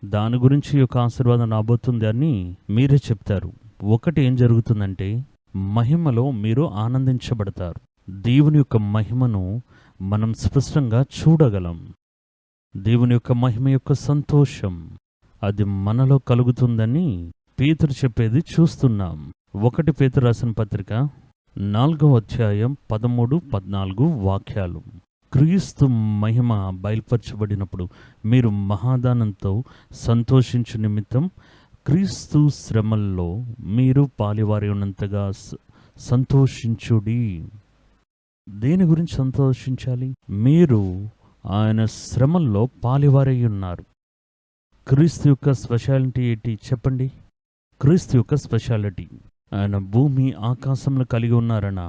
దాని గురించి యొక్క ఆశీర్వాదం రాబోతుంది అని మీరే చెప్తారు. ఒకటి ఏం జరుగుతుందంటే, మహిమలో మీరు ఆనందించబడతారు. దేవుని యొక్క మహిమను మనం స్పష్టంగా చూడగలం. దేవుని యొక్క మహిమ యొక్క సంతోషం అది మనలో కలుగుతుందని పేతురు చెప్పేది చూస్తున్నాం. 1 పేతురు రాసిన పత్రిక 4వ అధ్యాయం 13, 14 వాక్యాలు. క్రీస్తు మహిమ బయలుపరచబడినప్పుడు మీరు మహాదానంతో సంతోషించు నిమిత్తం క్రీస్తు శ్రమల్లో మీరు పాలివారి ఉన్నంతగా సంతోషించుడి. దేని గురించి సంతోషించాలి? మీరు ఆయన శ్రమల్లో పాలివారై ఉన్నారు. క్రీస్తు యొక్క స్పెషాలిటీ ఏంటి చెప్పండి? క్రీస్తు యొక్క స్పెషాలిటీ ఆయన భూమి ఆకాశంలో కలిగి ఉన్నారనా,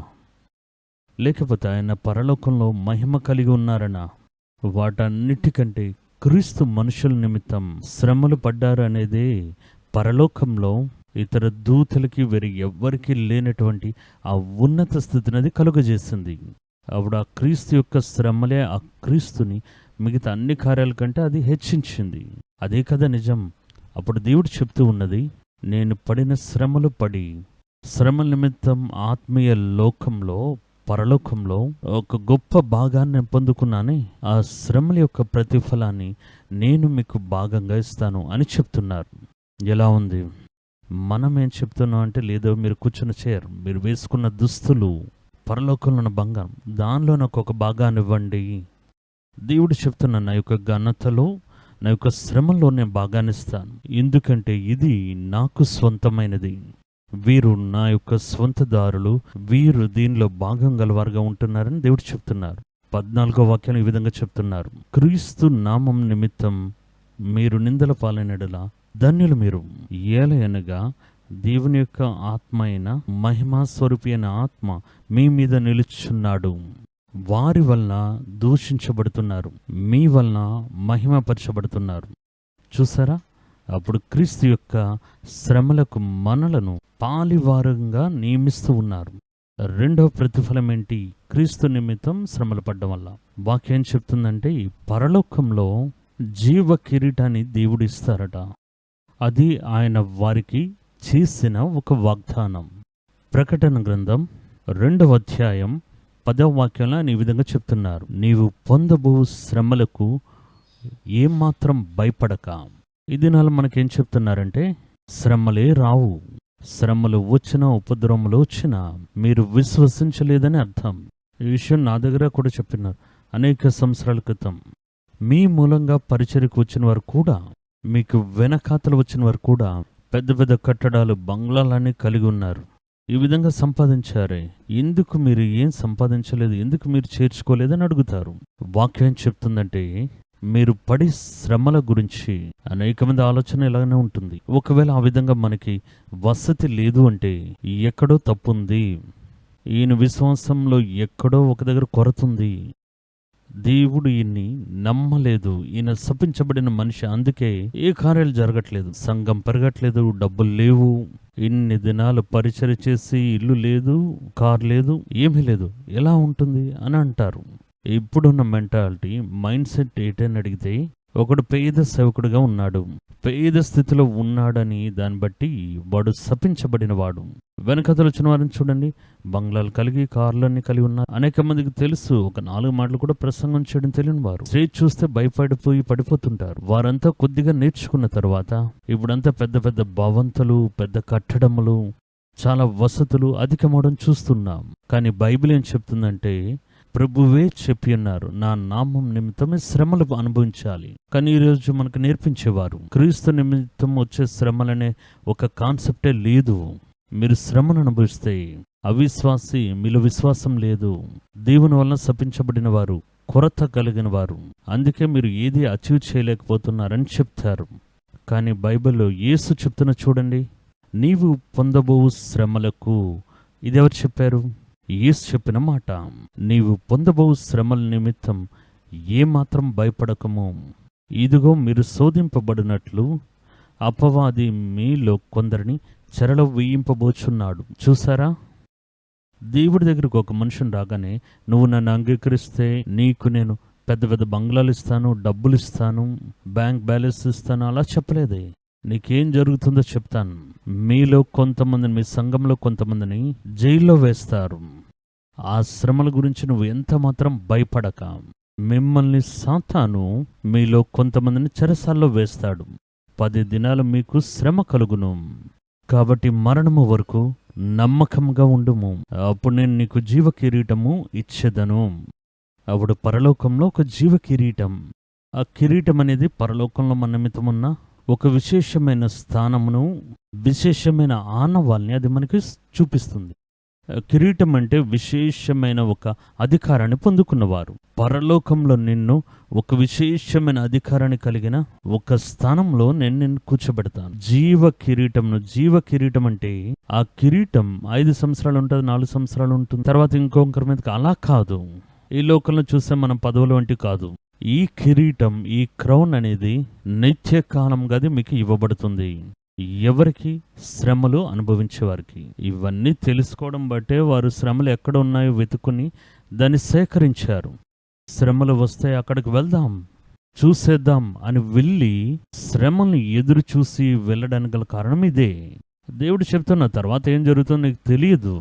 లేకపోతే ఆయన పరలోకంలో మహిమ కలిగి ఉన్నారనా? వాటన్నిటికంటే క్రీస్తు మనుషుల నిమిత్తం శ్రమలు పడ్డారు అనేదే పరలోకంలో ఇతర దూతలకి వేరే ఎవ్వరికీ లేనటువంటి ఆ ఉన్నత స్థితిని అది కలుగజేసింది. అప్పుడు ఆ క్రీస్తు యొక్క శ్రమలే ఆ క్రీస్తుని మిగతా అన్ని కార్యాల కంటే అది హెచ్చించింది. అదే కదా నిజం. అప్పుడు దేవుడు చెప్తూ ఉన్నది, నేను పడిన శ్రమలు పడి శ్రమల నిమిత్తం ఆత్మీయ లోకంలో పరలోకంలో ఒక గొప్ప భాగాన్ని పొందుకున్నానే, ఆ శ్రమల యొక్క ప్రతిఫలాన్ని నేను మీకు భాగంగా ఇస్తాను అని చెప్తున్నారు. ఎలా ఉంది? మనం ఏం చెప్తున్నాం అంటే, లేదో మీరు కూర్చున్న చైర్, మీరు వేసుకున్న దుస్తులు, పరలోకంలో ఉన్న బంగారం, దానిలో నాకు ఒక భాగాన్ని ఇవ్వండి. దేవుడు చెప్తున్నా, నా యొక్క ఘనతలో నా యొక్క శ్రమలో నేను భాగాన్ని ఇస్తాను, ఎందుకంటే ఇది నాకు స్వంతమైనది. వీరు నా యొక్క స్వంతదారులు, వీరు దీనిలో భాగం గలవారుగా ఉంటున్నారని దేవుడు చెప్తున్నారు. 14వ వాక్యం ఈ విధంగా చెప్తున్నారు, క్రీస్తు నామం నిమిత్తం మీరు నిందల పాలైనడలా ధన్యులు మీరు. ఏలయనగా దేవుని యొక్క ఆత్మ అయిన మహిమా స్వరూపి అయిన ఆత్మ మీ మీద నిలుచున్నాడు. వారి వలన దూషించబడుతున్నారు, మీ వలన మహిమపరచబడుతున్నారు. చూసారా? అప్పుడు క్రీస్తు యొక్క శ్రమలకు మనలను పాలివారంగా నియమిస్తూ ఉన్నారు. రెండవ ప్రతిఫలం ఏంటి? క్రీస్తు నిమిత్తం శ్రమలు పడ్డం వల్ల వాక్యం చెప్తుందంటే, పరలోకంలో జీవ కిరీటాన్ని దేవుడు ఇస్తారట. అది ఆయన వారికి చేసిన ఒక వాగ్దానం. ప్రకటన గ్రంథం 2వ అధ్యాయం 10వ వాక్యంలో ఆయన ఈ విధంగా చెప్తున్నారు, నీవు పొందబో శ్రమలకు ఏమాత్రం భయపడక. ఈ దినాలు మనకేం చెప్తున్నారంటే, శ్రమలే రావు, శ్రమలు వచ్చినా ఉపద్రవములు వచ్చినా మీరు విశ్వసించలేదని అర్థం. ఈ విషయం నా దగ్గర కూడా చెప్పినారు అనేక సంవత్సరాల క్రితం. మీ మూలంగా పరిచర్యకు వచ్చిన వారు కూడా, మీకు వెనకాతలు వచ్చిన వారు కూడా పెద్ద పెద్ద కట్టడాలు, బంగ్లాలన్నీ కలిగి ఉన్నారు. ఈ విధంగా సంపాదించారే, ఎందుకు మీరు ఏం సంపాదించలేదు, ఎందుకు మీరు చేర్చుకోలేదని అడుగుతారు. వాక్యం చెప్తుందంటే, మీరు పడి శ్రమల గురించి అనేక మంది ఆలోచన ఇలాగనే ఉంటుంది. ఒకవేళ ఆ విధంగా మనకి వసతి లేదు అంటే ఎక్కడో తప్పుంది, ఈయన విశ్వాసంలో ఎక్కడో ఒక దగ్గర కొరతుంది, దేవుడు ఈయన్ని నమ్మలేదు, ఈయన శపించబడిన మనిషి, అందుకే ఏ కార్యాలు జరగట్లేదు, సంఘం పెరగట్లేదు, డబ్బులు లేవు, ఇన్ని దినాలు పరిచర్య చేసి ఇల్లు లేదు, కార్ లేదు, ఏమీ లేదు, ఎలా ఉంటుంది అని అంటారు. ఇప్పుడున్న మెంటాలిటీ, మైండ్ సెట్ ఏంటని అడిగితే, ఒకడు పేద సేవకుడిగా ఉన్నాడు, పేద స్థితిలో ఉన్నాడని దాన్ని బట్టి వాడు శపించబడిన వాడు. వెనకతలు వచ్చిన వారిని చూడండి, బంగ్లాలు కలిగి, కార్లన్నీ కలిగి ఉన్నారు. అనేక మందికి తెలుసు, ఒక 4 మాటలు కూడా ప్రసంగం చేయడం తెలియని వారు స్టేజ్ చూస్తే భయపడిపోయి పడిపోతుంటారు. వారంతా కొద్దిగా నేర్చుకున్న తర్వాత ఇప్పుడంతా పెద్ద పెద్ద భవంతులు, పెద్ద కట్టడములు, చాలా వసతులు అధికమవడం చూస్తున్నాం. కానీ బైబిల్ ఏం చెప్తుందంటే, ప్రభువే చెప్పి ఉన్నారు, నా నామం నిమిత్తమే శ్రమలు అనుభవించాలి. కానీ ఈరోజు మనకు నేర్పించేవారు, క్రీస్తు నిమిత్తం వచ్చే శ్రమలనే ఒక కాన్సెప్టే లేదు. మీరు శ్రమను అనుభవిస్తే అవిశ్వాసి, మీలో విశ్వాసం లేదు, దేవుని వలన శపించబడిన వారు, కొరత కలిగిన వారు, అందుకే మీరు ఏది అచీవ్ చేయలేకపోతున్నారని చెప్తారు. కానీ బైబిల్లో యేసు చెప్తున్న చూడండి, నీవు పొందబో శ్రమలకు, ఇది ఎవరు చెప్పారు? యేసు చెప్పిన మాట. నీవు పొందబో శ్రమల నిమిత్తం ఏమాత్రం భయపడకము, ఇదిగో మీరు శోధింపబడినట్లు అపవాది మీలో కొందరిని చెరలో వేయింపబోచున్నాడు. చూసారా? దేవుడి దగ్గరకు ఒక మనిషిని రాగానే, నువ్వు నన్ను అంగీకరిస్తే నీకు నేను పెద్ద పెద్ద బంగ్లాలు ఇస్తాను, డబ్బులు ఇస్తాను, బ్యాంక్ బ్యాలెన్స్ ఇస్తాను, అలా చెప్పలేదే. నీకేం జరుగుతుందో చెప్తాను. మీలో కొంతమందిని, మీ సంఘంలో కొంతమందిని జైల్లో వేస్తారు. ఆ శ్రమల గురించి నువ్వు ఎంత మాత్రం భయపడక, మిమ్మల్ని సాతాను మీలో కొంతమందిని చెరసాల్లో వేస్తాడు. 10 దినాలు మీకు శ్రమ కలుగును. కాబట్టి మరణము వరకు నమ్మకంగా ఉండుము, అప్పుడు నేను నీకు జీవ కిరీటము ఇచ్చెదను. అప్పుడు పరలోకంలో ఒక జీవ కిరీటం. ఆ కిరీటం అనేది పరలోకంలో మన నిమిత్తం ఉన్న ఒక విశేషమైన స్థానమును, విశేషమైన ఆనవాల్ని అది మనకి చూపిస్తుంది. కిరీటం అంటే విశేషమైన ఒక అధికారాన్ని పొందుకున్నవారు. పరలోకంలో నిన్ను ఒక విశేషమైన అధికారాన్ని కలిగిన ఒక స్థానంలో నేను నిన్ను కూర్చోబెడతాను. జీవ కిరీటం అంటే ఆ కిరీటం 5 సంవత్సరాలు ఉంటుంది, 4 సంవత్సరాలు ఉంటుంది, తర్వాత ఇంకొకరి మీదకి. అలా కాదు. ఈ లోకంలో చూస్తే మనం పదవుల వంటి కాదు. ఈ కిరీటం, ఈ క్రౌన్ అనేది నిత్యకాలంగా అది మీకు ఇవ్వబడుతుంది. ఎవరికి? శ్రమలు అనుభవించేవారికి. ఇవన్నీ తెలుసుకోవడం బట్టే వారు శ్రమలు ఎక్కడ ఉన్నాయో వెతుకుని దాన్ని సేకరించారు. శ్రమలు వస్తే అక్కడికి వెళ్దాం, చూసేద్దాం అని వెళ్ళి శ్రమల్ని ఎదురు చూసి వెళ్ళడానికి గల కారణం ఇదే. దేవుడు చెప్తున్న తర్వాత ఏం జరుగుతుందో నీకు తెలియదు.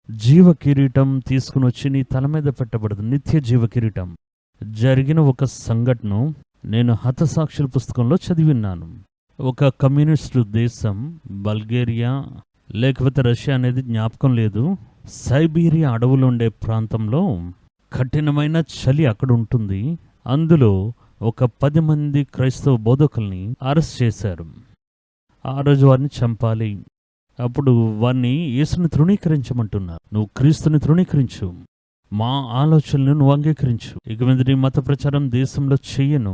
జీవ కిరీటం తీసుకుని వచ్చి నీ తల మీద పెట్టబడదు, నిత్య జీవ కిరీటం. జరిగిన ఒక సంఘటన నేను హతసాక్షుల పుస్తకంలో చదివిన్నాను. ఒక కమ్యూనిస్టు దేశం, బల్గేరియా లేకపోతే రష్యా అనేది జ్ఞాపకం లేదు, సైబీరియా అడవులు ఉండే ప్రాంతంలో కఠినమైన చలి అక్కడ ఉంటుంది. అందులో ఒక 10 మంది క్రైస్తవ బోధకుల్ని అరెస్ట్ చేశారు. ఆ రోజు వారిని చంపాలి. అప్పుడు వారిని యేసుని తృణీకరించమంటున్నారు. నువ్వు క్రీస్తుని తృణీకరించు, మా ఆలోచనలు నువ్వు అంగీకరించు, ఇక మీద నీ మత ప్రచారం దేశంలో చెయ్యను,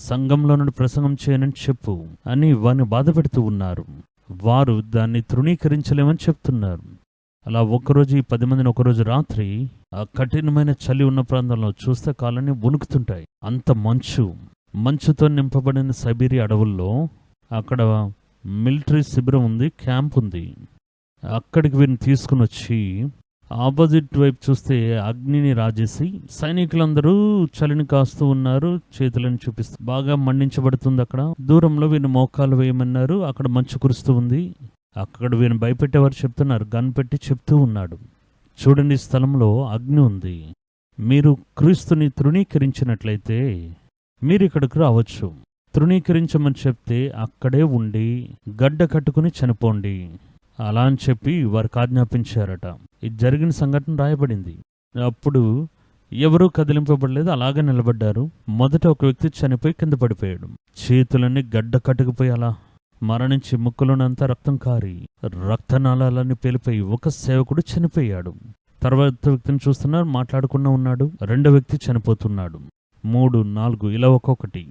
సంఘంలో నుండి ప్రసంగం చేయనని చెప్పు అని వారిని బాధ పెడుతూ ఉన్నారు. వారు దాన్ని తృణీకరించలేమని చెప్తున్నారు. అలా ఒకరోజు ఈ 10 మందిని ఒకరోజు రాత్రి ఆ కఠినమైన చలి ఉన్న ప్రాంతంలో చూస్తే కాళ్ళని వణుకుతుంటాయి. అంత మంచుతో నింపబడిన సైబీరియా అడవుల్లో అక్కడ మిలిటరీ శిబిరం ఉంది, క్యాంప్ ఉంది. అక్కడికి వీరిని తీసుకుని వచ్చి ఆపోజిట్ వైపు చూస్తే అగ్నిని రాజేసి సైనికులందరూ చలిని కాస్తూ ఉన్నారు, చేతులను చూపిస్తూ బాగా మండించబడుతుంది. అక్కడ దూరంలో వీరిని మోకాలు వేయమన్నారు. అక్కడ మంచు కురుస్తూ ఉంది. అక్కడ వీరిని భయపెట్టేవారు చెప్తున్నారు, గన్ పెట్టి చెప్తూ ఉన్నాడు, చూడండి ఈ స్థలంలో అగ్ని ఉంది, మీరు క్రీస్తుని తృణీకరించినట్లయితే మీరు ఇక్కడికి రావచ్చు, తృణీకరించమని చెప్తే అక్కడే ఉండి గడ్డ కట్టుకుని చనిపోండి అలా అని చెప్పి వారికి ఆజ్ఞాపించారట. ఇది జరిగిన సంఘటన రాయబడింది. అప్పుడు ఎవరూ కదిలింపబడలేదు, అలాగే నిలబడ్డారు. మొదట ఒక వ్యక్తి చనిపోయి కింద పడిపోయాడు. చేతులన్నీ గడ్డ కట్టుకుపోయి అలా మరణించి ముక్కులోనంతా రక్తం కారి రక్తనాళాలన్నీ పేలిపోయి ఒక సేవకుడు చనిపోయాడు. తర్వాత వ్యక్తిని చూస్తున్నారు, మాట్లాడుకున్నా ఉన్నాడు. రెండో వ్యక్తి చనిపోతున్నాడు. 3, 4 ఇలా ఒక్కొక్కటి.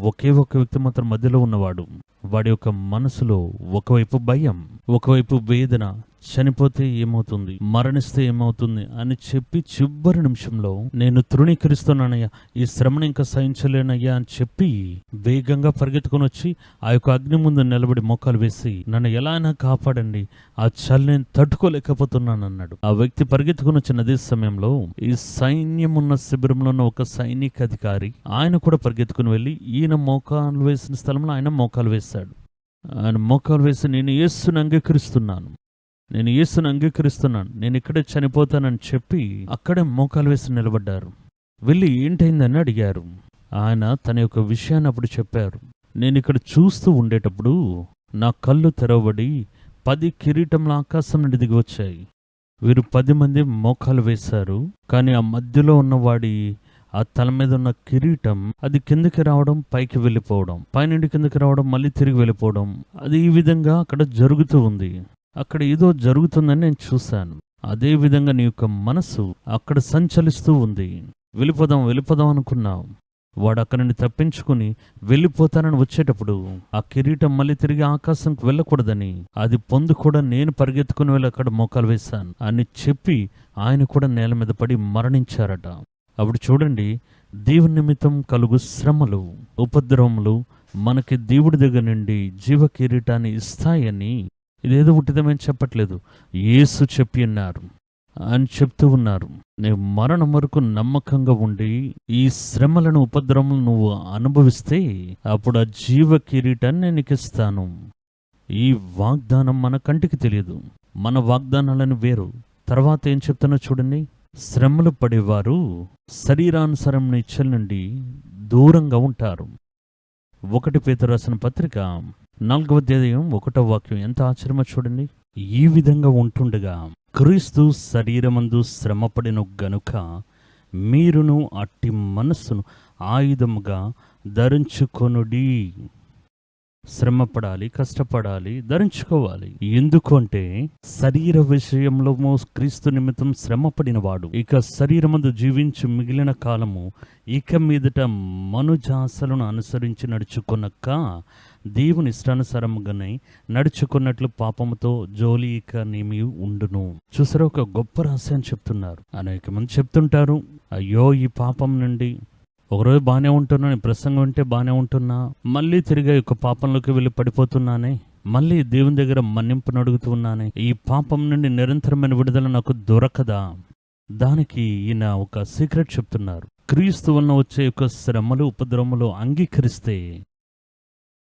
ఒకే ఒక వ్యక్తి మాత్రం మధ్యలో ఉన్నవాడు. వాడి యొక్క మనసులో ఒకవైపు భయం, ఒకవైపు వేదన, చనిపోతే ఏమవుతుంది, మరణిస్తే ఏమవుతుంది అని చెప్పి చివరి నిమిషంలో నేను తృణీకరిస్తున్నానయ్యా, ఈ శ్రమను ఇంకా సహించలేనయ్యా అని చెప్పి వేగంగా పరిగెత్తుకొని వచ్చి ఆ యొక్క అగ్ని ముందు నిలబడి మోకాలు వేసి నన్ను ఎలా అయినా కాపాడండి, ఆ చలి నేను తట్టుకోలేకపోతున్నాను అన్నాడు. ఆ వ్యక్తి పరిగెత్తుకొని వచ్చిన అదే సమయంలో ఈ సైన్యం ఉన్న శిబిరంలో ఉన్న ఒక సైనిక అధికారి ఆయన కూడా పరిగెత్తుకుని వెళ్ళి ఈయన మోకాలు వేసిన స్థలంలో ఆయన మోకాలు వేశాడు. ఆయన మోకాలు వేసి నేను యేసుని అంగీకరిస్తున్నాను, నేను ఇక్కడే చనిపోతానని చెప్పి అక్కడే మోకాలు వేసి నిలబడ్డారు. వెళ్ళి ఏంటైందని అడిగారు. ఆయన తన యొక్క విషయాన్ని అప్పుడు చెప్పారు. నేను ఇక్కడ చూస్తూ ఉండేటప్పుడు నా కళ్ళు తెరవబడి 10 కిరీటంల ఆకాశం నుండి దిగి వచ్చాయి. వీరు 10 మంది మోకాలు వేశారు. కానీ ఆ మధ్యలో ఉన్నవాడి ఆ తల మీద ఉన్న కిరీటం అది కిందకి రావడం, పైకి వెళ్ళిపోవడం, పైనుండి కిందకి రావడం, మళ్ళీ తిరిగి వెళ్ళిపోవడం, అది ఈ విధంగా అక్కడ జరుగుతూ ఉంది. అక్కడ ఏదో జరుగుతుందని నేను చూశాను. అదే విధంగా నీ యొక్క మనసు అక్కడ సంచలిస్తూ ఉంది. వెళ్ళిపోదాం అనుకున్నావు. వాడు అక్కడి నుండి తప్పించుకుని వెళ్ళిపోతానని వచ్చేటప్పుడు ఆ కిరీటం మళ్ళీ తిరిగి ఆకాశంకి వెళ్ళకూడదని అది పొందు కూడా నేను పరిగెత్తుకుని వెళ్ళి అక్కడ మోకాలు వేశాను అని చెప్పి ఆయన కూడా నేల మీద పడి మరణించారట. అప్పుడు చూడండి, దేవుని నిమిత్తం కలుగు శ్రమలు, ఉపద్రవములు మనకి దేవుడి దగ్గర నుండి జీవ కిరీటాన్ని ఇస్తాయని ఇదేదో ఉట్టిదమని చెప్పట్లేదు, యేసు చెప్పి ఉన్నారు అని చెప్తూ ఉన్నారు. నువ్వు మరణం వరకు నమ్మకంగా ఉండి ఈ శ్రమలను, ఉపద్రవములను నువ్వు అనుభవిస్తే అప్పుడు ఆ జీవ కిరీటాన్ని నేను నీకు ఇస్తాను. ఈ వాగ్దానం మన కంటికి తెలియదు, మన వాగ్దానాలను వేరు. తర్వాత ఏం చెప్తున్నా చూడండి, శ్రమలు పడేవారు శరీరానుసారమైన ఇచ్చల నుండి దూరంగా ఉంటారు. 1 పేతురు రాసిన పత్రిక 4వ అధ్యాయం 1వ వాక్యం ఎంత ఆశ్చర్యమో చూడండి. ఈ విధంగా ఉంటుండగా క్రీస్తు శరీరమందు శ్రమపడిన గనుక మీరును అట్టి మనస్సును ఆయుధముగా ధరించుకొనుడి. శ్రమపడాలి, కష్టపడాలి, ధరించుకోవాలి. ఎందుకంటే శరీర విషయంలో క్రీస్తు నిమిత్తం శ్రమపడినవాడు ఇక శరీరమందు జీవించి మిగిలిన కాలము ఇక మీదట మనుజాసలను అనుసరించి నడుచుకొనక దేవుని ఇష్టానుసారముగానే నడుచుకున్నట్లు పాపముతో జోలి ఇక నేమి ఉండును. చూసారా, ఒక గొప్ప రహస్యాన్ని చెప్తున్నారు. అనేక మంది చెప్తుంటారు, అయ్యో ఈ పాపం నుండి ఒకరోజు బాగానే ఉంటున్నాను, ప్రసంగం ఉంటే బాగానే ఉంటున్నా, మళ్ళీ తిరిగి ఒక పాపంలోకి వెళ్ళి పడిపోతున్నానే, మళ్ళీ దేవుని దగ్గర మన్నింపును అడుగుతున్నానే, ఈ పాపం నుండి నిరంతరమైన విడుదల నాకు దొరకదా? దానికి ఈయన ఒక సీక్రెట్ చెప్తున్నారు. క్రీస్తు వలన వచ్చే యొక్క శ్రమలు, ఉపద్రవములు అంగీకరిస్తే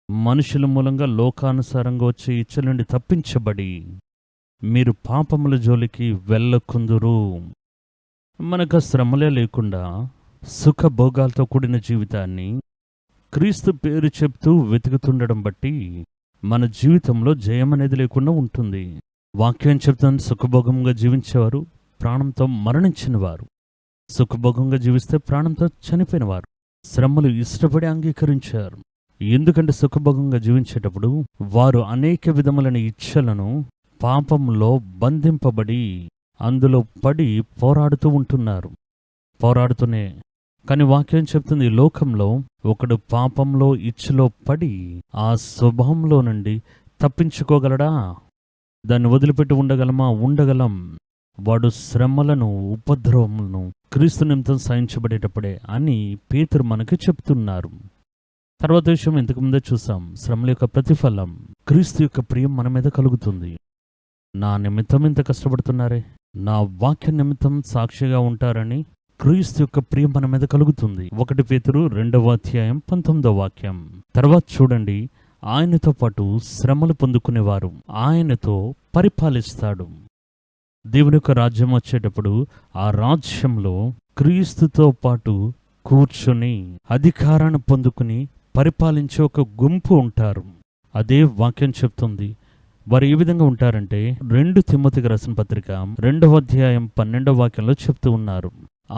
మనుషుల మూలంగా లోకానుసారంగా వచ్చే ఇచ్చల నుండి తప్పించబడి మీరు పాపముల జోలికి వెళ్ళకుందురు. మనకు శ్రమలే లేకుండా సుఖభోగాలతో కూడిన జీవితాన్ని క్రీస్తు పేరు చెప్తూ వెతుకుతుండడం బట్టి మన జీవితంలో జయం అనేది లేకుండా ఉంటుంది. వాక్యం చెప్తుంది, సుఖభోగంగా జీవించేవారు ప్రాణంతో మరణించినవారు, సుఖభోగంగా జీవిస్తే ప్రాణంతో చనిపోయినవారు. శ్రమలు ఇష్టపడి అంగీకరించారు. ఎందుకంటే సుఖభోగంగా జీవించేటప్పుడు వారు అనేక విధములైన ఇచ్చలను పాపంలో బంధింపబడి అందులో పడి పోరాడుతూ ఉంటున్నారు. పోరాడుతూనే కానీ వాక్యం చెప్తుంది, ఈ లోకంలో ఒకడు పాపంలో ఇచ్చలో పడి ఆ స్వభావంలో నుండి తప్పించుకోగలడా? దాన్ని వదిలిపెట్టి ఉండగలమా? ఉండగలం. వాడు శ్రమలను, ఉపద్రవములను క్రీస్తు నిమిత్తం సహించబడేటప్పుడే అని పేతురు మనకి చెప్తున్నారు. తర్వాత విషయం ఇంతకుముందే చూసాం, శ్రమల యొక్క ప్రతిఫలం క్రీస్తు యొక్క ప్రియం మన మీద కలుగుతుంది. నా నిమిత్తం ఇంత కష్టపడుతున్నారే, నా వాక్య నిమిత్తం సాక్షిగా ఉంటారని క్రీస్తు యొక్క ప్రియం మన మీద కలుగుతుంది. 1 పేతురు 2వ అధ్యాయం 19వ వాక్యం. తర్వాత చూడండి, ఆయనతో పాటు శ్రమలు పొందుకునేవారు ఆయనతో పరిపాలిస్తాడు. దేవుని యొక్క రాజ్యం వచ్చేటప్పుడు ఆ రాజ్యంలో క్రీస్తుతో పాటు కూర్చొని అధికారాన్ని పొందుకుని పరిపాలించే ఒక గుంపు ఉంటారు. అదే వాక్యం చెప్తుంది. వారు ఏ విధంగా ఉంటారంటే 2 తిమోతికి రాసిన పత్రిక 2వ అధ్యాయం 12వ వాక్యంలో చెప్తూ ఉన్నారు,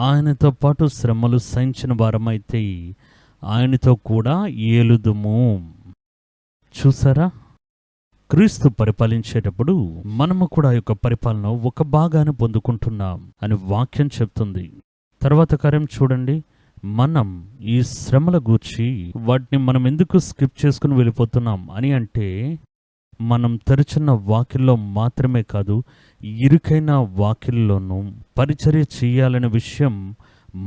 ఆయనతో పాటు శ్రమలు సహించిన వారమైతే ఆయనతో కూడా ఏలుదుము. చూసారా, క్రీస్తు పరిపాలించేటప్పుడు మనము కూడా ఆ యొక్క పరిపాలన ఒక భాగాన్ని పొందుకుంటున్నాం అని వాక్యం చెప్తుంది. తర్వాత కార్యం చూడండి, మనం ఈ శ్రమల గూర్చి వాటిని మనం ఎందుకు స్కిప్ చేసుకుని వెళ్ళిపోతున్నాం అని అంటే, మనం తెరచున్న వాకిల్లో మాత్రమే కాదు, ఇరుకైన వాకిల్లోనూ పరిచర్య చేయాలనే విషయం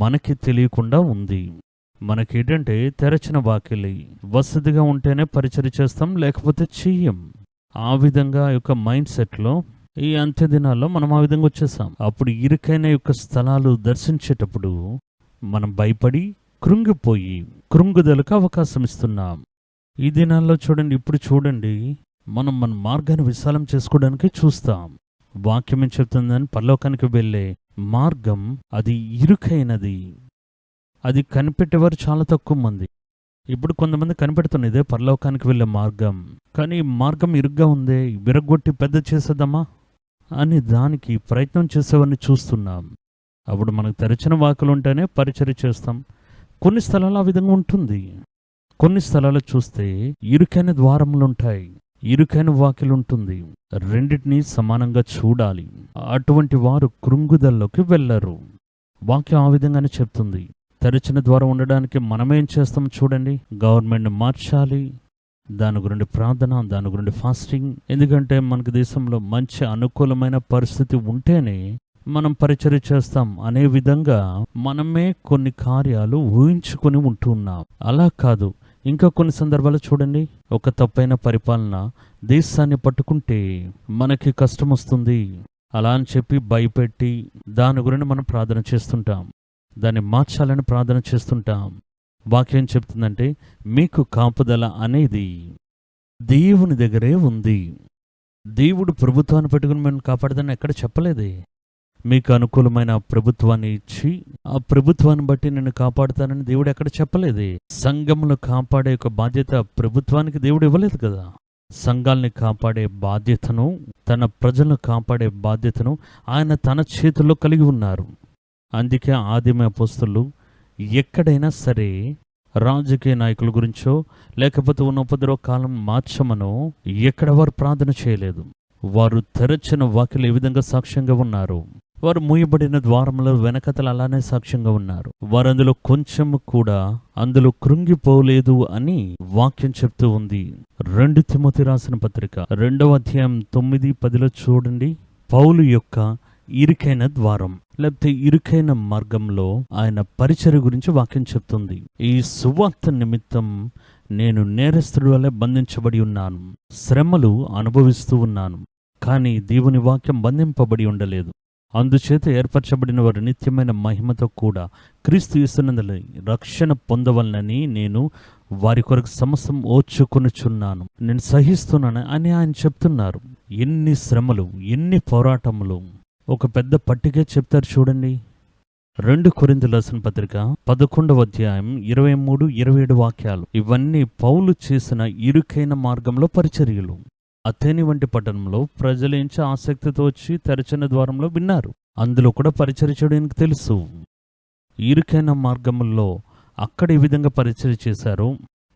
మనకి తెలియకుండా ఉంది. మనకేంటంటే తెరచిన వాకిలి వసతిగా ఉంటేనే పరిచర్య చేస్తాం, లేకపోతే చెయ్యం. ఆ విధంగా యొక్క మైండ్ సెట్లో ఈ అంత్య దినాల్లో మనం ఆ విధంగా వచ్చేసాం. అప్పుడు ఇరుకైన యొక్క స్థలాలు దర్శించేటప్పుడు మనం భయపడి కృంగిపోయి కృంగుదలకు అవకాశం ఇస్తున్నాం. ఈ దినాల్లో చూడండి, ఇప్పుడు చూడండి, మనం మన మార్గాన్ని విశాలం చేసుకోవడానికి చూస్తాం. వాక్యం ఏం చెప్తుందని, పరలోకానికి వెళ్ళే మార్గం అది ఇరుకైనది, అది కనిపెట్టేవారు చాలా తక్కువ మంది. ఇప్పుడు కొంతమంది కనిపెడుతున్న ఇదే పరలోకానికి వెళ్ళే మార్గం, కానీ మార్గం ఇరుగ్గా ఉందే, విరగొట్టి పెద్ద చేసేద్దామా అని దానికి ప్రయత్నం చేసేవారిని చూస్తున్నాం. అప్పుడు మనకు తెరచిన వాకులు ఉంటేనే పరిచర్య చేస్తాం. కొన్ని స్థలాలు ఆ విధంగా ఉంటుంది. కొన్ని స్థలాలు చూస్తే ఇరుకైన ద్వారములు ఉంటాయి, ఇరుకైన వాకిలు ఉంటుంది. రెండింటినీ సమానంగా చూడాలి. అటువంటి వారు కృంగుదల్లోకి వెళ్ళరు. వాక్యం ఆ విధంగానే చెప్తుంది. తెరచిన ద్వారం ఉండడానికి మనమేం చేస్తాం చూడండి, గవర్నమెంట్ని మార్చాలి, దాని గురించి ప్రార్థన, దాని గురించి ఫాస్టింగ్. ఎందుకంటే మనకు దేశంలో మంచి అనుకూలమైన పరిస్థితి ఉంటేనే మనం పరిచర్య చేస్తాం అనే విధంగా మనమే కొన్ని కార్యాలు ఊహించుకొని ఉంటున్నాం. అలా కాదు, ఇంకా కొన్ని సందర్భాలు చూడండి, ఒక తప్పైన పరిపాలన దేశాన్ని పట్టుకుంటే మనకి కష్టం వస్తుంది. అలా అని చెప్పి భయపెట్టి దాని గురించి మనం ప్రార్థన చేస్తుంటాం, దాన్ని మార్చాలని ప్రార్థన చేస్తుంటాం. వాక్యం చెప్తుందంటే మీకు కాపుదల అనేది దేవుని దగ్గరే ఉంది. దేవుడు ప్రభుత్వాన్ని పెట్టుకుని మేము కాపాడదని ఎక్కడ చెప్పలేదే. మీకు అనుకూలమైన ప్రభుత్వాన్ని ఇచ్చి ఆ ప్రభుత్వాన్ని బట్టి నిన్ను కాపాడుతానని దేవుడు ఎక్కడ చెప్పలేదే. సంఘమును కాపాడే ఒక బాధ్యత ప్రభుత్వానికి దేవుడు ఇవ్వలేదు కదా. సంఘాల్ని కాపాడే బాధ్యతను, తన ప్రజలను కాపాడే బాధ్యతను ఆయన తన చేతుల్లో కలిగి ఉన్నారు. అందుకే ఆదిమ అపోస్తలులు ఎక్కడైనా సరే రాజకీయ నాయకుల గురించో లేకపోతే ఉన్న ఉపద్రవ కాలం మార్చమనో ఎక్కడ వారు ప్రార్థన చేయలేదు. వారు తెరచిన వాక్యలు ఏ విధంగా సాక్ష్యంగా ఉన్నారు, వారు మూయబడిన ద్వారంలో వెనకతలు అలానే సాక్ష్యంగా ఉన్నారు. వారు అందులో కొంచెం కూడా అందులో కృంగిపోలేదు అని వాక్యం చెప్తూ ఉంది. 2 తిమోతి రాసిన పత్రిక 2వ అధ్యాయం 9-10 చూడండి. పౌలు యొక్క ఇరుకైన ద్వారం లేకపోతే ఇరుకైన మార్గంలో ఆయన పరిచర్య గురించి వాక్యం చెప్తుంది. ఈ సువార్త నిమిత్తం నేను నేరస్తుడి వలె బంధించబడి ఉన్నాను, శ్రమలు అనుభవిస్తూ ఉన్నాను, కానీ దేవుని వాక్యం బంధింపబడి ఉండలేదు. అందుచేత ఏర్పరచబడిన వారు నిత్యమైన మహిమతో కూడా క్రీస్తు యేసునందు రక్షణ పొందవలనని నేను వారి కొరకు సమస్తం ఓర్చుకొనుచున్నాను, నేను సహిస్తున్నాను అని ఆయన చెప్తున్నారు. ఎన్ని శ్రమలు, ఎన్ని పోరాటములు, ఒక పెద్ద పట్టికే చెప్తారు చూడండి. 2 కొరింథీయుల రాసిన పత్రిక 11వ అధ్యాయం 23-27 వాక్యాలు. ఇవన్నీ పౌలు చేసిన ఇరుకైన మార్గంలో పరిచర్యలు. అథేని వంటి పట్టణంలో ప్రజలేంచి ఆసక్తితో వచ్చి తెరచిన ద్వారంలో విన్నారు. అందులో కూడా పరిచర్య చేయడానికి తెలుసు. ఇరుకైన మార్గంలో అక్కడ ఈ విధంగా పరిచర్య చేశారు.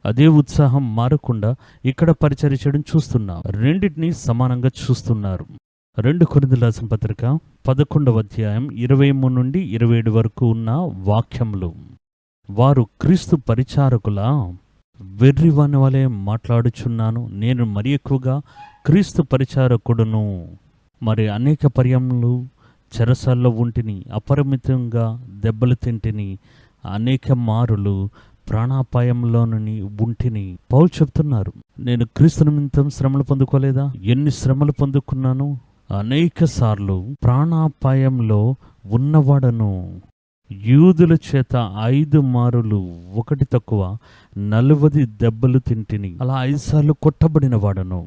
అదే ఉత్సాహం మారకుండా ఇక్కడ పరిచర్య చేయడం చూస్తున్నాం. రెండింటినీ సమానంగా చూస్తున్నారు. 2 కొరింథీయుల రాసిన పత్రిక 11వ అధ్యాయం 23-27 వరకు ఉన్న వాక్యములు. వారు క్రీస్తు పరిచారకుల వెర్రివాని వలె మాట్లాడుచున్నాను, నేను మరి ఎక్కువగా క్రీస్తు పరిచారకుడును. మరి అనేక పర్యములు చెరసాల్లో ఉంటిని, అపరిమితంగా దెబ్బలు తింటిని, అనేక మారులు ప్రాణాపాయంలోని ఉంటిని. పౌలు చెప్తున్నారు, నేను క్రీస్తు నిమిత్తం శ్రమలు పొందుకోలేదా? ఎన్ని శ్రమలు పొందుకున్నాను, అనేక సార్లు ప్రాణాపాయంలో ఉన్నవాడను. యూదుల చేత 5 మారులు 1 తక్కువ 40 దెబ్బలు తింటిని, అలా 5 సార్లు కొట్టబడిన వాడను.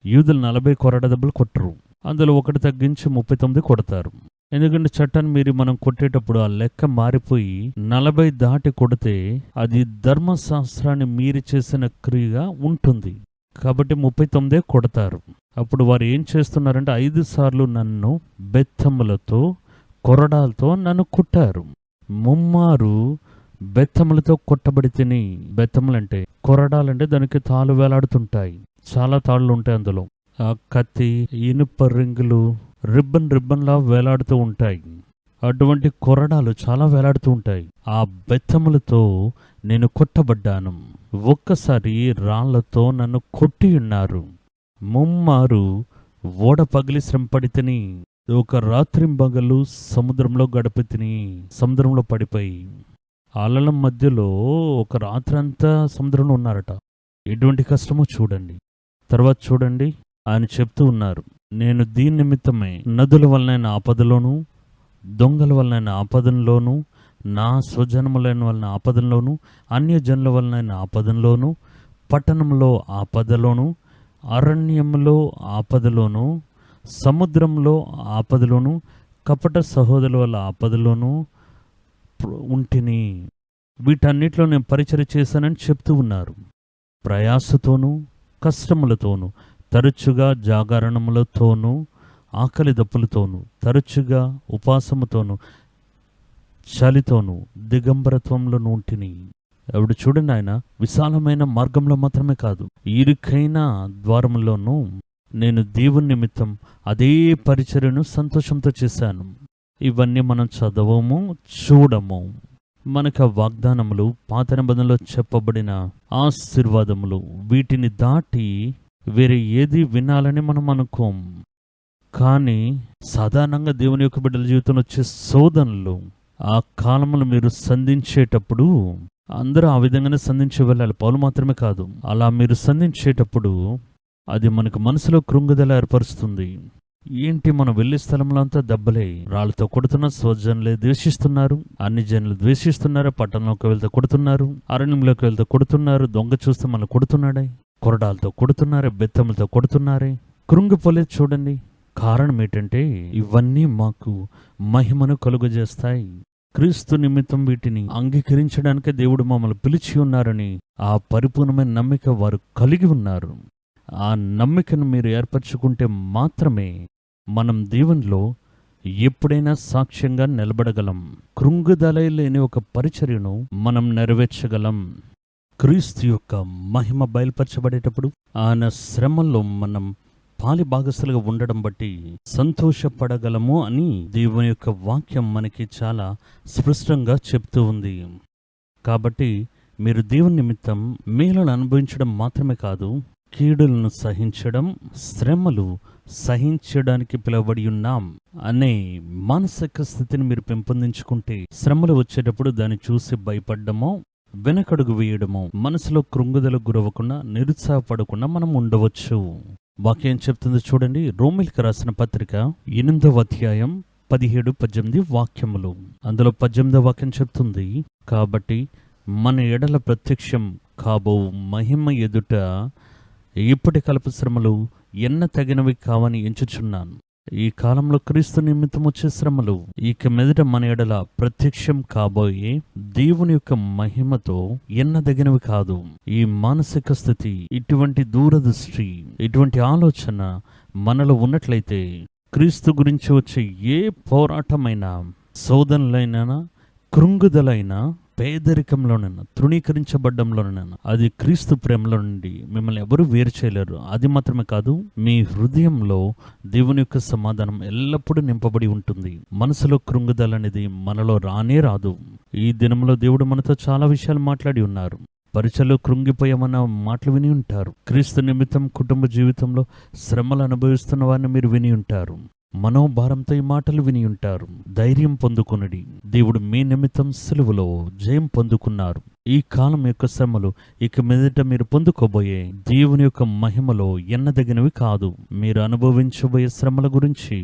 యూదులు 40 కొరడ దెబ్బలు కొట్టరు, అందులో 1 తగ్గించి 39 కొడతారు. ఎందుకంటే చట్టాన్ని మీరి మనం కొట్టేటప్పుడు ఆ లెక్క మారిపోయి 40 దాటి కొడితే అది ధర్మశాస్త్రాన్ని మీరి చేసిన క్రియగా ఉంటుంది. కాబట్టి 39 కొడతారు. అప్పుడు వారు ఏం చేస్తున్నారంటే 5 సార్లు నన్ను బెత్తములతో కొరడాలతో నన్ను కొట్టారు. 3 బెత్తములతో కొట్టబడి తిని, బెత్తములంటే కొరడాలంటే దానికి తాళ్ళు వేలాడుతుంటాయి, చాలా తాళ్ళు ఉంటాయి అందులో. ఆ కత్తి, ఇనుప రింగులు రిబ్బన్లా వేలాడుతూ ఉంటాయి. అటువంటి కొరడాలు చాలా వేలాడుతూ ఉంటాయి. ఆ బెత్తములతో నేను కొట్టబడ్డాను. ఒక్కసారి రాళ్లతో నన్ను కొట్టి ఉన్నారు. 3 ఓడ పగిలి శ్రమపడి తిని, ఒక రాత్రింబగలు సముద్రంలో గడిపి తిని, సముద్రంలో పడిపోయి అలల మధ్యలో ఒక రాత్రి అంతా సముద్రంలో ఉన్నారట. ఎటువంటి కష్టమో చూడండి. తర్వాత చూడండి, ఆయన చెప్తూ ఉన్నారు, నేను దీని నిమిత్తమే నదుల వలన ఆపదలోను, దొంగల వలన ఆపదలోను, నా స్వజనములైన వలన ఆపదలోను, అన్యజనుల వలన ఆపదలోను, పట్టణంలో ఆపదలోను, అరణ్యంలో ఆపదలోను, సముద్రంలో ఆపదలోను, కపట సహోదరుల వల్ల ఆపదలోను ఉంటిని. వీటన్నిటిలో నేను పరిచర్య చేశానని చెప్తూ ఉన్నారు. ప్రయాసతోనూ కష్టములతోనూ, తరచుగా జాగరణములతోనూ, ఆకలి దప్పులతోనూ, తరచుగా ఉపాసముతోనూ, చలితోనూ, దిగంబరత్వంలోనూ ఉంటిని. అప్పుడు చూడండి, ఆయన విశాలమైన మార్గంలో మాత్రమే కాదు, ఇరుకైన ద్వారంలోనూ నేను దేవుని నిమిత్తం అదే పరిచర్యను సంతోషంతో చేశాను. ఇవన్నీ మనం చదవము, చూడము. మనకు వాగ్దానములు, పాత నిబంధనలో చెప్పబడిన ఆశీర్వాదములు, వీటిని దాటి వేరే ఏది వినాలని మనం అనుకోం. కానీ సాధారణంగా దేవుని యొక్క బిడ్డల జీవితంలో వచ్చే శోధనలు, ఆ కాలంలో మీరు సంధించేటప్పుడు అందరూ ఆ విధంగానే సంధించి వెళ్ళాలి. పౌలు మాత్రమే కాదు. అలా మీరు సంధించేటప్పుడు అది మనకు మనసులో కృంగుదల ఏర్పరుస్తుంది. ఏంటి, మనం వెళ్ళే స్థలంలో అంతా దెబ్బలే, రాళ్ళతో కొడుతున్నారు, స్వజనులే ద్వేషిస్తున్నారు, అన్ని జనులు ద్వేషిస్తున్నారు, పట్టణంలోకి వెళ్తే కొడుతున్నారు, అరణ్యంలోకి వెళ్తే కొడుతున్నారు, దొంగ చూస్తే మనల్ని కొడుతున్నాడే, కొరడాలతో కొడుతున్నారే, బెత్తములతో కొడుతున్నారే. కృంగిపోలేదు చూడండి. కారణం ఏంటంటే ఇవన్నీ మాకు మహిమను కలుగజేస్తాయి. క్రీస్తు నిమిత్తం వీటిని అంగీకరించడానికే దేవుడు మమ్మల్ని పిలిచి ఉన్నారని ఆ పరిపూర్ణమైన నమ్మిక వారు కలిగి ఉన్నారు. ఆ నమ్మికను మీరు ఏర్పరచుకుంటే మాత్రమే మనం దేవునిలో ఎప్పుడైనా సాక్ష్యంగా నిలబడగలం. కృంగుదల లేని ఒక పరిచర్యను మనం నెరవేర్చగలం. క్రీస్తు యొక్క మహిమ బయలుపరచబడేటప్పుడు ఆయన శ్రమల్లో మనం పాలి భాగస్థులుగా ఉండడం బట్టి సంతోషపడగలము అని దేవుని యొక్క వాక్యం మనకి చాలా స్పష్టంగా చెప్తూ ఉంది. కాబట్టి మీరు దేవుని నిమిత్తం మేలును అనుభవించడం మాత్రమే కాదు, కీడులను సహించడం, శ్రమలు సహించడానికి పిలువబడి ఉన్నాం అనే మానసిక స్థితిని మీరు పెంపొందించుకుంటే శ్రమలు వచ్చేటప్పుడు దాన్ని చూసి భయపడ్డమో, వెనకడుగు వేయడమో, మనసులో కృంగుదలకు గురవకుండా, నిరుత్సాహపడకుండా మనం ఉండవచ్చు. వాక్యం చెప్తుంది చూడండి. రోమీయులకు రాసిన పత్రిక 8వ అధ్యాయం 17-18 వాక్యములు. అందులో 18వ వాక్యం చెప్తుంది, కాబట్టి మన ఎడల ప్రత్యక్షం కాబో మహిమ ఎదుట ఇప్పటి కల్ప శ్రమలు ఎన్న తగినవి కావని ఎంచుచున్నాను. ఈ కాలంలో క్రీస్తు నిమిత్తం వచ్చే శ్రమలు ఇక మీదట మన ఎడల ప్రత్యక్షం కాబోయే దేవుని యొక్క మహిమతో ఎన్నదగినవి కాదు. ఈ మానసిక స్థితి, ఇటువంటి దూరదృష్టి, ఇటువంటి ఆలోచన మనలో ఉన్నట్లయితే క్రీస్తు గురించి వచ్చే ఏ పోరాటమైనా, శోధనలైనా, కృంగుదలైనా, పేదరికంలోనైనా, తృణీకరించబడ్డంలోనైనా అది క్రీస్తు ప్రేమలో నుండి మిమ్మల్ని ఎవరు వేరు చేయలేరు. అది మాత్రమే కాదు, మీ హృదయంలో దేవుని యొక్క సమాధానం ఎల్లప్పుడూ నింపబడి ఉంటుంది. మనసులో కృంగుదల అనేది మనలో రానే రాదు. ఈ దినంలో దేవుడు మనతో చాలా విషయాలు మాట్లాడి ఉన్నారు. పరిచయలో కృంగిపోయామన్న మాటలు విని ఉంటారు. క్రీస్తు నిమిత్తం కుటుంబ జీవితంలో శ్రమలు అనుభవిస్తున్న వారిని మీరు విని ఉంటారు. మనోభారంతో ఈ మాటలు విని ఉంటారు. ధైర్యం పొందుకునడి, దేవుడు మీ నిమిత్తం సిలువలో జయం పొందుకున్నారు. ఈ కాలం యొక్క శ్రమలు ఇక మీదట మీరు పొందుకోబోయే దేవుని యొక్క మహిమలో ఎన్నదగినవి కాదు. మీరు అనుభవించబోయే శ్రమల గురించి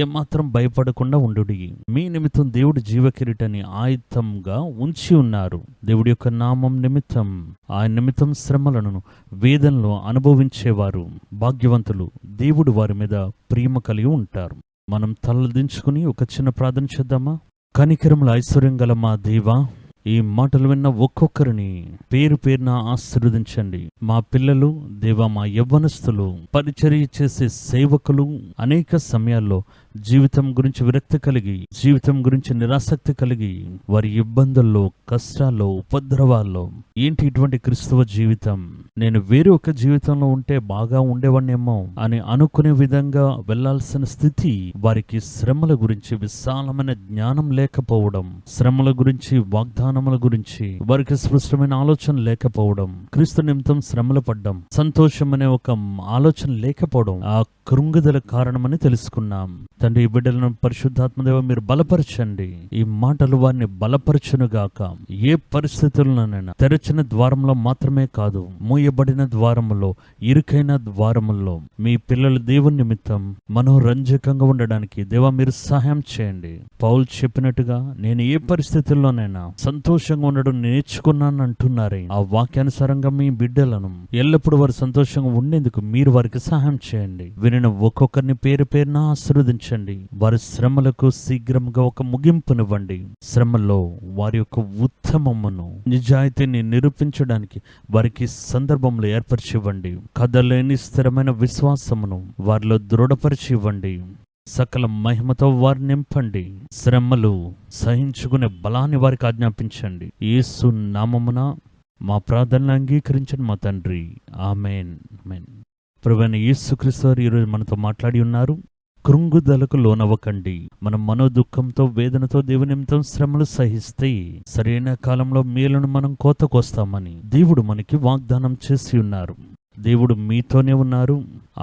ఏమాత్రం భయపడకుండా ఉండుడి. మీ నిమిత్తం దేవుడు జీవకిరీటాన్ని ఆయుధంగా ఉంచి ఉన్నారు. దేవుడి యొక్క నామం నిమిత్తం, ఆయన నిమిత్తం శ్రమలను, వేదనలు అనుభవించేవారు భాగ్యవంతులు. దేవుడు వారి మీద ప్రేమ కలిగి ఉంటారు. మనం తలదించుకుని ఒక చిన్న ప్రార్థన చేద్దామా? కనికరముల ఐశ్వర్యం గల మా దేవా, ఈ మాటలు విన్న ఒక్కొక్కరిని పేరు పేరున ఆశీర్వదించండి. మా పిల్లలు దేవా, మా యవ్వనస్తులు, పరిచర్య చేసే సేవకులు అనేక సమయాల్లో జీవితం గురించి విరక్తి కలిగి, జీవితం గురించి నిరాసక్తి కలిగి, వారి ఇబ్బందుల్లో, కష్టాల్లో, ఉపద్రవాల్లో ఏంటి ఇటువంటి క్రిస్తవ జీవితం, నేను వేరే ఒక జీవితంలో ఉంటే బాగా ఉండేవాణ్ణేమో అని అనుకునే విధంగా వెళ్లాల్సిన స్థితి, వారికి శ్రమల గురించి విశాలమైన జ్ఞానం లేకపోవడం, శ్రమల గురించి, వాగ్దానముల గురించి వారికి స్పష్టమైన ఆలోచన లేకపోవడం, క్రీస్తు నిమిత్తం శ్రమలు పడ్డం, సంతోషం అనే ఒక ఆలోచన లేకపోవడం ఆ కృంగుదల కారణమని తెలుసుకున్నాం. తండ్రి, ఈ బిడ్డలను పరిశుద్ధాత్మదేవ మీరు బలపరచండి. ఈ మాటలు వారిని బలపరచునుగాక. ఏ పరిస్థితుల్లోనైనా తెరచిన ద్వారంలో మాత్రమే కాదు, మూయబడిన ద్వారములో, ఇరుకైన ద్వారముల్లో మీ పిల్లలు దేవుని నిమిత్తం మనోరంజకంగా ఉండడానికి దేవా మీరు సహాయం చేయండి. పౌలు చెప్పినట్టుగా నేను ఏ పరిస్థితుల్లోనైనా సంతోషంగా ఉండడం నేర్చుకున్నాను అంటున్నారే, ఆ వాక్యానుసారంగా మీ బిడ్డలను ఎల్లప్పుడూ వారు సంతోషంగా ఉండేందుకు మీరు వారికి సహాయం చేయండి. వినిన ఒక్కొక్కరిని పేరు పేరున ఆశీర్వదించండి. వారి శ్రమలకు శీఘ్రంగా ఒక ముగింపునివ్వండి. శ్రమలో వారి యొక్క ఉత్తమమును, నిజాయితీని నిరూపించడానికి వారికి సందర్భంలో ఏర్పరిచి ఇవ్వండి. కదలేని స్థిరమైన విశ్వాసమును వారిలో దృఢపరిచి ఇవ్వండి. సకల మహిమతో వారిని నింపండి. శ్రమలు సహించుకునే బలాన్ని వారికి ఆజ్ఞాపించండి. యేసు నామమున మా ప్రార్థనలు అంగీకరించండి మా తండ్రి. ఆమేన్. ఆమేన్. ప్రభువైన యేసుక్రీస్తు వారు ఈరోజు మనతో మాట్లాడి ఉన్నారు. కృంగుదలకు లోనవ్వకండి. మనం మనోదుఃఖంతో, వేదనతో దేవుని నిమిత్తం శ్రమలు సహిస్తే సరైన కాలంలో మేలును మనం కోతకొస్తామని దేవుడు మనకి వాగ్దానం చేసి ఉన్నారు. దేవుడు మీతోనే ఉన్నారు.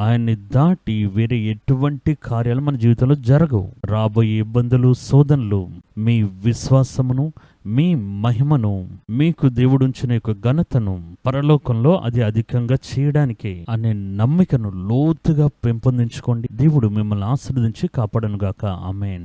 ఆయన్ని దాటి వేరే ఎటువంటి కార్యాలు మన జీవితంలో జరగవు. రాబోయే ఇబ్బందులు, శోధనలు మీ విశ్వాసమును, మీ మహిమను, మీకు దేవుడు ఉంచిన యొక్క ఘనతను పరలోకంలో అది అధికంగా చేయడానికే అనే నమ్మికను లోతుగా పెంపొందించుకోండి. దేవుడు మిమ్మల్ని ఆశీర్వదించి కాపాడనుగాక. ఆమేన్.